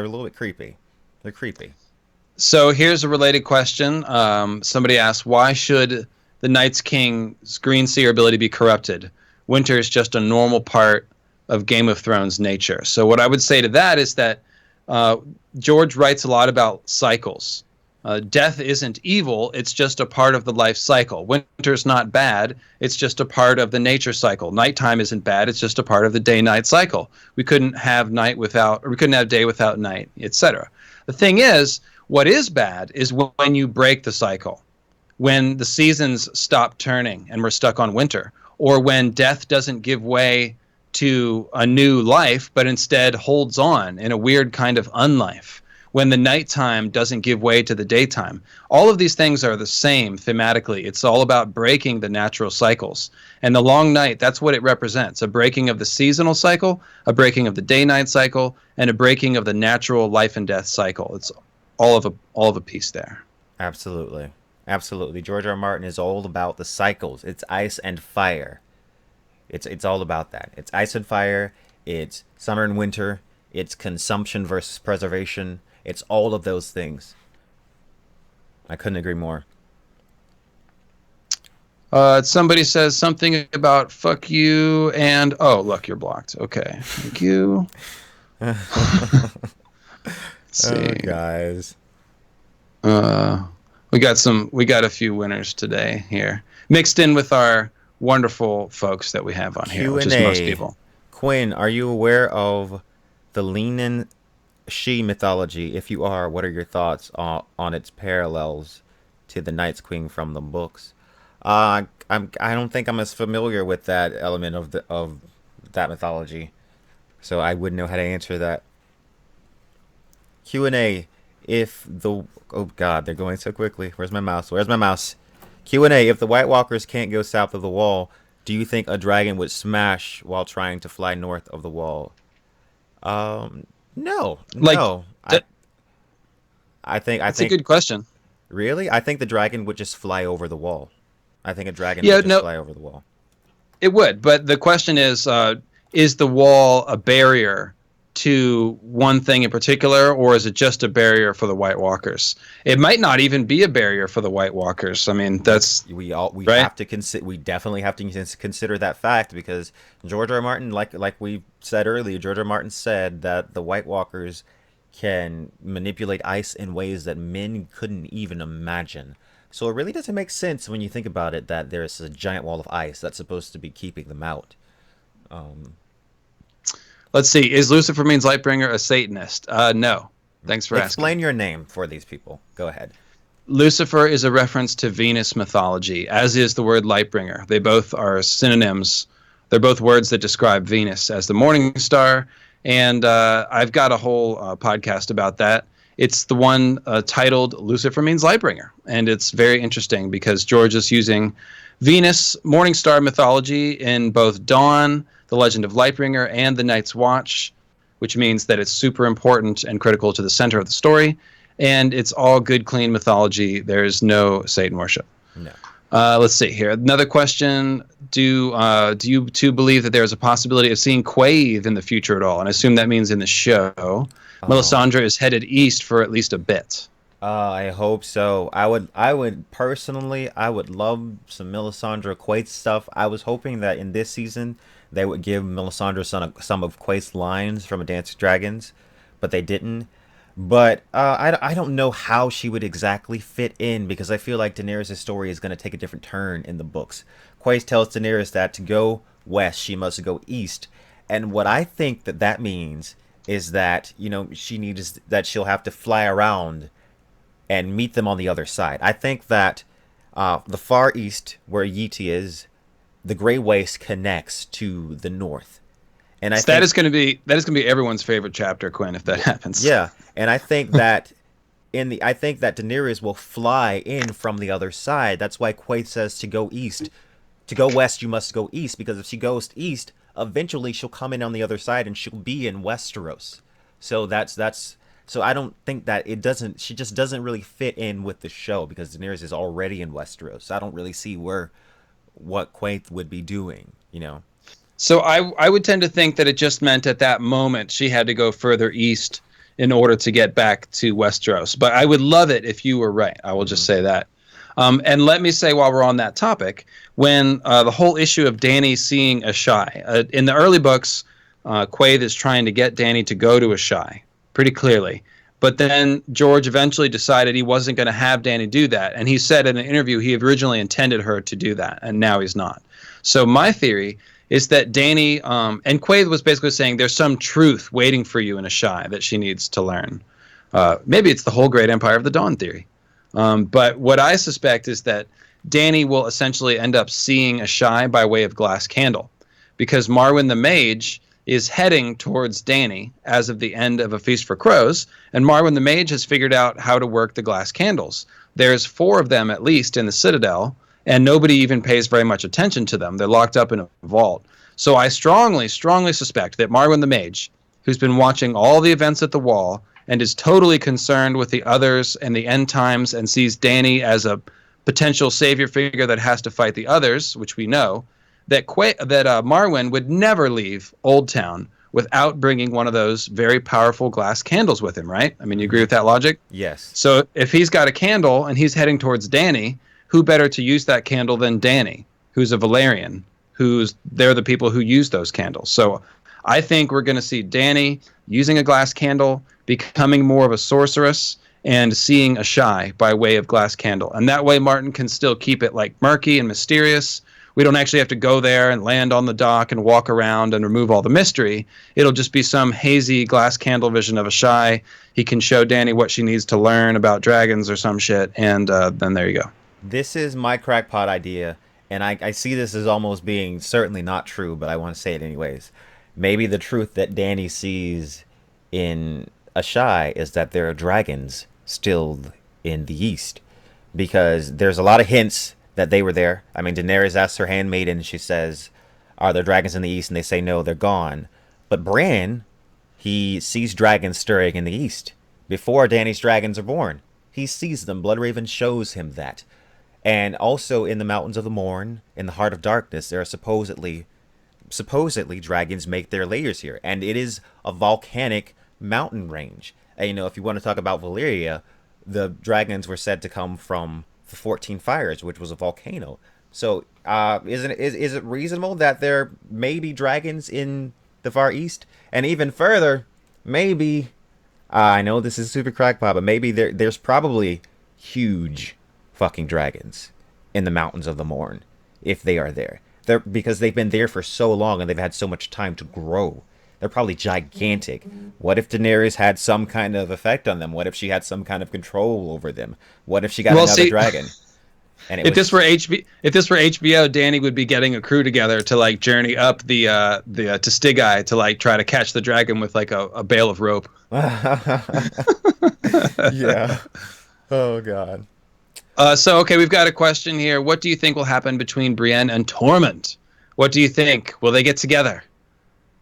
a little bit creepy. They're creepy. So here's a related question. Somebody asked, why should the Night's King's green seer ability be corrupted? Winter is just a normal part of Game of Thrones nature. So what I would say to that is that George writes a lot about cycles. Death isn't evil, it's just a part of the life cycle. Winter's not bad, it's just a part of the nature cycle. Nighttime isn't bad, it's just a part of the day-night cycle. We couldn't have day without night, etc. The thing is, what is bad is when you break the cycle, when the seasons stop turning and we're stuck on winter, or when death doesn't give way to a new life, but instead holds on in a weird kind of unlife. When the nighttime doesn't give way to the daytime. All of these things are the same thematically. It's all about breaking the natural cycles. And the long night, that's what it represents. A breaking of the seasonal cycle, a breaking of the day-night cycle, and a breaking of the natural life and death cycle. It's all of a piece there. Absolutely. Absolutely. George R. R. Martin is all about the cycles. It's ice and fire. It's all about that. It's ice and fire. It's summer and winter. It's consumption versus preservation. It's all of those things. I couldn't agree more. Somebody says something about fuck you and... Oh, look, you're blocked. Okay. Thank you. Let's Oh, see. guys. Uh, we got a few winners today here, mixed in with our wonderful folks that we have on here, which is most Q&A. people. Quinn, are you aware of the Leanin She mythology? If you are, what are your thoughts on its parallels to the Night's Queen from the books? I don't think I'm as familiar with that element of that mythology, so I wouldn't know how to answer that. Q&A. If the Oh god, they're going so quickly. Where's my mouse? Where's my mouse? Q&A. If the White Walkers can't go south of the wall, do you think a dragon would smash while trying to fly north of the wall? Um, no, Like, no. I that, I think I that's a think good question. really, I think the dragon would just fly over the wall. I think a dragon would Yeah, just no, fly over the wall. it would. But the question is the wall a barrier to one thing in particular, or is it just a barrier for the White Walkers? It might not even be a barrier for the White Walkers. I mean, that's We right. have to consider, we definitely have to consider that fact, because George R. R. Martin, like we said earlier, George R. R. Martin said that the White Walkers can manipulate ice in ways that men couldn't even imagine. So it really doesn't make sense when you think about it that there's a giant wall of ice that's supposed to be keeping them out. Um, Let's see. Is Lucifer means Lightbringer a Satanist? No. Thanks for asking. Explain your name for these people. Go ahead. Lucifer is a reference to Venus mythology, as is the word Lightbringer. They both are synonyms. They're both words that describe Venus as the morning star. And I've got a whole podcast about that. It's the one titled Lucifer Means Lightbringer. And it's very interesting because George is using Venus morning star mythology in both Dawn, the Legend of Lightbringer, and the Night's Watch, which means that it's super important and critical to the center of the story. And it's all good, clean mythology. There's no Satan worship. No. Let's see here. Another question: do you two believe that there is a possibility of seeing Quaithe in the future at all? And I assume that means in the show. Oh. Melisandre is headed east for at least a bit. I hope so. I would personally, I would love some Melisandre Quaithe stuff. I was hoping that in this season they would give Melisandre some of Quaithe's lines from A Dance with Dragons, but they didn't. But I don't know how she would exactly fit in, because I feel like Daenerys' story is going to take a different turn in the books. Quaithe tells Daenerys that to go west, she must go east. And what I think that that means is that, she needs that she'll have to fly around and meet them on the other side. I think that the far east, where Yiti is, the Grey Waste connects to the north, and I So that think is going to be everyone's favorite chapter, Quinn, if that happens. yeah, and I think that I think that Daenerys will fly in from the other side. That's why Quaithe says to go east, to go west you must go east, because if she goes east, eventually she'll come in on the other side and she'll be in Westeros. So that's so I don't think that it doesn't she just doesn't really fit in with the show, because Daenerys is already in Westeros. So I don't really see what Quaithe would be doing. So I would tend to think that it just meant at that moment she had to go further east in order to get back to Westeros. But I would love it if you were right. I will just say that. And let me say, while we're on that topic, when the whole issue of Dany seeing Ahai, in the early books, Quaithe is trying to get Dany to go to Ahai pretty clearly. But then George eventually decided he wasn't going to have Dany do that. And he said in an interview he originally intended her to do that, and now he's not. So my theory is that Dany, and Quaithe was basically saying there's some truth waiting for you in Ahai that she needs to learn. Maybe it's the whole Great Empire of the Dawn theory. But what I suspect is that Dany will essentially end up seeing Ahai by way of glass candle, because Marwyn the Mage is heading towards Dany as of the end of A Feast for Crows, and Marwyn the Mage has figured out how to work the glass candles. There's 4 of them at least in the Citadel, and nobody even pays very much attention to them. They're locked up in a vault. So I strongly, strongly suspect that Marwyn the Mage, who's been watching all the events at the Wall and is totally concerned with the others and the end times and sees Dany as a potential savior figure that has to fight the others, which we know, that Marwyn would never leave Old Town without bringing one of those very powerful glass candles with him, right? I mean, you agree with that logic? Yes. So if he's got a candle and he's heading towards Dany, who better to use that candle than Dany, who's a Valyrian, they're the people who use those candles. So I think we're going to see Dany using a glass candle, becoming more of a sorceress, and seeing Ahai by way of glass candle. And that way Martin can still keep it like murky and mysterious. We don't actually have to go there and land on the dock and walk around and remove all the mystery. It'll just be some hazy glass candle vision of Ahai. He can show Dany what she needs to learn about dragons or some shit, and then there you go. This is my crackpot idea, and I see this as almost being certainly not true, but I want to say it anyways. Maybe the truth that Dany sees in Ahai is that there are dragons still in the east, because there's a lot of hints that they were there. I mean, Daenerys asks her handmaiden, and she says, "Are there dragons in the east?" And they say, "No, they're gone." But Bran, he sees dragons stirring in the east before Dany's dragons are born. He sees them. Bloodraven shows him that. And also in the Mountains of the Morn, in the Heart of Darkness, there are supposedly dragons make their lairs here, and it is a volcanic mountain range. And, you know, if you want to talk about Valyria, the dragons were said to come from the 14 Fires, which was a volcano. So, is it reasonable that there may be dragons in the Far East? And even further, maybe, I know this is super crackpot, but maybe there's probably huge fucking dragons in the Mountains of the Morn, if they are there. They're, because they've been there for so long and they've had so much time to grow. They're probably gigantic. What if Daenerys had some kind of effect on them? What if she had some kind of control over them? What if she got another dragon? And if this were HBO, Dany would be getting a crew together to like journey up the to Stygai to like try to catch the dragon with like a bale of rope. Yeah. Oh God. So okay, we've got a question here. What do you think will happen between Brienne and Tormund? What do you think? Will they get together?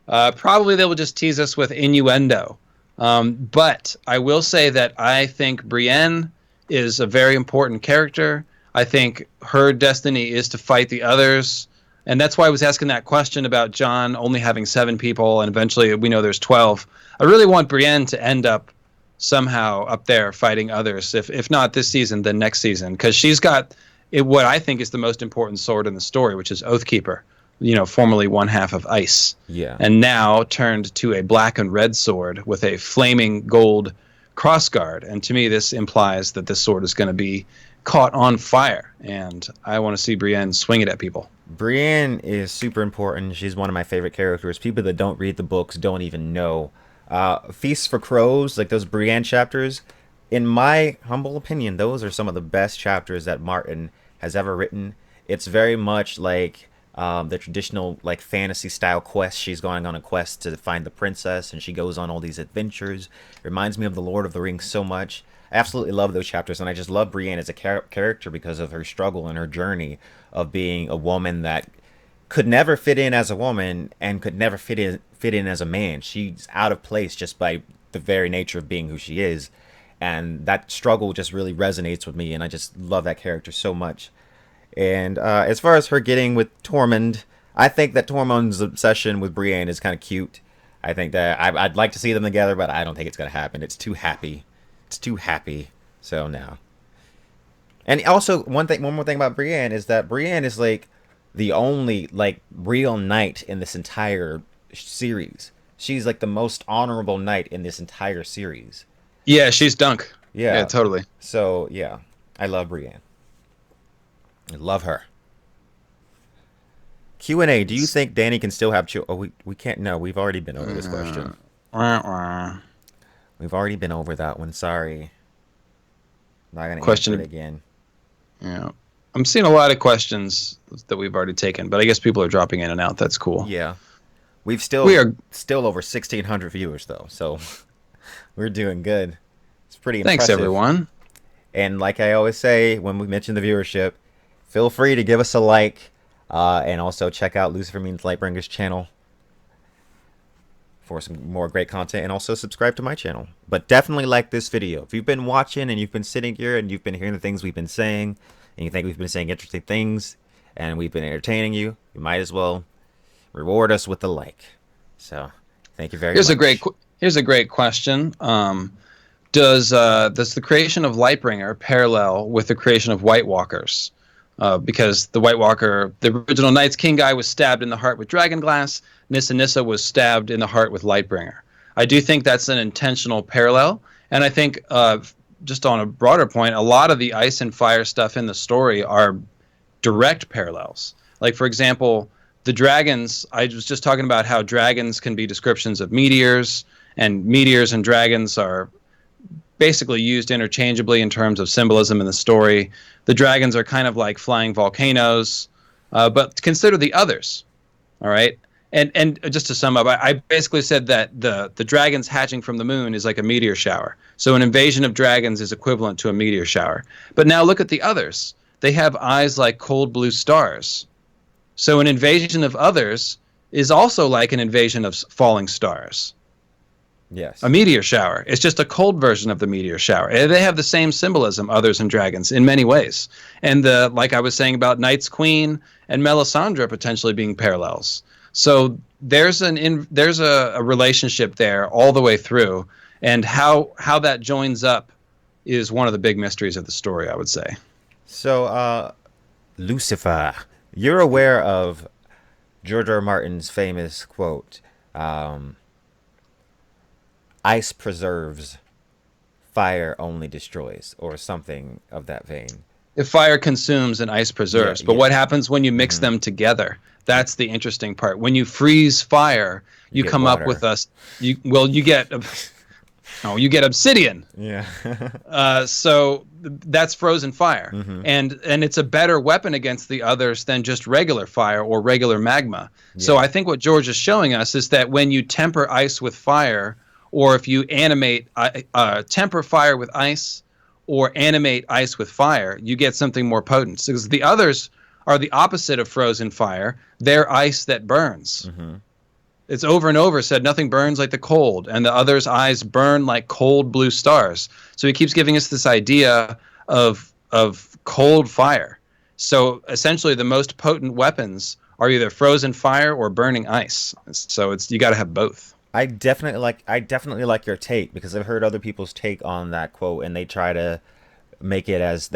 Probably they will just tease us with innuendo. But I will say that I think Brienne is a very important character. I think her destiny is to fight the others. And that's why I was asking that question about Jon only having 7 people, and eventually we know there's 12. I really want Brienne to end up somehow up there fighting others, if not this season, then next season, because she's got what I think is the most important sword in the story, which is Oathkeeper, you know, formerly one half of ice. Yeah. And now turned to a black and red sword with a flaming gold crossguard. And to me, this implies that this sword is going to be caught on fire, and I want to see Brienne swing it at people. Brienne is super important. She's one of my favorite characters. People that don't read the books don't even know. Feasts for Crows, like those Brienne chapters, in my humble opinion, those are some of the best chapters that Martin has ever written. It's very much like the traditional like fantasy style quest. She's going on a quest to find the princess, and she goes on all these adventures. It reminds me of the Lord of the Rings so much. I absolutely love those chapters, and I just love Brienne as a character because of her struggle and her journey of being a woman that could never fit in as a woman and could never fit in as a man. She's out of place just by the very nature of being who she is, and that struggle just really resonates with me, and I just love that character so much. And as far as her getting with Tormund, I think that Tormund's obsession with Brienne is kind of cute. I think that I'd like to see them together, but I don't think it's going to happen. It's too happy. It's too happy. So no. And also one more thing about Brienne is that Brienne is like the only like real knight in this entire series. She's like the most honorable knight in this entire series. Yeah, she's dunk. Yeah, totally. So yeah, I love Brienne. I love her. Q&A, do you think Dany can still have children? Oh, we can't. No, we've already been over this question. We've already been over that one. Sorry. Not going to answer it again. Yeah. I'm seeing a lot of questions that we've already taken, but I guess people are dropping in and out. That's cool. Yeah. We are still over 1,600 viewers, though, so we're doing good. It's pretty impressive. Thanks, everyone. And like I always say when we mention the viewership, feel free to give us a like, and also check out Lucifer Means Lightbringer's channel for some more great content, and also subscribe to my channel. But definitely like this video. If you've been watching and you've been sitting here and you've been hearing the things we've been saying, and you think we've been saying interesting things, and we've been entertaining you, you might as well reward us with a like. So, thank you very much. Here's a great question. Does the creation of Lightbringer parallel with the creation of White Walkers? because the White Walker, the original Night's King guy, was stabbed in the heart with dragon glass. Nissa Nissa was stabbed in the heart with Lightbringer. I do think that's an intentional parallel, and I think just on a broader point, a lot of the ice and fire stuff in the story are direct parallels. Like, for example, the dragons, I was just talking about how dragons can be descriptions of meteors, and meteors and dragons are basically used interchangeably in terms of symbolism in the story. The dragons are kind of like flying volcanoes, but consider the others, all right? And just to sum up, I basically said that the dragons hatching from the moon is like a meteor shower. So an invasion of dragons is equivalent to a meteor shower. But now look at the others. They have eyes like cold blue stars. So an invasion of others is also like an invasion of falling stars. Yes. A meteor shower. It's just a cold version of the meteor shower. They have the same symbolism, others and dragons, in many ways. And like I was saying about Night's Queen and Melisandre potentially being parallels. So there's a relationship there all the way through, and how that joins up is one of the big mysteries of the story, I would say. So, Lucifer, you're aware of George R. R. Martin's famous quote, "Ice preserves, fire only destroys," or something of that vein. If fire consumes and ice preserves, Yeah, but yeah. what happens when you mix them together? That's the interesting part. When you freeze fire, you get come up water. with you get you get obsidian. Yeah. So that's frozen fire, and it's a better weapon against the others than just regular fire or regular magma. So I think what George is showing us is that when you temper ice with fire, or if you animate temper fire with ice, or animate ice with fire, you get something more potent. Because the others are the opposite of frozen fire. They're ice that burns. It's over and over said nothing burns like the cold, and the other's eyes burn like cold blue stars. So he keeps giving us this idea of cold fire. So essentially the most potent weapons are either frozen fire or burning ice. So you got to have both. I definitely like your take, because I've heard other people's take on that quote, and they try to make it as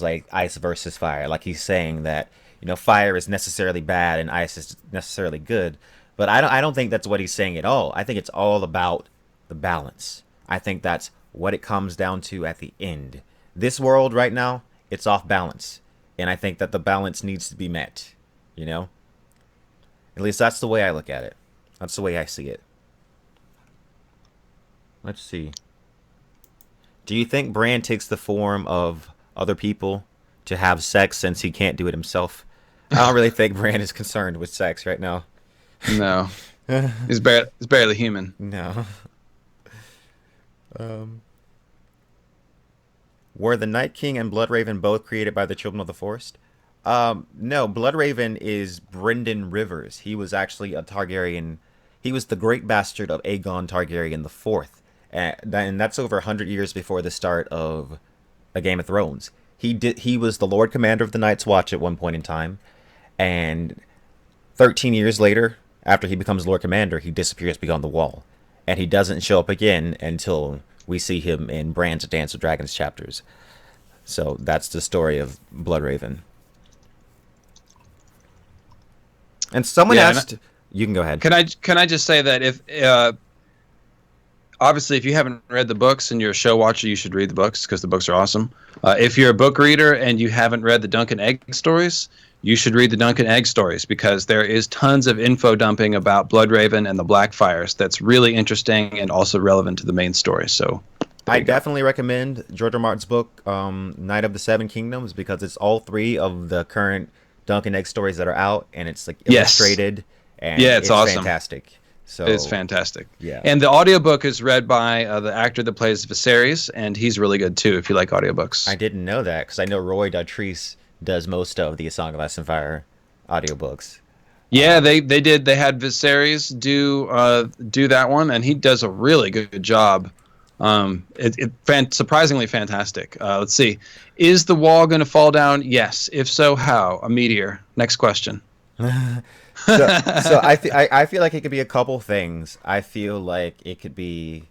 like ice versus fire. Like he's saying that, fire is necessarily bad and ice is necessarily good. But I don't think that's what he's saying at all. I think it's all about the balance. I think that's what it comes down to at the end. This world right now, it's off balance. And I think that the balance needs to be met, At least that's the way I look at it. That's the way I see it. Let's see. Do you think Bran takes the form of other people to have sex since he can't do it himself? I don't really think Bran is concerned with sex right now. No, he's barely human. No. Were the Night King and Bloodraven both created by the Children of the Forest? No, Bloodraven is Brynden Rivers. He was actually a Targaryen. He was the great bastard of Aegon Targaryen the Fourth. And that's over 100 years before the start of A Game of Thrones. He was the Lord Commander of the Night's Watch at one point in time. And 13 years later, after he becomes Lord Commander, he disappears beyond the wall. And he doesn't show up again until we see him in Bran's Dance of Dragons chapters. So that's the story of Bloodraven. And someone asked... You can go ahead. Can I just say that if obviously if you haven't read the books and you're a show watcher, you should read the books because the books are awesome. If you're a book reader and you haven't read the Dunk and Egg stories, you should read the Dunk and Egg stories, because there is tons of info dumping about Bloodraven and the Blackfires that's really interesting and also relevant to the main story. So I definitely recommend George R. Martin's book, Night of the Seven Kingdoms, because it's all three of the current Dunk and Egg stories that are out, and it's like illustrated. And it's awesome. Fantastic. So it's fantastic. Yeah. And the audiobook is read by the actor that plays Viserys, and he's really good too if you like audiobooks. I didn't know that, because I know Roy Dotrice does most of the A Song of Ice and Fire audiobooks. Yeah, they did. They had Viserys do that one, and he does a really good job. Surprisingly fantastic. Let's see. Is the wall going to fall down? Yes. If so, how? A meteor. Next question. So I feel like it could be a couple things. I feel like it could be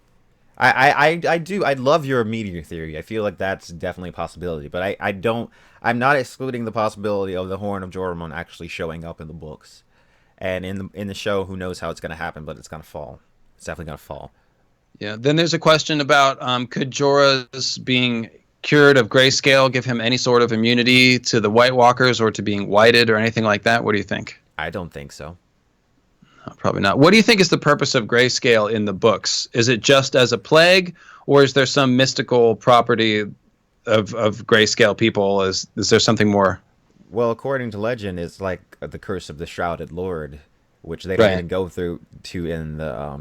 I do. I love your meteor theory. I feel like that's definitely a possibility, but I don't. I'm not excluding the possibility of the Horn of Joramun actually showing up in the books, and in the show. Who knows how it's gonna happen, but it's gonna fall. It's definitely gonna fall. Yeah. Then there's a question about could Jorah's being cured of grayscale give him any sort of immunity to the White Walkers or to being whited or anything like that? What do you think? I don't think so. Probably not. What do you think is the purpose of grayscale in the books? Is it just as a plague, or is there some mystical property of grayscale people? Is there something more? Well, according to legend, it's like the curse of the Shrouded Lord, which they don't Right. even go through to in the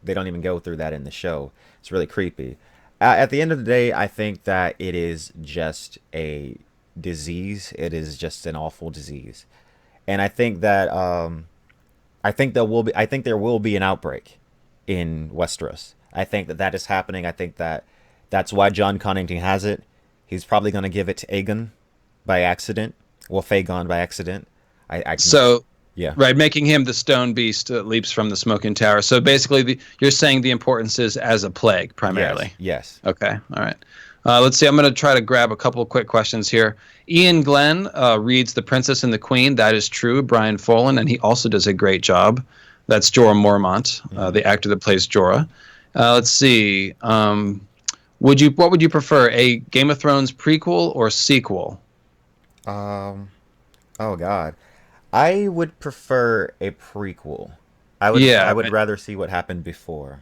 they don't even go through that in the show. It's really creepy. At the end of the day, I think that it is just a disease. It is just an awful disease, and I think there will be an outbreak in Westeros. I think that that is happening. I think that that's why John Connington has it. He's probably going to give it to Aegon by accident. Well, Fagon by accident. I can, So, yeah. right, making him the stone beast that leaps from the smoking tower. So basically, you're saying the importance is as a plague Yes, primarily. yes. Okay, all right. Let's see. I'm going to try to grab a couple of quick questions here. Ian Glenn reads The Princess and the Queen. That is true. Brian Folan, and he also does a great job. That's Jorah Mormont, the actor that plays Jorah. Let's see. What would you prefer, a Game of Thrones prequel or sequel? Um. Oh God, I would prefer a prequel. I Yeah, would rather see what happened before.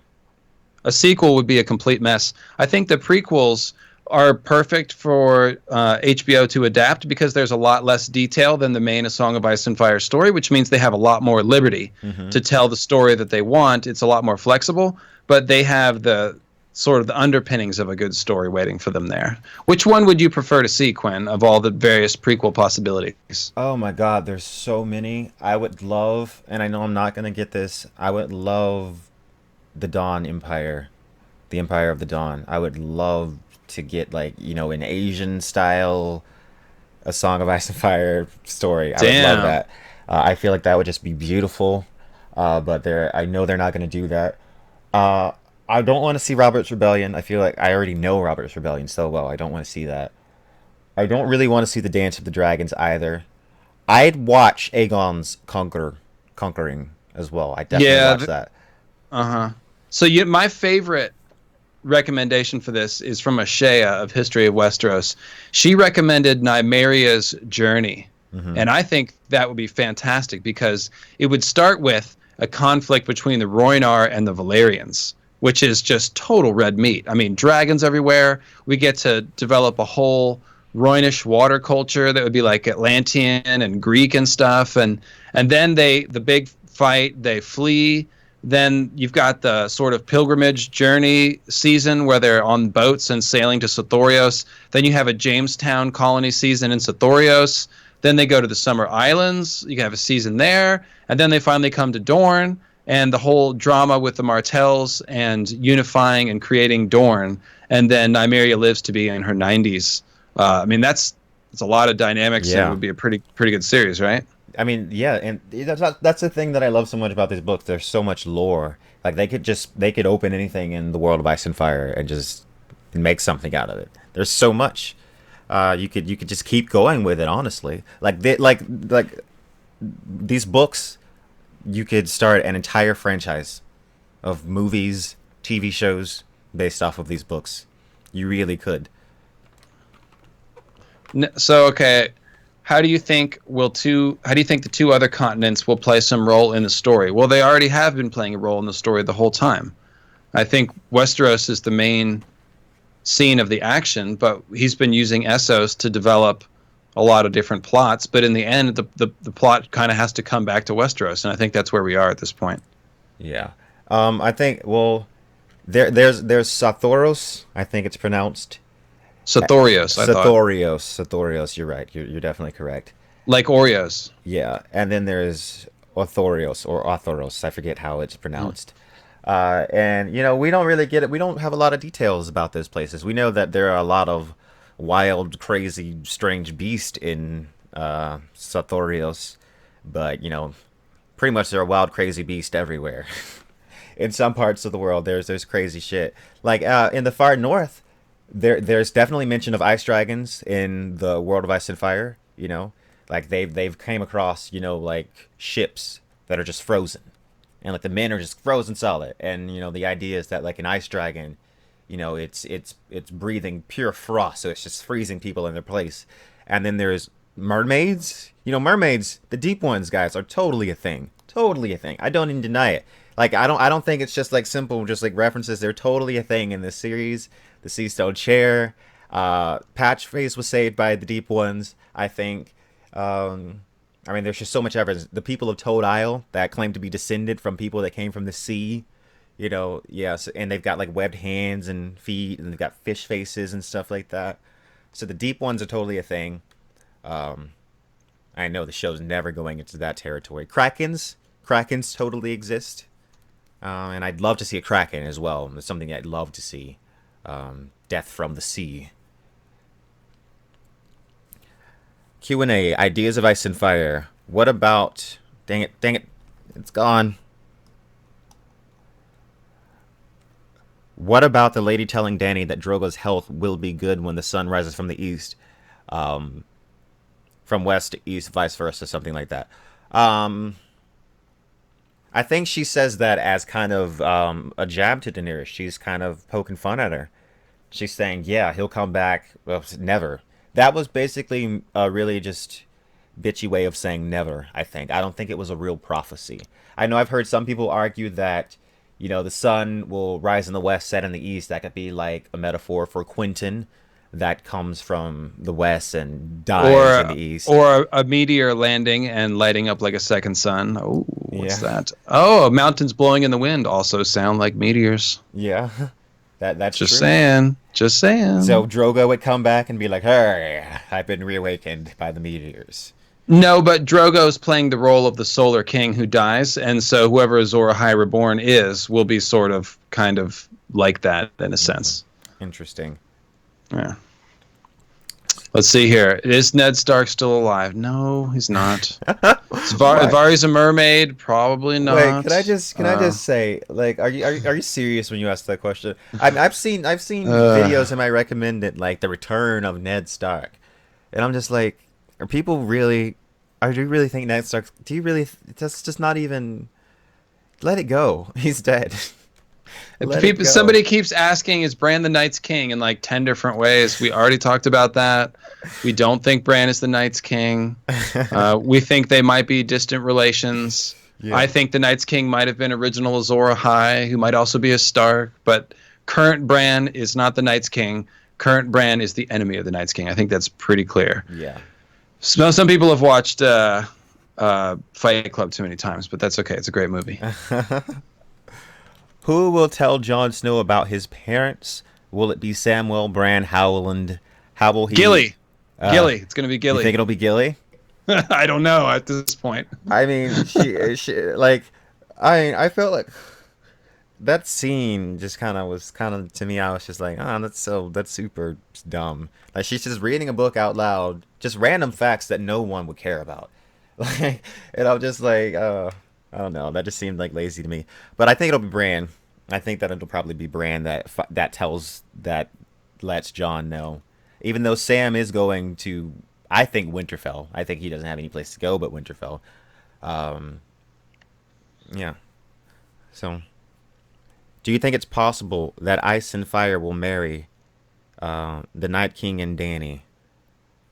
a sequel would be a complete mess. I think the prequels are perfect for HBO to adapt because there's a lot less detail than the main A Song of Ice and Fire story, which means they have a lot more liberty Mm-hmm. to tell the story that they want. It's a lot more flexible, but they have the sort of the underpinnings of a good story waiting for them there. Which one would you prefer to see, Quinn, of all the various prequel possibilities? Oh my God, there's so many. I would love, and I know I'm not gonna get this. I would love the Dawn Empire, the Empire of the Dawn. I would love to get like an Asian style, a Song of Ice and Fire story. I would love Damn. that. I feel like that would just be beautiful. But I know they're not gonna do that. Uh, I don't want to see Robert's Rebellion. I feel like I already know Robert's Rebellion so well. I don't want to see that. I don't really want to see the Dance of the Dragons either. I'd watch Aegon's conquering as well. I definitely Yeah. watch that. Uh-huh. So my favorite recommendation for this is from a Shea of History of Westeros. She recommended Nymeria's Journey. Hmm. And I think that would be fantastic because it would start with a conflict between the Rhoynar and the Valyrians, which is just total red meat. I mean, dragons everywhere. We get to develop a whole Rhoynish water culture that would be like Atlantean and Greek and stuff. And then the big fight, they flee. Then you've got the sort of pilgrimage journey season where they're on boats and sailing to Sothorios. Then you have a Jamestown colony season in Sothorios. Then they go to the Summer Islands. You have a season there. And then they finally come to Dorne and the whole drama with the Martells and unifying and creating Dorne. And then Nymeria lives to be in her 90s. I mean, it's a lot of dynamics and it Yeah. would be a pretty good series, right? I mean, yeah, and that's the thing that I love so much about these books. There's so much lore. Like they could open anything in the world of Ice and Fire and just make something out of it. There's so much. You could just keep going with it. Honestly, like these books, you could start an entire franchise of movies, TV shows based off of these books. You really could. So okay, how do you think the two other continents will play some role in the story? Well, they already have been playing a role in the story the whole time. I think Westeros is the main scene of the action, but he's been using Essos to develop a lot of different plots. But in the end, the plot kind of has to come back to Westeros, and I think that's where we are at this point. Yeah. I think well, there's Sathoros. I think it's pronounced. Sothorios, I thought, Sathorios. You're right. You're definitely correct. like Oreos. Yeah, and then there's Othorios or Othoros. I forget how it's Mm. pronounced. And we don't really get it. We don't have a lot of details about those places. We know that there are a lot of wild, crazy, strange beast in Sathorios, but pretty much there are wild, crazy beast everywhere in some parts of the world, there's crazy shit. Like in the far north, there's definitely mention of ice dragons in the world of Ice and Fire. You know, like they've came across like ships that are just frozen, and like the men are just frozen solid. And the idea is that like an ice dragon, it's breathing pure frost, so it's just freezing people in their place. And then there's mermaids. Mermaids, the deep ones, guys, are totally a thing. Totally a thing. I don't even deny it. Like I don't think it's just like simple, just like references. They're totally a thing in this series. The Sea Stone Chair, Patchface was saved by the deep ones, I think. I mean, there's just so much evidence. The people of Toad Isle that claim to be descended from people that came from the sea. Yes, and they've got like webbed hands and feet, and they've got fish faces and stuff like that. So the deep ones are totally a thing. Um, I know the show's never going into that territory. Krakens totally exist, and I'd love to see a kraken as well. It's something I'd love to see. Death from the sea. Q&A, ideas of Ice and Fire. What about... Dang it, it's gone. What about the lady telling Dany that Drogo's health will be good when the sun rises from the east? From west to east, vice versa, something like that. I think she says that as kind of a jab to Daenerys. She's kind of poking fun at her. She's saying, yeah, he'll come back. Well, never. That was basically a really just bitchy way of saying never, I think. I don't think it was a real prophecy. I know I've heard some people argue that, the sun will rise in the west, set in the east. That could be like a metaphor for Quentin that comes from the west and dies in the east. Or a meteor landing and lighting up like a second sun. Oh, what's Yeah. that? Oh, mountains blowing in the wind also sound like meteors. Yeah. That's Just true. saying. Just saying. So Drogo would come back and be like, "Hey, I've been reawakened by the meteors." No, but Drogo's playing the role of the Solar King who dies, and so whoever Azor Ahai Reborn is will be sort of, kind of like that in a sense. Interesting. Yeah. Let's see here. Is Ned Stark still alive? No, he's not. Varys a mermaid? Probably not. Wait, can I just say, like, are you serious when you ask that question? I've seen videos in my recommended like the return of Ned Stark, and I'm just like, are people really? Do you really think Ned Stark? Do you really? That's just not even. Let it go. He's dead. Let it go. Somebody keeps asking, is Bran the Night's King in like 10 different ways? We already talked about that. We don't think Bran is the Night's King. We think they might be distant relations. Yeah. I think the Night's King might have been original Azor Ahai, who might also be a Stark. But current Bran is not the Night's King. Current Bran is the enemy of the Night's King. I think that's pretty clear. Yeah. So, some people have watched Fight Club too many times, but that's okay. It's a great movie. Who will tell Jon Snow about his parents? Will it be Samwell, Bran, Howland? How will he... Gilly. Gilly. It's going to be Gilly. You think it'll be Gilly? I don't know at this point. I mean, I felt like that scene just to me, I was just like, that's super dumb. Like, she's just reading a book out loud, just random facts that no one would care about. Like, and I'm just like, I don't know. That just seemed like lazy to me. But I think it'll be Bran. I think that it'll probably be Bran that lets Jon know. Even though Sam is going to, I think, Winterfell. I think he doesn't have any place to go but Winterfell. Yeah. So, do you think it's possible that Ice and Fire will marry the Night King and Dany?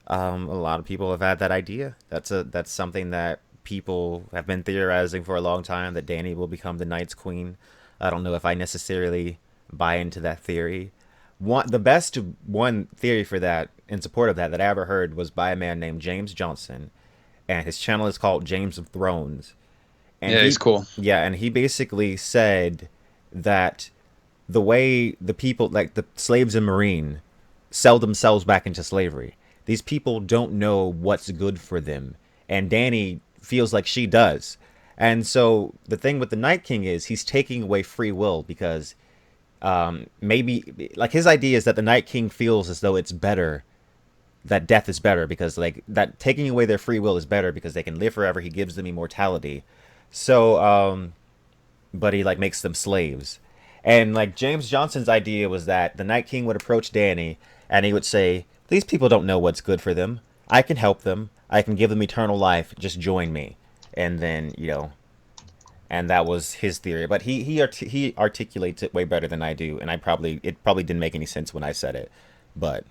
A lot of people have had that idea. That's something that people have been theorizing for a long time, that Dany will become the Night's Queen. I don't know if I necessarily buy into that theory. One theory for that, in support of that I ever heard, was by a man named James Johnson, and his channel is called James of Thrones. And he's cool. Yeah, and he basically said that the way the people, like the slaves in Marine, sell themselves back into slavery, these people don't know what's good for them, and Dany feels like she does. And so the thing with the Night King is he's taking away free will, because maybe, like, his idea is that the Night King feels as though it's better, that death is better, because like that taking away their free will is better because they can live forever. He gives them immortality. So but he like makes them slaves. And like James Johnson's idea was that the Night King would approach Dany and he would say, "These people don't know what's good for them. I can help them. I can give them eternal life. Just join me." And then, and that was his theory. But he articulates it way better than I do, and it probably didn't make any sense when I said it. But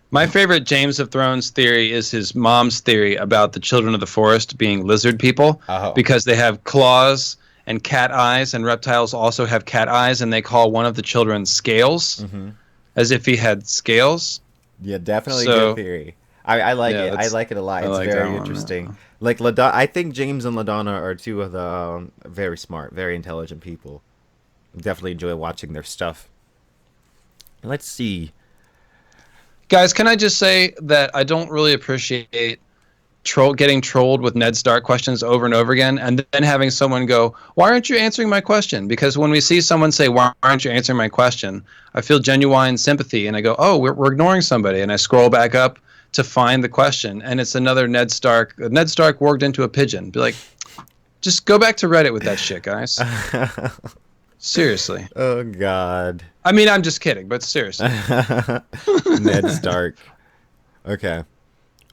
My favorite James of Thrones theory is his mom's theory about the children of the forest being lizard people oh, because they have claws and cat eyes, and reptiles also have cat eyes, and they call one of the children Scales hmm, as if he had scales. yeah, definitely a good So, theory. I like yeah, it. I that's like it a lot. I It's like that very one. interesting. Like I think James and Ladonna are two of the very smart, very intelligent people. Definitely enjoy watching their stuff. Let's see. Guys, can I just say that I don't really appreciate getting trolled with Ned Stark questions over and over again, and then having someone go, "Why aren't you answering my question?" Because when we see someone say, "Why aren't you answering my question?" I feel genuine sympathy, and I go, "Oh, we're ignoring somebody," and I scroll back up to find the question, and it's another Ned Stark. Ned Stark worked into a pigeon. Be like, just go back to Reddit with that shit, guys. Seriously. Oh God. I mean, I'm just kidding, but seriously. Ned Stark. Okay.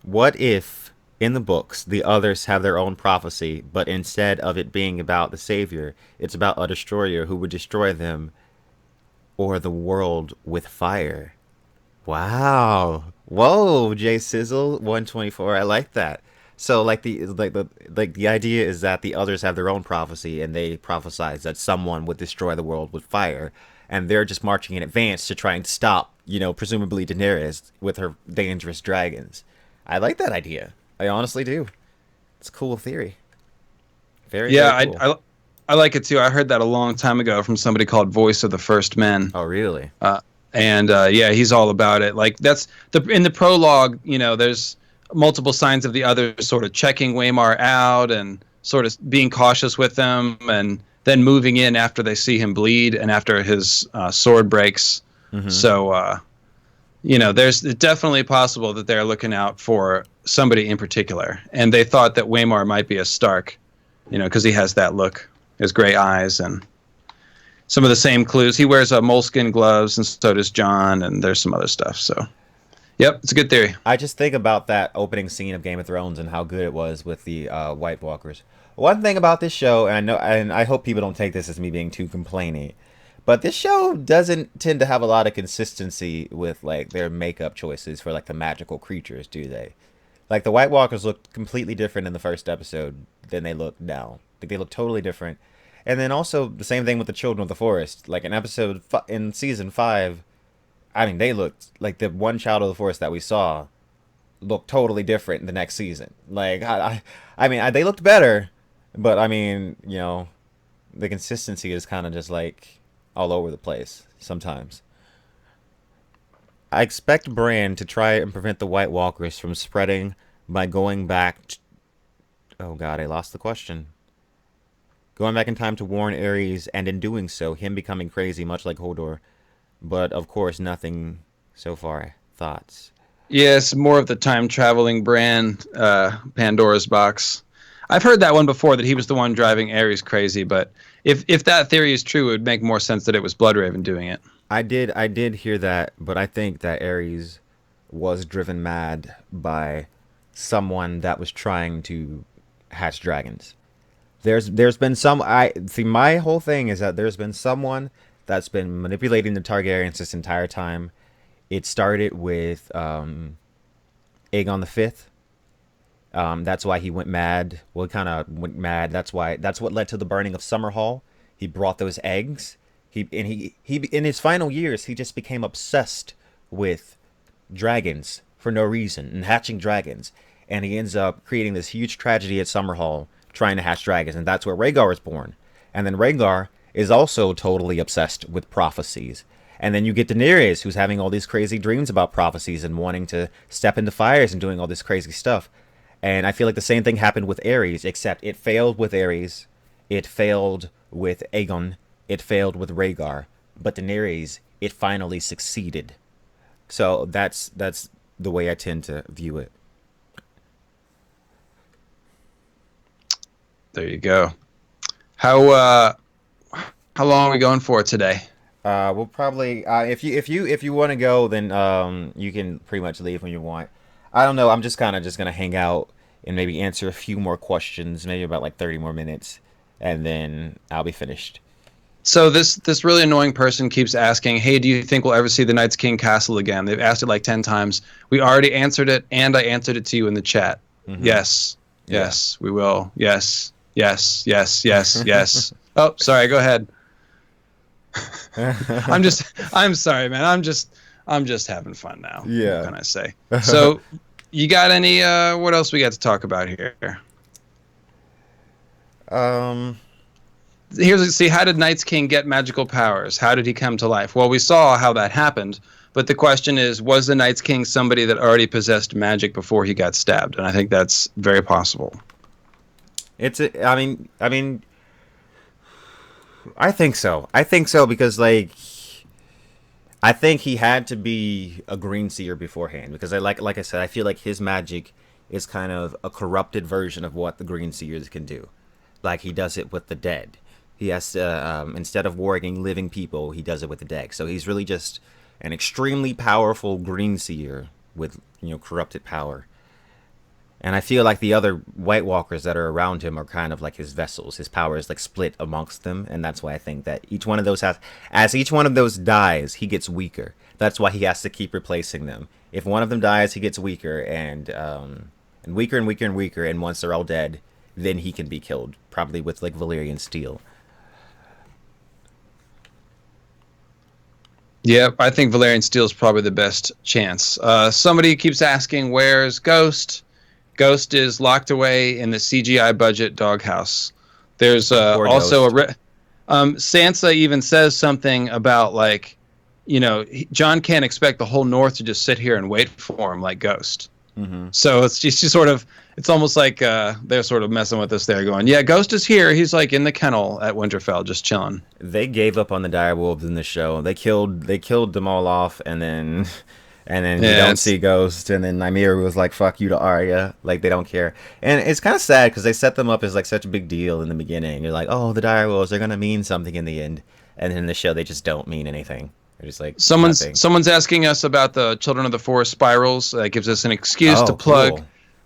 What if in the books the others have their own prophecy, but instead of it being about the savior, it's about a destroyer who would destroy them or the world with fire? Wow. Whoa, J Sizzle 124. I like that. So the idea is that the others have their own prophecy and they prophesize that someone would destroy the world with fire and they're just marching in advance to try and stop, presumably Daenerys with her dangerous dragons. I like that idea. I honestly do. It's a cool theory. Very, Yeah, very cool. I like it too. I heard that a long time ago from somebody called Voice of the First Men. Oh, really? Uh, and yeah, he's all about it. Like that's the in the prologue. There's multiple signs of the others sort of checking Waymar out and sort of being cautious with them, and then moving in after they see him bleed and after his sword breaks. Mm-hmm. So there's definitely possible that they're looking out for somebody in particular, and they thought that Waymar might be a Stark, because he has that look, his gray eyes, and some of the same clues. He wears moleskin gloves, and so does Jon, and there's some other stuff. So, yep, it's a good theory. I just think about that opening scene of Game of Thrones and how good it was with the White Walkers. One thing about this show, and I know, and I hope people don't take this as me being too complaining, but this show doesn't tend to have a lot of consistency with like their makeup choices for like the magical creatures, do they? Like the White Walkers looked completely different in the first episode than they look now. Like they look totally different. And then also the same thing with the Children of the Forest. Like in season 5, I mean they looked like the one Child of the Forest that we saw looked totally different the next season. Like I mean they looked better, but I mean the consistency is kind of just like all over the place sometimes. I expect Bran to try and prevent the White Walkers from spreading by going back. Oh God, I lost the question. Going back in time to warn Ares, and in doing so, him becoming crazy, much like Hodor. But of course, nothing so far. Thoughts? Yes, more of the time traveling brand, Pandora's box. I've heard that one before, that he was the one driving Ares crazy, but if that theory is true, it would make more sense that it was Bloodraven doing it. I did hear that, but I think that Ares was driven mad by someone that was trying to hatch dragons. There's been some I see my whole thing is that there's been someone that's been manipulating the Targaryens this entire time. It started with Aegon the Fifth. That's why he went mad. Well, he kind of went mad. That's what led to the burning of Summerhall. He brought those eggs. He in his final years he just became obsessed with dragons for no reason and hatching dragons, and he ends up creating this huge tragedy at Summerhall trying to hatch dragons, and that's where Rhaegar is born. And then Rhaegar is also totally obsessed with prophecies. And then you get Daenerys, who's having all these crazy dreams about prophecies and wanting to step into fires and doing all this crazy stuff. And I feel like the same thing happened with Ares, except it failed with Ares, it failed with Aegon, it failed with Rhaegar, but Daenerys, it finally succeeded. So that's the way I tend to view it. There you go. How how long are we going for today? We'll probably if you want to go, then you can pretty much leave when you want. I don't know. I'm just kind of just gonna hang out and maybe answer a few more questions, maybe about like 30 more minutes, and then I'll be finished. So this really annoying person keeps asking, "Hey, do you think we'll ever see the Night's King castle again?" They've asked it like 10 times. We already answered it, and I answered it to you in the chat. Mm-hmm. Yes. Yeah. Yes, we will. Yes. Yes. Yes. Yes. Yes. Oh, sorry, go ahead. I'm sorry, man. I'm just having fun now. What Yeah. can I say? So, you got any what else we got to talk about here? um. Here's see, how did Night's King get magical powers? How did he come to life? Well, we saw how that happened, but the question is, was the Night's King somebody that already possessed magic before he got stabbed? And I think that's very possible. It's a, I think so. I think so because like I think he had to be a greenseer beforehand because like I said, I feel like his magic is kind of a corrupted version of what the greenseers can do. Like he does it with the dead. He has to instead of warging living people, he does it with the dead. So he's really just an extremely powerful greenseer with corrupted power. And I feel like the other White Walkers that are around him are kind of like his vessels. His power is like split amongst them, and that's why I think that each one of those has, as each one of those dies, he gets weaker. That's why he has to keep replacing them. If one of them dies, he gets weaker and weaker and weaker and weaker, and once they're all dead, then he can be killed, probably with like Valyrian steel. Yep, I think Valerian Steel is probably the best chance. Somebody keeps asking, where's Ghost? Ghost is locked away in the CGI budget doghouse. There's Poor also Ghost. Sansa even says something about like, John can't expect the whole North to just sit here and wait for him like Ghost. Mm-hmm. So it's just sort of, it's almost like they're sort of messing with us there, going, yeah, Ghost is here. He's like in the kennel at Winterfell, just chilling. They gave up on the direwolves in the show. They killed them all off, and then you Yeah, don't it's see Ghost, and then Nymeria was like, "Fuck you" to Arya. Like they don't care, and it's kind of sad because they set them up as like such a big deal in the beginning. You're like, "Oh, the direwolves are gonna mean something in the end," and then in the show they just don't mean anything. They're just like nothing. someone's asking us about the Children of the Forest spirals. That gives us an excuse to Oh, cool.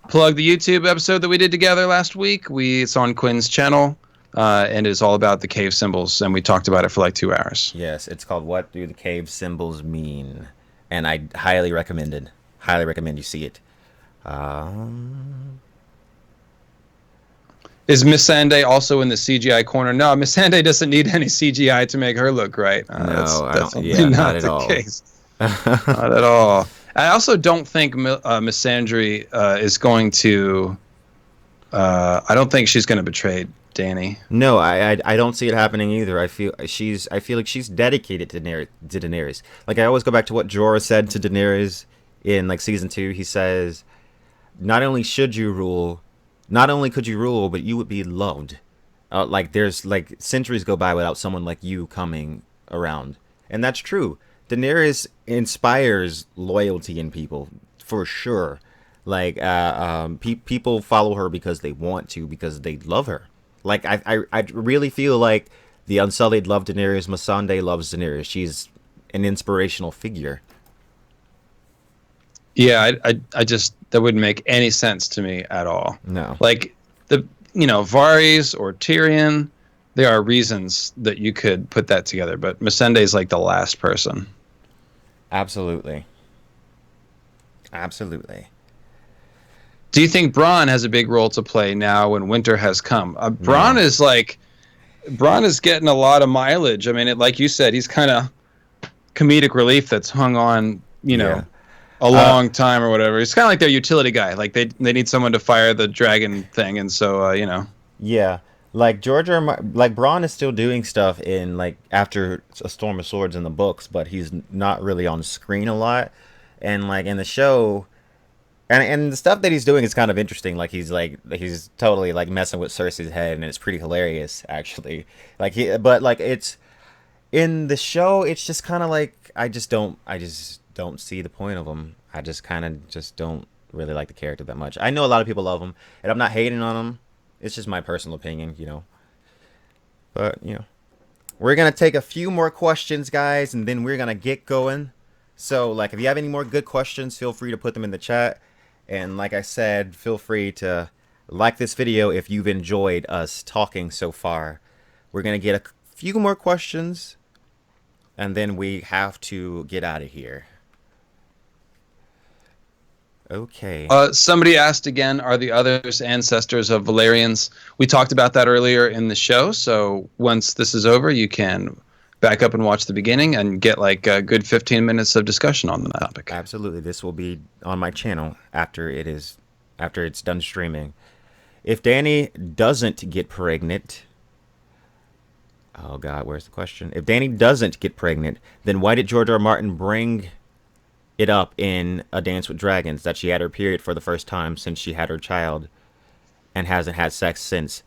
plug the YouTube episode that we did together last week. It's on Quinn's channel, and it's all about the cave symbols, and we talked about it for like 2 hours. Yes, it's called "What Do the Cave Symbols Mean?" and I highly recommend it. Highly recommend you see it. Um, Is Miss Sunday also in the CGI corner? No, Miss Sunday doesn't need any CGI to make her look right. That's no, I don't. definitely Yeah, not not at the all. case. Not at all. I also don't think Miss Sandry is going to. I don't think she's going to betray Danny. No, I don't see it happening either. I feel like she's dedicated to Daenerys. Like I always go back to what Jorah said to Daenerys in like season 2. He says, "Not only should you rule, not only could you rule, but you would be loved." Like there's like centuries go by without someone like you coming around, and that's true. Daenerys inspires loyalty in people for sure. Like people follow her because they want to, because they love her. Like I really feel like the Unsullied love Daenerys. Missandei loves Daenerys. She's an inspirational figure. Yeah, I just that wouldn't make any sense to me at all. No, Like the Varys or Tyrion, there are reasons that you could put that together, but Missandei is like the last person. absolutely, absolutely. Do you think Bronn has a big role to play now when winter has come? No, Bronn is getting a lot of mileage. I mean, like you said, he's kind of comedic relief that's hung on, yeah. a Uh, long time or whatever. It's kind of like their utility guy. Like they need someone to fire the dragon thing, and so yeah. Like like Braun is still doing stuff in like after a Storm of Swords in the books, but he's not really on screen a lot. And like in the show, and the stuff that he's doing is kind of interesting. He's totally like messing with Cersei's head, and it's pretty hilarious actually. But like it's in the show, it's just kind of like I just don't see the point of him. I just kind of just don't really like the character that much. I know a lot of people love him, and I'm not hating on him. It's just my personal opinion. But, we're going to take a few more questions, guys, and then we're going to get going. So, like, if you have any more good questions, feel free to put them in the chat. And like I said, feel free to like this video if you've enjoyed us talking so far. We're going to get a few more questions, and then we have to get out of here. Okay. Somebody asked again, are the others ancestors of Valyrians? We talked about that earlier in the show, so once this is over, you can back up and watch the beginning and get like a good 15 minutes of discussion on the topic. Absolutely. This will be on my channel after it's done streaming. If Dany doesn't get pregnant, oh God, where's the question? If Dany doesn't get pregnant, then why did George R. R. Martin bring it up in A Dance with Dragons that she had her period for the first time since she had her child and hasn't had sex since?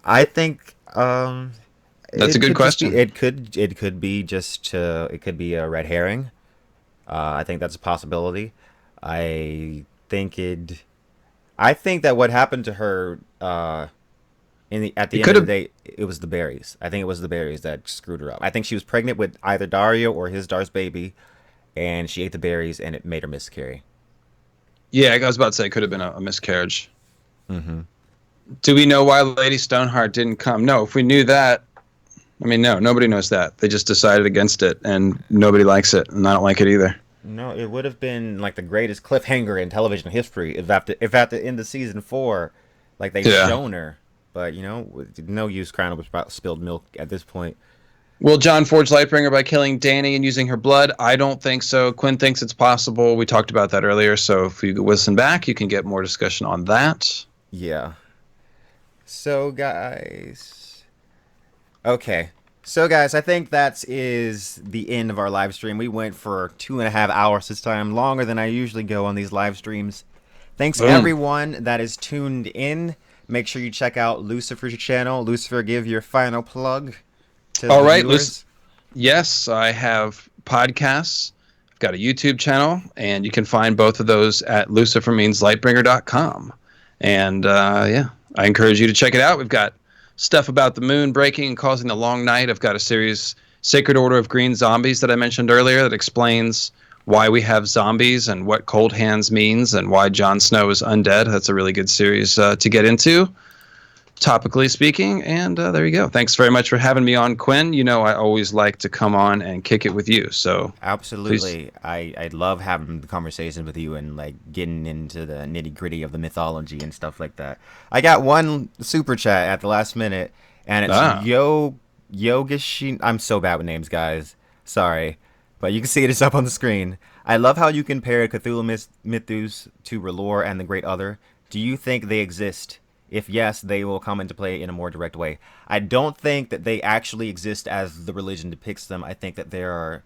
I think that's a good question. It could be a red herring. I think that's a possibility. I think that what happened to her at the end of the day, it was the berries. I think it was the berries that screwed her up. I think she was pregnant with either Dario or his Dar's baby, and she ate the berries, and it made her miscarry. Yeah, I was about to say it could have been a miscarriage. Mm-hmm. Do we know why Lady Stoneheart didn't come? No, if we knew that, I mean, no, nobody knows that. They just decided against it, and nobody likes it, and I don't like it either. No, it would have been like the greatest cliffhanger in television history if at the end of season 4, like they've shown her. But no use crying over spilled milk at this point. Will Jon forge Lightbringer by killing Dany and using her blood? I don't think so. Quinn thinks it's possible. We talked about that earlier, so if you listen back, you can get more discussion on that. Yeah. So guys, okay. So guys, I think that is the end of our live stream. We went for 2.5 hours this time, longer than I usually go on these live streams. Thanks everyone that is tuned in. Make sure you check out Lucifer's channel. Lucifer, give your final plug to the viewers. Yes, I have podcasts. I've got a YouTube channel, and you can find both of those at lucifermeanslightbringer.com. And I encourage you to check it out. We've got stuff about the moon breaking and causing the long night. I've got a series, Sacred Order of Green Zombies, that I mentioned earlier, that explains why we have zombies and what cold hands means and why Jon Snow is undead. That's a really good series to get into, topically speaking. And there you go. Thanks very much for having me on, Quinn. I always like to come on and kick it with you. So absolutely. I love having the conversation with you and like getting into the nitty gritty of the mythology and stuff like that. I got one super chat at the last minute, and it's Yogishin. I'm so bad with names, guys. Sorry. But you can see it is up on the screen. I love how you compare Cthulhu Mythos to R'hllor and the Great Other. Do you think they exist? If yes, they will come into play in a more direct way. I don't think that they actually exist as the religion depicts them. I think that there are...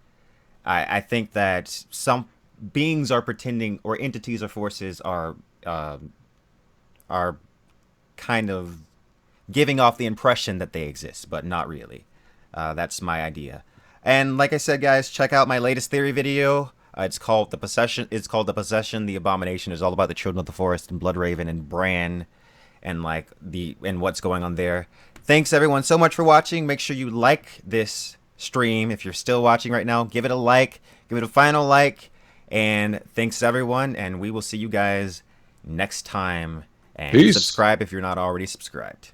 I think that some beings are pretending, or entities or forces are kind of giving off the impression that they exist, but not really. That's my idea. And like I said, guys, check out my latest theory video. It's called The Possession. It's called The Possession, The Abomination. It's all about the Children of the Forest and Bloodraven and Bran and what's going on there. Thanks everyone so much for watching. Make sure you like this stream. If you're still watching right now, give it a like. Give it a final like. And thanks everyone, and we will see you guys next time. And peace. Subscribe if you're not already subscribed.